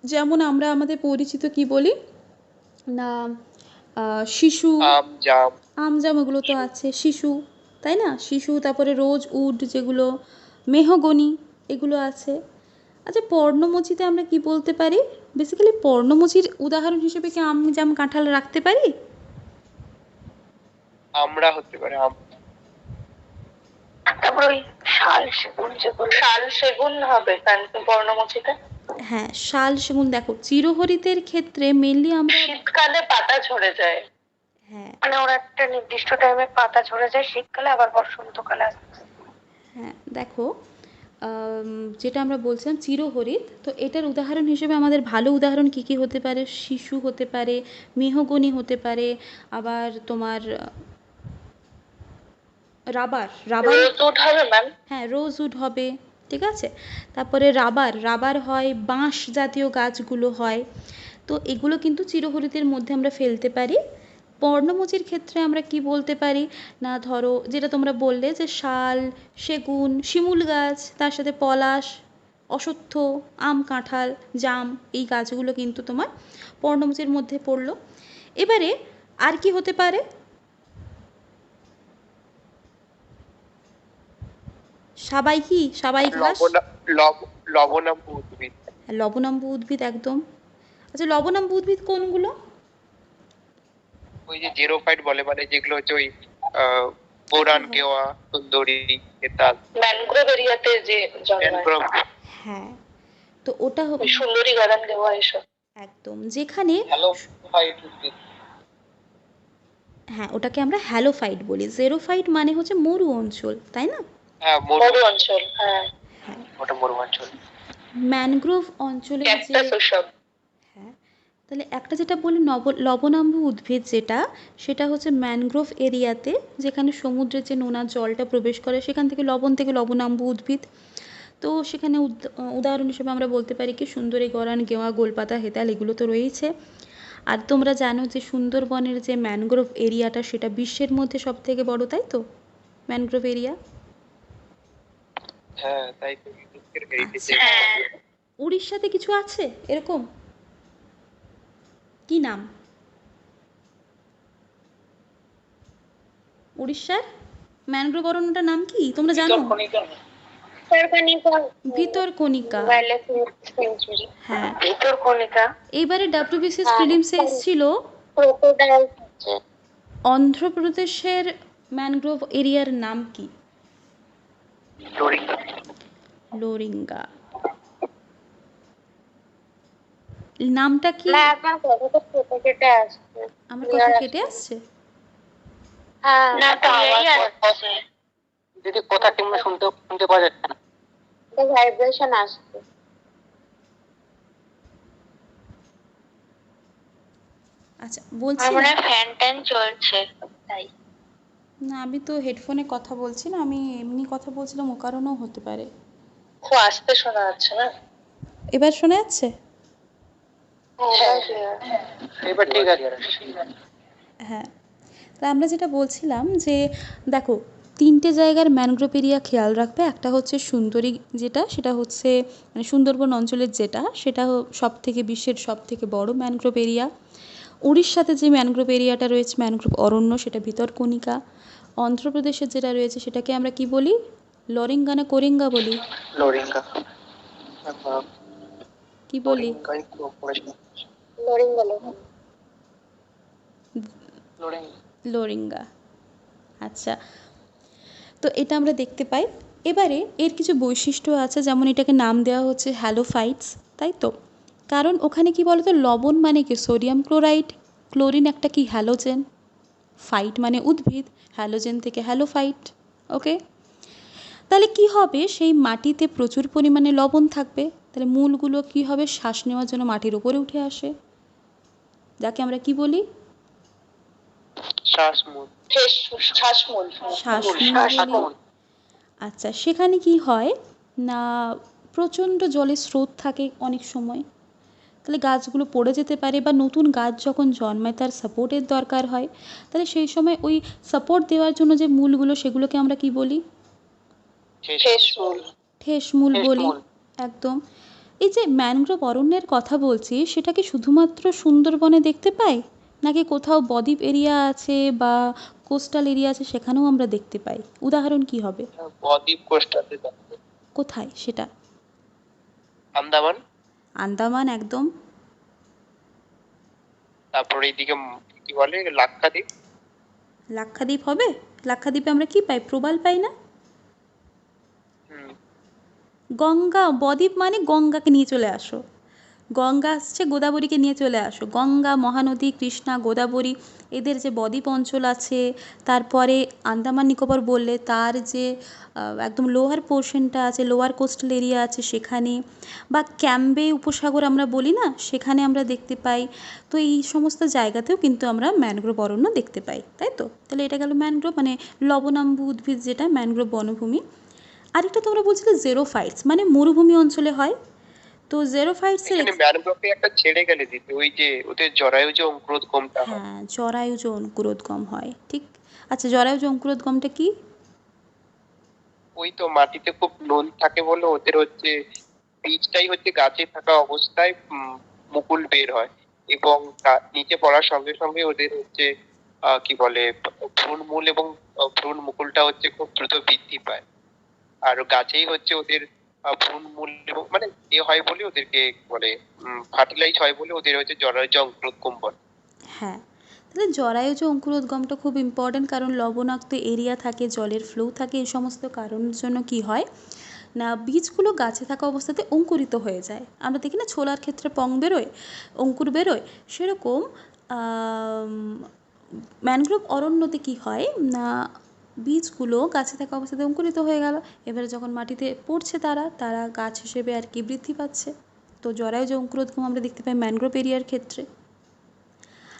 যেমন আমরা আমাদের পরিচিত কি বলি না, শিশু, আম, জাম, আম জাম, এগুলো তো আছে, শিশু, তাই না? শিশু, তারপরে রোজ উড, যেগুলো মেহগনি, এগুলো আছে। আচ্ছা, পর্ণমোচীতে আমরা কি বলতে পারি? বেসিক্যালি পর্ণমোচীর উদাহরণ হিসেবে কি আম জাম কাঁঠাল রাখতে পারি? আমরা হতে পারে আম। তারপর ওই শাল সেগুন হবে পর্ণমোচীতে। হ্যাঁ, শাল সেগুন। দেখো, চিরহরিতের ক্ষেত্রে মেনলি আমরা শীতকালে পাতা ঝরে যায়। হ্যাঁ মানে ওরা একটা নির্দিষ্ট টাইমে পাতা ঝরে যায় শীতকালে, আবার বসন্তকালে আসে। হ্যাঁ দেখো, যেটা আমরা বলছিলাম চিরহরিৎ, তো এটার উদাহরণ হিসেবে আমাদের ভালো উদাহরণ কী কী হতে পারে? শিশু হতে পারে, মেহগনি হতে পারে, আবার তোমার রাবার রাবার রোজউড হবে ম্যাম? হ্যাঁ রোজউড হবে, ঠিক আছে। তারপরে রাবার রাবার হয়, বাঁশ জাতীয় গাছগুলো হয়। তো এগুলো কিন্তু চিরহরিতের মধ্যে আমরা ফেলতে পারি। পর্ণমোচীর ক্ষেত্রে আমরা কি বলতে পারি না, ধরো যেটা তোমরা বললে যে শাল, সেগুন, শিমুল গাছ, তার সাথে পলাশ, অশ্বত্থ, আম, কাঁঠাল, জাম, এই গাছগুলো কিন্তু তোমার পর্ণমোচীর মধ্যে পড়লো। এবারে আর কি হতে পারে? সাবাই কি? সাবাই ঘাস, লবণাম্ব উদ্ভিদ। লবণাম্ব উদ্ভিদ একদম। আচ্ছা লবণাম্ব উদ্ভিদ কোনগুলো? ওই যে জেরোফাইট বলে, মানে যেগুলো হচ্ছে ওই বোরান, কেওয়া, সুন্দরী, এতাল, ম্যানগ্রোভ এরিয়াতে যে জন্মায়, ম্যানগ্রোভ। হ্যাঁ, তো ওটা হবে সুন্দরী গার্ডেন দেওয়া এসব। একদম, যেখানে হ্যালোফাইট উদ্ভিদ। হ্যাঁ ওটাকে আমরা হ্যালোফাইট বলি। জেরোফাইট মানে হচ্ছে মরু অঞ্চল, তাই না? হ্যাঁ, মরু অঞ্চল, হ্যাঁ হ্যাঁ, ওটা মরুমাঞ্চল। ম্যানগ্রোভ অঞ্চলের যে ক্যাকটাস ওসব। হ্যাঁ, তাহলে একটা যেটা বলি লবণাম্ব উদ্ভিদ যেটা, সেটা হচ্ছে ম্যানগ্রোভ এরিয়াতে, যেখানে সমুদ্রের যে নোনা জলটা প্রবেশ করে সেখান থেকে লবণাম্ব উদ্ভিদ। তো সেখানে উদাহরণ হিসেবে আমরা বলতে পারি কি সুন্দরী, গরান, গেওয়া, গোলপাতা, হেতাল, এগুলো তো রয়েছে। আর তোমরা জানো যে সুন্দরবনের যে ম্যানগ্রোভ এরিয়াটা সেটা বিশ্বের মধ্যে সব থেকে বড়, তাই তো? Mangrove area. হ্যাঁ, তাই তো ইউনেস্কোর হেরিটেজ। উড়িষ্যাতে কিছু আছে এরকম? কি নাম উড়িষ্যার ম্যানগ্রোভ অরণ্যটার নাম কি তোমরা জানো? ভিতরকণিকা। হ্যাঁ, ভিতরকণিকা। এইবারে WBCS প্রিলিমসে এসেছিল অন্ধ্রপ্রদেশের ম্যানগ্রোভ এরিয়ার নাম কি? লোরিঙ্গা। নামটা কি? আমার কথা কেটে আসছে। আমার কথা কেটে আসছে? না তো আসছে। দিদি কথা ঠিক মতো শুনতে পাওয়া যাচ্ছে না, ভাইব্রেশন আসছে। আচ্ছা বলছি আমার ফ্যান ট্যান চলছে তাই। না, আমি তো হেডফোনে কথা বলছি না, আমি এমনি কথা বলছিলাম, ও কারণেও হতে পারে। খুব আস্তে শোনা যাচ্ছে না? এবার শোনা যাচ্ছে? এবার ঠিক আছে। হ্যাঁ, তা আমরা যেটা বলছিলাম যে দেখো, তিনটে জায়গার ম্যানগ্রোভ এরিয়া খেয়াল রাখবে। একটা হচ্ছে সুন্দরী, যেটা সেটা হচ্ছে মানে সুন্দরবন অঞ্চলের যেটা, সেটা সব থেকে বিশ্বের সব থেকে বড় ম্যানগ্রোভ এরিয়া। উড়িষ্যাতে যে ম্যানগ্রোভ এরিয়াটা রয়েছে, ম্যানগ্রোভ অরণ্য, সেটা ভিতরকণিকা। অন্ধ্রপ্রদেশের যেটা রয়েছে সেটাকে আমরা কি বলি? লোরিঙ্গা না কোরিঙ্গা বলি? লোরিঙ্গা। কি বলি? লোরিঙ্গা। আচ্ছা, তো এটা আমরা দেখতে পাই। এবারে এর কিছু বৈশিষ্ট্য আছে, যেমন এটাকে নাম দেওয়া হচ্ছে হ্যালোফাইটস, তাই তো? কারণ ওখানে কি বলতো, লবণ মানে কি সোডিয়াম ক্লোরাইড, ক্লোরিন একটা কি হ্যালোজেন, ফাইট মানে উদ্ভিদ, হ্যালোজেন থেকে হ্যালোফাইট। ওকে, তাহলে কি হবে, সেই মাটিতে প্রচুর পরিমাণে লবণ থাকবে, তাহলে মূলগুলো কি হবে, শ্বাস নেওয়ার জন্য মাটির উপরে উঠে আসে, যাকে আমরা কি বলি? শ্বাসমূল। শ্বাসমূল। শ্বাসমূল। আচ্ছা, সেখানে কি হয় না, প্রচণ্ড জলের স্রোত থাকে অনেক সময়, তাহলে গাছগুলো পড়ে যেতে পারে, বা নতুন গাছ যখন জন্মায় তার সাপোর্টের দরকার হয়, তাহলে সেই সময় ওই সাপোর্ট দেওয়ার জন্য যে মূলগুলো, সেগুলোকে আমরা কি বলি? ঠেসমূল বলি, একদম। এই যে ম্যানগ্রোভ অরণ্যের কথা বলছি, সেটা কি শুধুমাত্র সুন্দরবনে দেখতে পাই, নাকি কোথাও বদ্বীপ এরিয়া আছে বা কোস্টাল এরিয়া আছে সেখানেও আমরা দেখতে পাই? উদাহরণ কি হবে? বদ্বীপ, কোস্টালে। কোথায় সেটা? আন্দামান। আন্দামান, একদম। তারপর এইদিকে কি বলে, লাক্ষাদ্বীপ। লাক্ষাদ্বীপ হবে? লাক্ষাদ্বীপে আমরা কি পাই? প্রবাল পাই না? গঙ্গা, বদ্বীপ মানে গঙ্গাকে নিয়ে চলে আসো। গঙ্গা আসছে, গোদাবরীকে নিয়ে চলে আসো। গঙ্গা, মহানদী, কৃষ্ণা, গোদাবরী, এদের যে বদ্বীপ অঞ্চল আছে, তারপরে আন্দামান নিকোবর বললে তার যে একদম লোয়ার পোর্শনটা আছে, লোয়ার কোস্টাল এরিয়া আছে সেখানে, বা ক্যাম্বে উপসাগর আমরা বলি না, সেখানে আমরা দেখতে পাই। তো এই সমস্ত জায়গাতেও কিন্তু আমরা ম্যানগ্রোভ অরণ্য দেখতে পাই, তাই তো? তাহলে এটা গেল ম্যানগ্রোভ, মানে লবণাম্বু উদ্ভিদ যেটা ম্যানগ্রোভ বনভূমি। আরেকটা তোমরা বলছিলে জেরোফাইটস, মানে মরুভূমি অঞ্চলে হয়। তো জেরোফাইটসের এখানে ম্যানগ্রোভে একটা ছেড়ে গেলে দিতে, ওই যে ওদের জরায়ু যে অঙ্কুরোদ্গমটা হয়। হ্যাঁ, জরায়ুজ অঙ্কুরোদ্গম হয়, ঠিক। আচ্ছা, জরায়ুজ অঙ্কুরোদ্গমটা কি? ওই তো মাটিতে খুব নুন থাকে বলে ওদের হচ্ছে বীজটাই হচ্ছে গাছে থাকা অবস্থায় মুকুল বের হয়, এবং নিচে পড়ার সঙ্গে সঙ্গে ওদের হচ্ছে কি বলে ভ্রূণমূল এবং ভ্রূণ মুকুলটা হচ্ছে খুব দ্রুত বৃদ্ধি পায়। আর গাছেই হচ্ছে ওদের ভ্রূণমূল এবং মানে এ হয় বলে ওদেরকে বলে ফার্টিলাইজ হয় বলে ওদের হচ্ছে জরায়ুজ অঙ্কুরোদ্গম বলে। হ্যাঁ, তাহলে জরায়ুজ অঙ্কুরোদ্গমটা খুব ইম্পর্ট্যান্ট, কারণ লবণাক্ত এরিয়া থাকে, জলের ফ্লো থাকে, এই সমস্ত কারণের জন্য কি হয় না, বীজগুলো গাছে থাকা অবস্থাতে অঙ্কুরিত হয়ে যায়। আমরা দেখি না ছোলার ক্ষেত্রে পং বেরোয়, অঙ্কুর বেরোয়, সেরকম ম্যানগ্রোভ অরণ্যতে কি হয় না, বীজগুলো গাছে থাকা অবস্থাতে অঙ্কুরিত হয়ে গেল, এবারে যখন মাটিতে পড়ছে তারা গাছ হিসেবে আর কি বৃদ্ধি পাচ্ছে। তো জরায়ুজ অঙ্কুরোদ্গম আমরা দেখতে পাই ম্যানগ্রোভ এরিয়ার ক্ষেত্রে।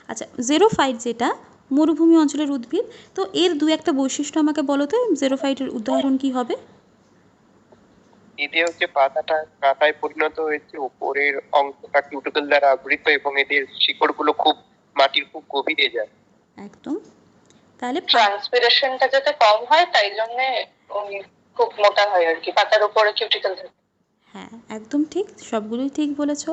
আচ্ছা, জেরোফাইট যেটা মরুভূমি অঞ্চলের উদ্ভিদ, তো এর দু একটা বৈশিষ্ট্য আমাকে বলো তো, জেরোফাইটের উদাহরণ কি হবে? এতে হচ্ছে পাতাটা কাঁটায় পরিণত হয়েছে, উপরের অংশটা কিউটিকল দ্বারা আবৃত, এবং এদের শিকড়গুলো খুব মাটির খুব গভীরে যায়। একদম। তাহলে ট্রান্সপিরেশনটা যাতে কম হয় তাই জন্য খুব মোটা হয় আর কি, পাতার উপরে কিউটিকল থাকে। হ্যাঁ, একদম ঠিক, সবগুলোই ঠিক বলেছো,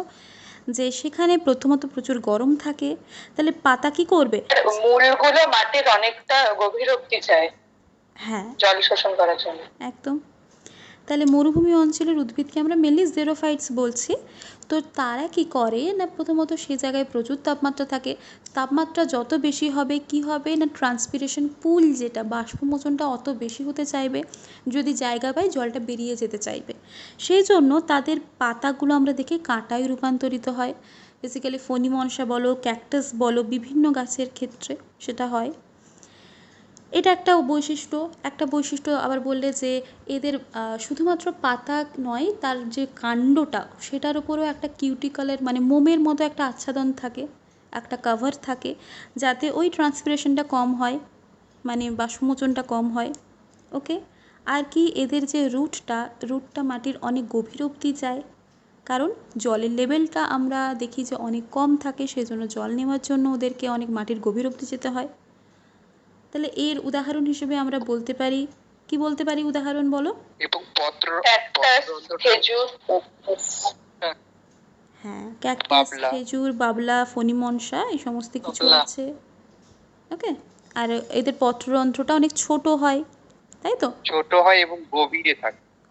যে সেখানে প্রথমত প্রচুর গরম থাকে, তাহলে পাতা কি করবে? মূলগুলো মাটির অনেকটা গভীর অবধি যায়, হ্যাঁ, জল শোষণ করার জন্য। একদম। তাহলে মরুভূমি অঞ্চলের উদ্ভিদকে আমরা মেনলি জেরোফাইটস বলছি। তো তারা কি করে না, প্রথমত সেই জায়গায় প্রচুর তাপমাত্রা থাকে, তাপমাত্রা যত বেশি হবে কি হবে না, ট্রান্সপিরেশন পুল যেটা বাষ্পমোচনটা অত বেশি হতে চাইবে, যদি জায়গা পায় জলটা বেরিয়ে যেতে চাইবে, সেই জন্য তাদের পাতাগুলো আমরা দেখি কাঁটায় রূপান্তরিত হয়। বেসিক্যালি ফণিমনসা বলো, ক্যাকটাস বলো, বিভিন্ন গাছের ক্ষেত্রে সেটা হয়। এটা একটা বৈশিষ্ট্য। আবার বললে যে এদের শুধুমাত্র পাতা নয়, তার যে কাণ্ডটা সেটার উপরেও একটা কিউটিকলের মানে মোমের মতো একটা আচ্ছাদন থাকে, একটা কভার থাকে, যাতে ওই ট্রান্সপিরেশনটা কম হয়, মানে বাষ্পমোচনটা কম হয়। ওকে। আর কি, এদের যে রুটটা মাটির অনেক গভীর অবধি যায়, কারণ জলের লেভেলটা আমরা দেখি যে অনেক কম থাকে, সেজন্য জল নেওয়ার জন্য ওদেরকে অনেক মাটির গভীর অবধি যেতে হয়। তাহলে এর উদাহরণ হিসেবে আমরা বলতে পারি, কি বলতে পারি উদাহরণ বলো? এবং খেজুর, হ্যাঁ, ক্যাকটাস, খেজুর, বাবলা, ফণিমনসা, এই সমস্ত কিছু আছে। ওকে। আর এদের পত্ররন্ধ্রটা অনেক ছোট হয়, তাই তো? ছোট হয় এবং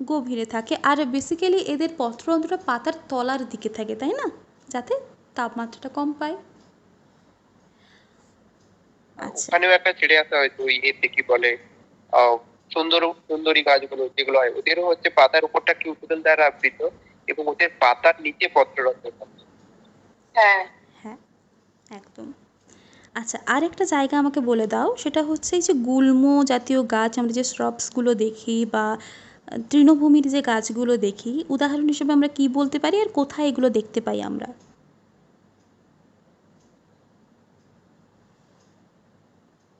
গভীরে থাকে। আর বেসিক্যালি এদের পত্ররন্ধ্রটা পাতার তলার দিকে থাকে, তাই না, যাতে তাপমাত্রাটা কম পায়। আচ্ছা, ওখানেও একটা ছেড়ে আসা হয়তো ওই এতে কি বলে সুন্দরী গাছগুলো যেগুলো হয়, ওদেরও হচ্ছে পাতার উপরটা কিউটিকল দ্বারা আবৃত, এবং ওদের পাতার নিচে পত্ররন্ধ্র থাকে। হ্যাঁ হ্যাঁ, একদম। আচ্ছা, আর একটা জায়গা আমাকে বলে দাও, সেটা হচ্ছে এই যে গুল্ম জাতীয় গাছ, আমরা যে শ্রবসগুলো দেখি বা তৃণভূমির যে গাছগুলো দেখি, উদাহরণ হিসেবে আমরা কি বলতে পারি, আর কোথায় এগুলো দেখতে পাই আমরা?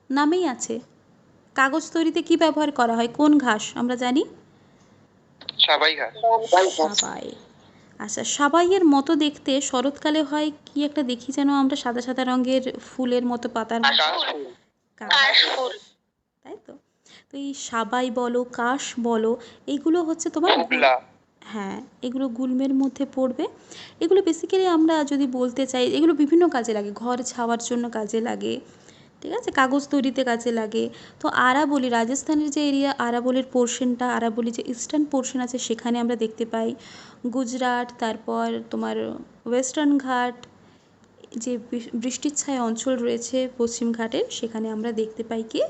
নামেই আছে। কাগজ তৈরিতে কি ব্যবহার করা হয়, কোন ঘাস আমরা জানি? সাবাই ঘাস। সাবাই। আচ্ছা, সাবাইয়ের মতো দেখতে শরৎকালে হয় কি একটা দেখি যেন আমরা, সাদা সাদা রঙের ফুলের মতো পাতার মতো, কাশফুল, তাই তো? তো এই সাবাই বলো, কাশ বলো, এইগুলো হচ্ছে তোমার হ্যাঁ, এগুলো গুল্মের মধ্যে পড়বে। এগুলো বেসিক্যালি আমরা যদি বলতে চাই, এগুলো বিভিন্ন কাজে লাগে, ঘর ছাওয়ার জন্য কাজে লাগে, ঠিক আছে, কাগজ তৈরিতে কাজে লাগে। তো আরাবলি, রাজস্থানের যে এরিয়া আরাবলির পোর্শনটা, আরাবলি যে ইস্টার্ন পোর্শন আছে সেখানে আমরা দেখতে পাই। গুজরাট, তারপর তোমার ওয়েস্টার্ন ঘাট, যে বৃষ্টির ছায়া অঞ্চল রয়েছে পশ্চিম ঘাটের, সেখানে আমরা দেখতে পাই কি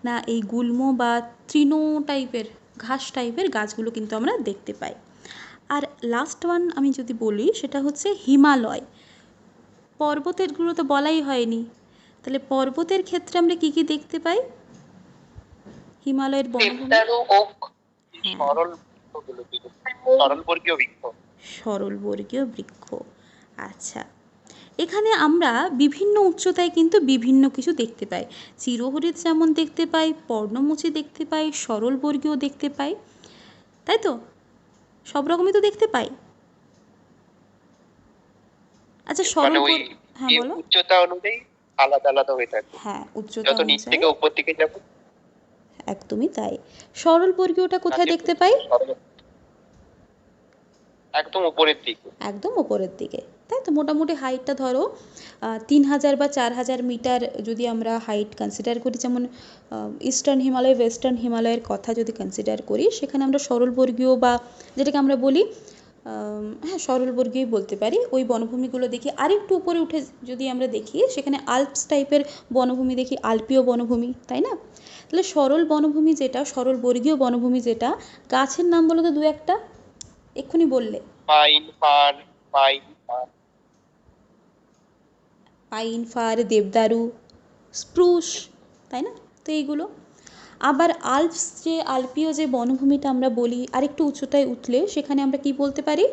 না, এই গুল্ম বা তৃণ টাইপের ঘাস টাইপের গাছগুলো কিন্তু আমরা দেখতে পাই। আর লাস্ট ওয়ান আমি যদি বলি সেটা হচ্ছে হিমালয়। পর্বতেরগুলো তো বলাই হয়নি, তাহলে পর্বতের ক্ষেত্রে আমরা কি কি দেখতে পাই? হিমালয়ের বনভূমি, দেবদারু, ওক। সরল সরলবর্গীয় বৃক্ষ। সরলবর্গীয় বৃক্ষ। আচ্ছা, এখানে আমরা বিভিন্ন উচ্চতায় কিন্তু বিভিন্ন কিছু দেখতে পাই। চিরহরিৎ যেমন দেখতে পাই, পর্ণমোচী দেখতে পাই, সরলবর্গীয় দেখতে পাই, তাই তো? সব রকমই তো দেখতে পাই। আচ্ছা, মানে ওই হ্যাঁ বলো। উচ্চতা অনুযায়ী আলাদা আলাদা হয়ে থাকে। হ্যাঁ, উচ্চতা যত নিচ অনুযায়ী থেকে উপর দিকে যাব একদমই তাই। সরলবর্গীয়টা কোথায় দেখতে পাই? একদম উপরের দিকে। একদম উপরের দিকে, তাই তো? মোটামুটি হাইটটা ধরো 3000 বা 4000 মিটার যদি আমরা হাইট কনসিডার করি, যেমন ইস্টার্ন হিমালয়, ওয়েস্টার্ন হিমালয়ের কথা যদি কনসিডার করি, সেখানে আমরা সরলবর্গীয় বা যেটাকে আমরা বলি হ্যাঁ সরলবর্গীয় বলতে পারি, ওই বনভূমিগুলো দেখি। আরেকটু উপরে উঠে যদি আমরা দেখি, সেখানে আল্পস টাইপের বনভূমি দেখি, আল্পীয় বনভূমি, তাই না? তাহলে সরল বনভূমি যেটা, সরলবর্গীয় বনভূমি যেটা, গাছের নাম বলো তো দু একটা, এক্ষুনি বললে। পাইন, ফার, পাইন, ফার, দেবদারু, স্প্রুস, তাই না? তো এইগুলো। আবার আল্পস, যে আল্পীয় যে বনভূমিটা আমরা বলি, আরেকটু উচ্চতায় উঠলে সেখানে আমরা কি বলতে পারি?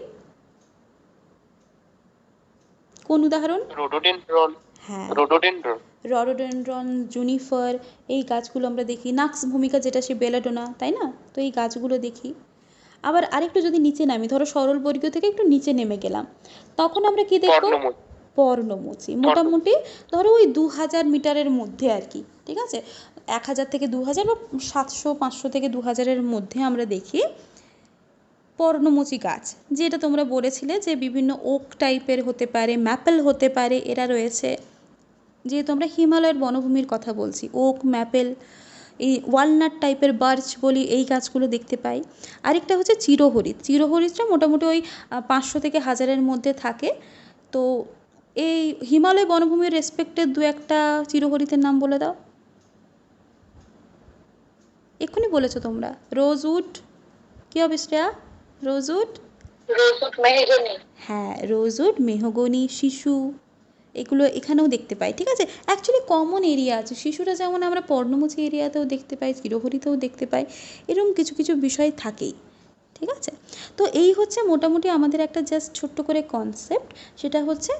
কোন উদাহরণ? রোডোডেনড্রন। হ্যাঁ, রোডোডেনড্রন, রডোডেনড্রন, জুনিফার, এই গাছগুলো আমরা দেখি। নাক্স ভূমিকা যেটা, সে বেলাডোনা, তাই না? তো এই গাছগুলো দেখি। আবার আরেকটু যদি নিচে নামি, ধরো সরলবর্গীয় থেকে একটু নিচে নেমে গেলাম, তখন আমরা কি দেখব? পর্ণমোচী। মোটামুটি ধরো ওই 2000 মিটারের মধ্যে আর কি, ঠিক আছে? 1000 থেকে 2000 বা 700 500 থেকে 2000-এর মধ্যে আমরা দেখি পর্ণমোচী গাছ, যেটা তোমরা বলেছিলে যে বিভিন্ন ওক টাইপের হতে পারে, ম্যাপেল হতে পারে, এরা রয়েছে। যেহেতু আমরা হিমালয়ের বনভূমির কথা বলছি, ওক, ম্যাপেল, এই ওয়ালনাট টাইপের বার্চ বলি, এই গাছগুলো দেখতে পাই। আরেকটা হচ্ছে চিরহরিৎ। চিরহরিৎটা মোটামুটি ওই 500 থেকে 1000-এর মধ্যে থাকে। তো এই হিমালয় বনভূমির রেসপেক্টে দু একটা চিরহরিতের নাম বলে দাও। এক্ষুনি বলেছো তোমরা। রোজউড, কী হবে শ্রেয়া? Rosewood, rosewood, mahogany. হ্যাঁ, রোজউড, মেহগনি, শিশু, এগুলো এখানেও দেখতে পাই, ঠিক আছে? অ্যাকচুয়ালি কমন এরিয়া আছে। শিশুরা যেমন আমরা পর্ণমোচী এরিয়াতেও দেখতে পাই, চিরহরিতেও দেখতে পাই, এরকম কিছু কিছু বিষয় থাকেই, ঠিক আছে? তো এই হচ্ছে মোটামুটি আমাদের একটা জাস্ট ছোট্ট করে কনসেপ্ট, সেটা হচ্ছে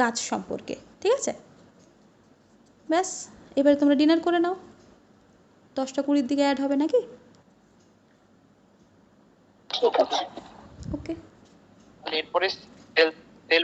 গাছ সম্পর্কে, ঠিক আছে? ব্যাস, এবারে তোমরা ডিনার করে নাও, 10টা 20 দিকে অ্যাড হবে নাকি? ঠিক আছে, ওকে। এরপরে তেল